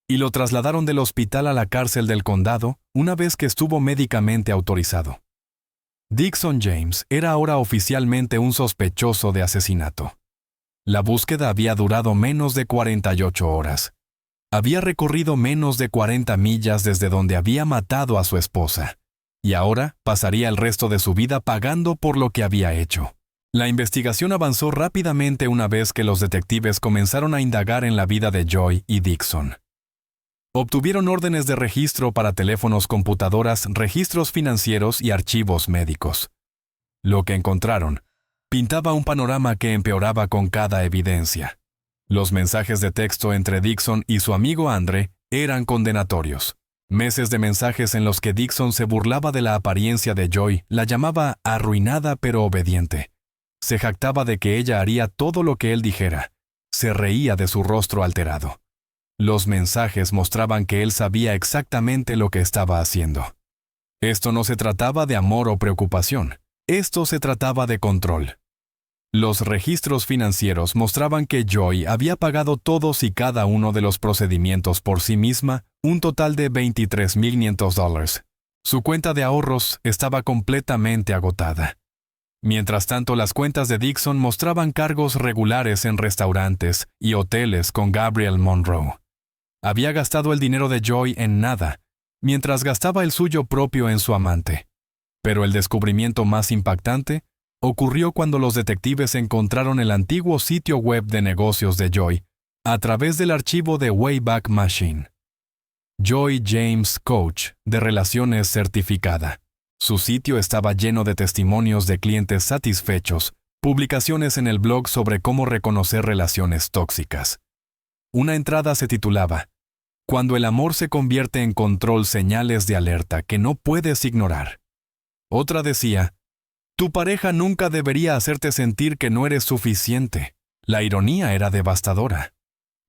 y lo trasladaron del hospital a la cárcel del condado una vez que estuvo médicamente autorizado. Dixon James era ahora oficialmente un sospechoso de asesinato. La búsqueda había durado menos de 48 horas. Había recorrido menos de 40 millas desde donde había matado a su esposa, y ahora pasaría el resto de su vida pagando por lo que había hecho. La investigación avanzó rápidamente una vez que los detectives comenzaron a indagar en la vida de Joy y Dixon. Obtuvieron órdenes de registro para teléfonos, computadoras, registros financieros y archivos médicos. Lo que encontraron pintaba un panorama que empeoraba con cada evidencia. Los mensajes de texto entre Dixon y su amigo Andre eran condenatorios. Meses de mensajes en los que Dixon se burlaba de la apariencia de Joy, la llamaba arruinada pero obediente. Se jactaba de que ella haría todo lo que él dijera. Se reía de su rostro alterado. Los mensajes mostraban que él sabía exactamente lo que estaba haciendo. Esto no se trataba de amor o preocupación. Esto se trataba de control. Los registros financieros mostraban que Joy había pagado todos y cada uno de los procedimientos por sí misma, un total de $23,500. Su cuenta de ahorros estaba completamente agotada. Mientras tanto, las cuentas de Dixon mostraban cargos regulares en restaurantes y hoteles con Gabrielle Monroe. Había gastado el dinero de Joy en nada, mientras gastaba el suyo propio en su amante. Pero el descubrimiento más impactante ocurrió cuando los detectives encontraron el antiguo sitio web de negocios de Joy a través del archivo de Wayback Machine. Joy James Coach de Relaciones Certificada. Su sitio estaba lleno de testimonios de clientes satisfechos, publicaciones en el blog sobre cómo reconocer relaciones tóxicas. Una entrada se titulaba «Cuando el amor se convierte en control, señales de alerta que no puedes ignorar». Otra decía «Tu pareja nunca debería hacerte sentir que no eres suficiente». La ironía era devastadora.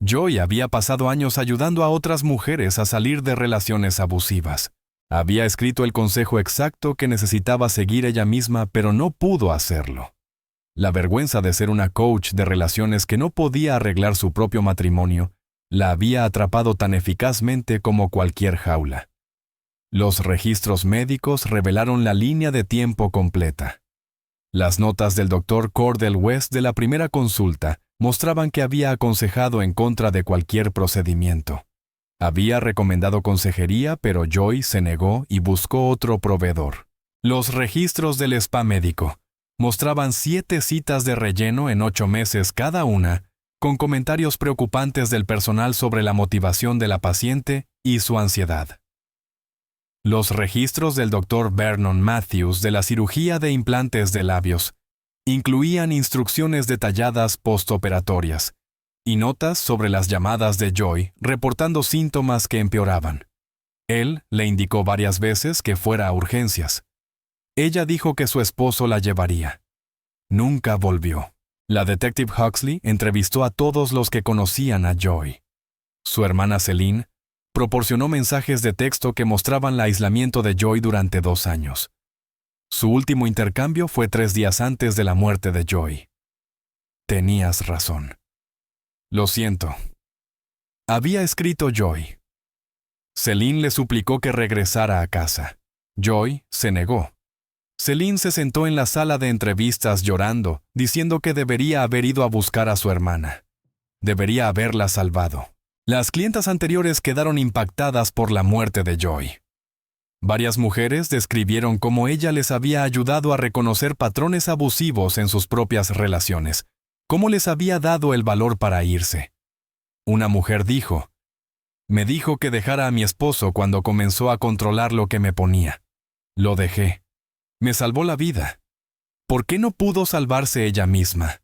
Joy había pasado años ayudando a otras mujeres a salir de relaciones abusivas. Había escrito el consejo exacto que necesitaba seguir ella misma, pero no pudo hacerlo. La vergüenza de ser una coach de relaciones que no podía arreglar su propio matrimonio la había atrapado tan eficazmente como cualquier jaula. Los registros médicos revelaron la línea de tiempo completa. Las notas del Dr. Cordell West de la primera consulta mostraban que había aconsejado en contra de cualquier procedimiento. Había recomendado consejería, pero Joy se negó y buscó otro proveedor. Los registros del spa médico mostraban 7 citas de relleno en 8 meses cada una con comentarios preocupantes del personal sobre la motivación de la paciente y su ansiedad. Los registros del Dr. Vernon Matthews de la cirugía de implantes de labios incluían instrucciones detalladas postoperatorias y notas sobre las llamadas de Joy reportando síntomas que empeoraban. Él le indicó varias veces que fuera a urgencias. Ella dijo que su esposo la llevaría. Nunca volvió. La detective Huxley entrevistó a todos los que conocían a Joy. Su hermana Celine proporcionó mensajes de texto que mostraban el aislamiento de Joy durante 2 años. Su último intercambio fue 3 días antes de la muerte de Joy. Tenías razón. Lo siento. Había escrito Joy. Celine le suplicó que regresara a casa. Joy se negó. Celine se sentó en la sala de entrevistas llorando, diciendo que debería haber ido a buscar a su hermana. Debería haberla salvado. Las clientas anteriores quedaron impactadas por la muerte de Joy. Varias mujeres describieron cómo ella les había ayudado a reconocer patrones abusivos en sus propias relaciones, cómo les había dado el valor para irse. Una mujer dijo, «Me dijo que dejara a mi esposo cuando comenzó a controlar lo que me ponía. Lo dejé. Me salvó la vida. ¿Por qué no pudo salvarse ella misma?»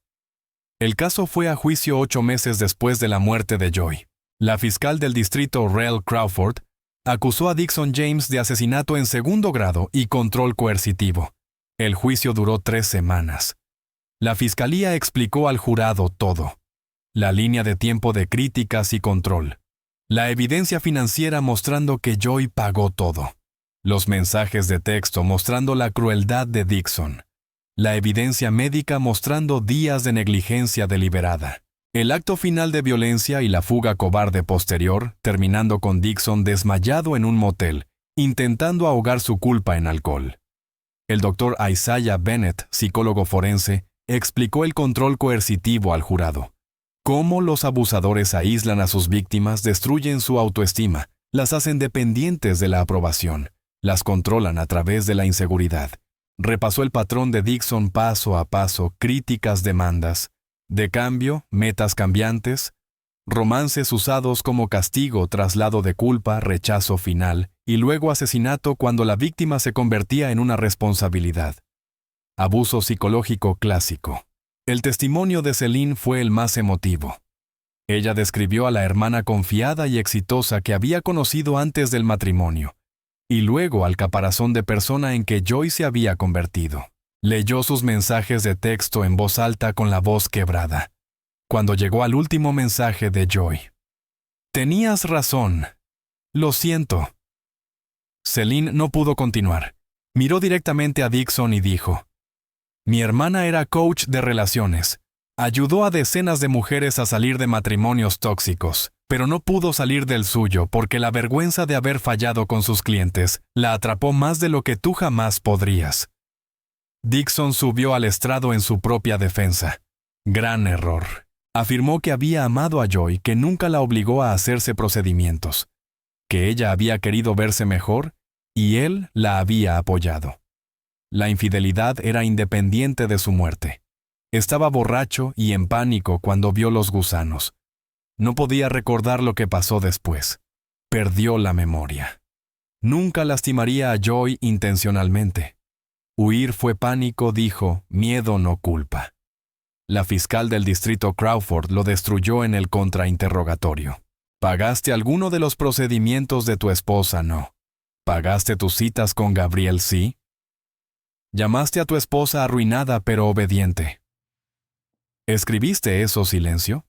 El caso fue a juicio 8 meses después de la muerte de Joy. La fiscal del distrito Rel Crawford acusó a Dixon James de asesinato en 2º grado y control coercitivo. El juicio duró 3 semanas. La fiscalía explicó al jurado todo. La línea de tiempo de críticas y control. La evidencia financiera mostrando que Joy pagó todo. Los mensajes de texto mostrando la crueldad de Dixon. La evidencia médica mostrando días de negligencia deliberada. El acto final de violencia y la fuga cobarde posterior, terminando con Dixon desmayado en un motel, intentando ahogar su culpa en alcohol. El doctor Isaiah Bennett, psicólogo forense, explicó el control coercitivo al jurado. Cómo los abusadores aíslan a sus víctimas, destruyen su autoestima, las hacen dependientes de la aprobación, las controlan a través de la inseguridad. Repasó el patrón de Dixon paso a paso, críticas, demandas. De cambio, metas cambiantes, romances usados como castigo, traslado de culpa, rechazo final, y luego asesinato cuando la víctima se convertía en una responsabilidad. Abuso psicológico clásico. El testimonio de Celine fue el más emotivo. Ella describió a la hermana confiada y exitosa que había conocido antes del matrimonio, y luego al caparazón de persona en que Joy se había convertido. Leyó sus mensajes de texto en voz alta con la voz quebrada. Cuando llegó al último mensaje de Joy. «Tenías razón. Lo siento». Celine no pudo continuar. Miró directamente a Dixon y dijo, «Mi hermana era coach de relaciones. Ayudó a decenas de mujeres a salir de matrimonios tóxicos, pero no pudo salir del suyo porque la vergüenza de haber fallado con sus clientes la atrapó más de lo que tú jamás podrías». Dixon subió al estrado en su propia defensa. Gran error. Afirmó que había amado a Joy, que nunca la obligó a hacerse procedimientos, que ella había querido verse mejor y él la había apoyado. La infidelidad era independiente de su muerte. Estaba borracho y en pánico cuando vio los gusanos. No podía recordar lo que pasó después. Perdió la memoria. Nunca lastimaría a Joy intencionalmente. Huir fue pánico, dijo, miedo no culpa. La fiscal del distrito Crawford lo destruyó en el contrainterrogatorio. ¿Pagaste alguno de los procedimientos de tu esposa? No. ¿Pagaste tus citas con Gabriel? Sí. Llamaste a tu esposa arruinada pero obediente. ¿Escribiste eso, silencio?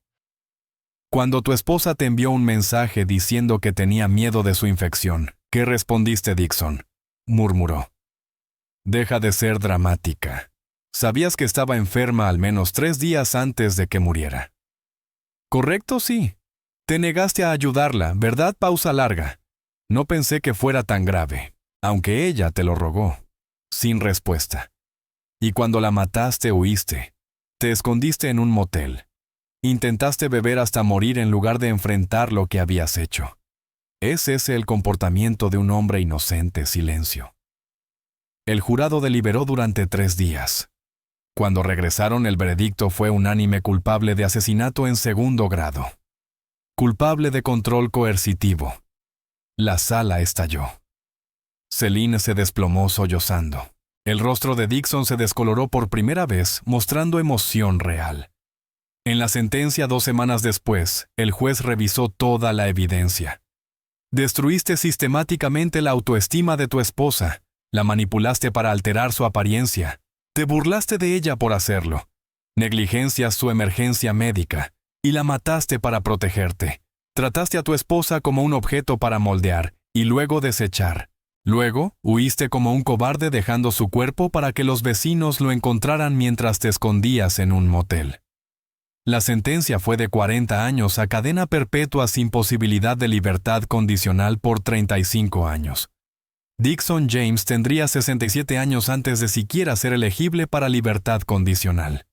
Cuando tu esposa te envió un mensaje diciendo que tenía miedo de su infección, ¿qué respondiste, Dixon? Murmuró. Deja de ser dramática. Sabías que estaba enferma al menos 3 días antes de que muriera. Correcto, sí. Te negaste a ayudarla, ¿verdad? Pausa larga. No pensé que fuera tan grave, aunque ella te lo rogó. Sin respuesta. Y cuando la mataste, huiste. Te escondiste en un motel. Intentaste beber hasta morir en lugar de enfrentar lo que habías hecho. ¿Es ese el comportamiento de un hombre inocente? Silencio. El jurado deliberó durante 3 días. Cuando regresaron, el veredicto fue unánime: culpable de asesinato en segundo grado. Culpable de control coercitivo. La sala estalló. Celine se desplomó sollozando. El rostro de Dixon se descoloró por primera vez, mostrando emoción real. En la sentencia 2 semanas después, el juez revisó toda la evidencia. Destruiste sistemáticamente la autoestima de tu esposa, la manipulaste para alterar su apariencia, te burlaste de ella por hacerlo, negligencias su emergencia médica, y la mataste para protegerte. Trataste a tu esposa como un objeto para moldear y luego desechar. Luego, huiste como un cobarde dejando su cuerpo para que los vecinos lo encontraran mientras te escondías en un motel. La sentencia fue de 40 años a cadena perpetua sin posibilidad de libertad condicional por 35 años. Dixon James tendría 67 años antes de siquiera ser elegible para libertad condicional.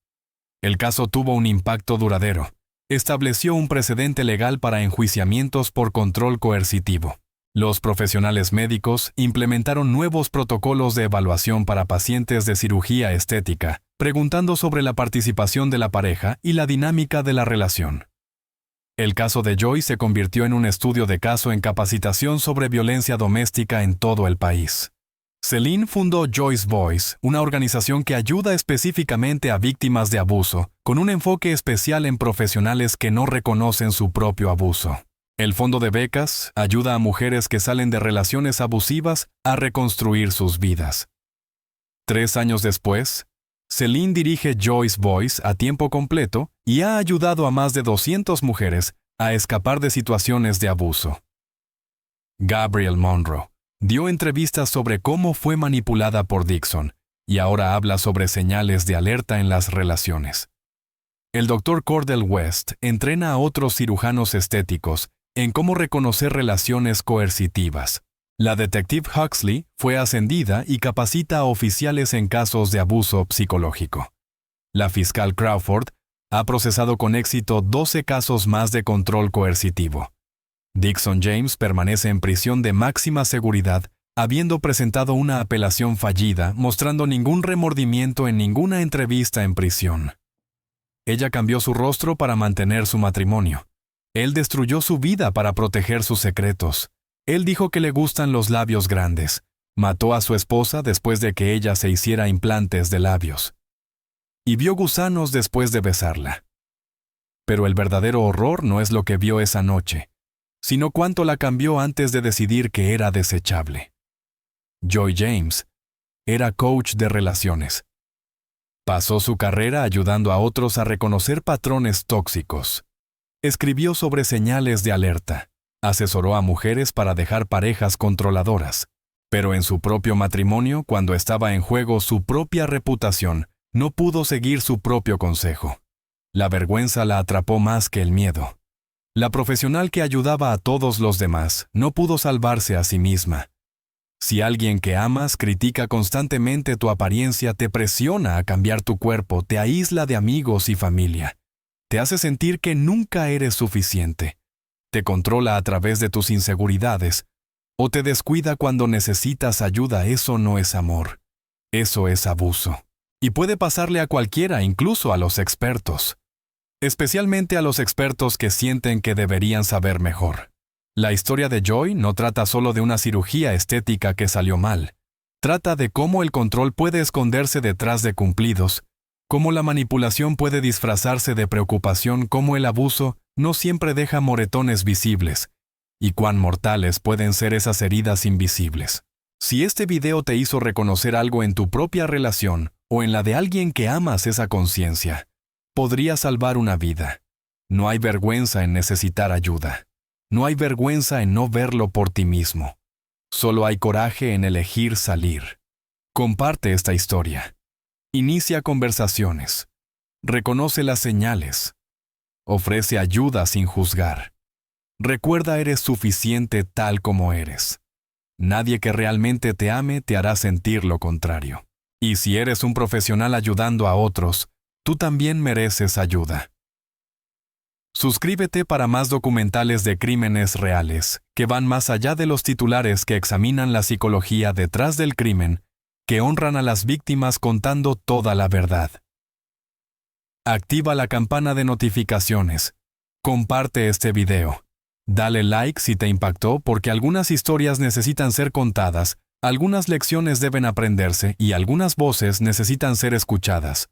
El caso tuvo un impacto duradero. Estableció un precedente legal para enjuiciamientos por control coercitivo. Los profesionales médicos implementaron nuevos protocolos de evaluación para pacientes de cirugía estética, preguntando sobre la participación de la pareja y la dinámica de la relación. El caso de Joy se convirtió en un estudio de caso en capacitación sobre violencia doméstica en todo el país. Celine fundó Joy's Voice, una organización que ayuda específicamente a víctimas de abuso, con un enfoque especial en profesionales que no reconocen su propio abuso. El fondo de becas ayuda a mujeres que salen de relaciones abusivas a reconstruir sus vidas. 3 años después, Celine dirige Joy's Voice a tiempo completo y ha ayudado a más de 200 mujeres a escapar de situaciones de abuso. Gabrielle Monroe dio entrevistas sobre cómo fue manipulada por Dixon y ahora habla sobre señales de alerta en las relaciones. El Dr. Cordell West entrena a otros cirujanos estéticos en cómo reconocer relaciones coercitivas. La detective Huxley fue ascendida y capacita a oficiales en casos de abuso psicológico. La fiscal Crawford ha procesado con éxito 12 casos más de control coercitivo. Dixon James permanece en prisión de máxima seguridad, habiendo presentado una apelación fallida, mostrando ningún remordimiento en ninguna entrevista en prisión. Ella cambió su rostro para mantener su matrimonio. Él destruyó su vida para proteger sus secretos. Él dijo que le gustan los labios grandes. Mató a su esposa después de que ella se hiciera implantes de labios. Y vio gusanos después de besarla. Pero el verdadero horror no es lo que vio esa noche, sino cuánto la cambió antes de decidir que era desechable. Joy James era coach de relaciones. Pasó su carrera ayudando a otros a reconocer patrones tóxicos. Escribió sobre señales de alerta. Asesoró a mujeres para dejar parejas controladoras. Pero en su propio matrimonio, cuando estaba en juego su propia reputación, no pudo seguir su propio consejo. La vergüenza la atrapó más que el miedo. La profesional que ayudaba a todos los demás no pudo salvarse a sí misma. Si alguien que amas critica constantemente tu apariencia, te presiona a cambiar tu cuerpo, te aísla de amigos y familia. Te hace sentir que nunca eres suficiente. Te controla a través de tus inseguridades. O te descuida cuando necesitas ayuda. Eso no es amor. Eso es abuso. Y puede pasarle a cualquiera, incluso a los expertos. Especialmente a los expertos que sienten que deberían saber mejor. La historia de Joy no trata solo de una cirugía estética que salió mal. Trata de cómo el control puede esconderse detrás de cumplidos, cómo la manipulación puede disfrazarse de preocupación, cómo el abuso no siempre deja moretones visibles, y cuán mortales pueden ser esas heridas invisibles. Si este video te hizo reconocer algo en tu propia relación o en la de alguien que amas, esa conciencia podría salvar una vida. No hay vergüenza en necesitar ayuda. No hay vergüenza en no verlo por ti mismo. Solo hay coraje en elegir salir. Comparte esta historia. Inicia conversaciones. Reconoce las señales. Ofrece ayuda sin juzgar. Recuerda, eres suficiente tal como eres. Nadie que realmente te ame te hará sentir lo contrario. Y si eres un profesional ayudando a otros, tú también mereces ayuda. Suscríbete para más documentales de crímenes reales, que van más allá de los titulares, que examinan la psicología detrás del crimen, que honran a las víctimas contando toda la verdad. Activa la campana de notificaciones. Comparte este video. Dale like si te impactó porque algunas historias necesitan ser contadas, algunas lecciones deben aprenderse y algunas voces necesitan ser escuchadas.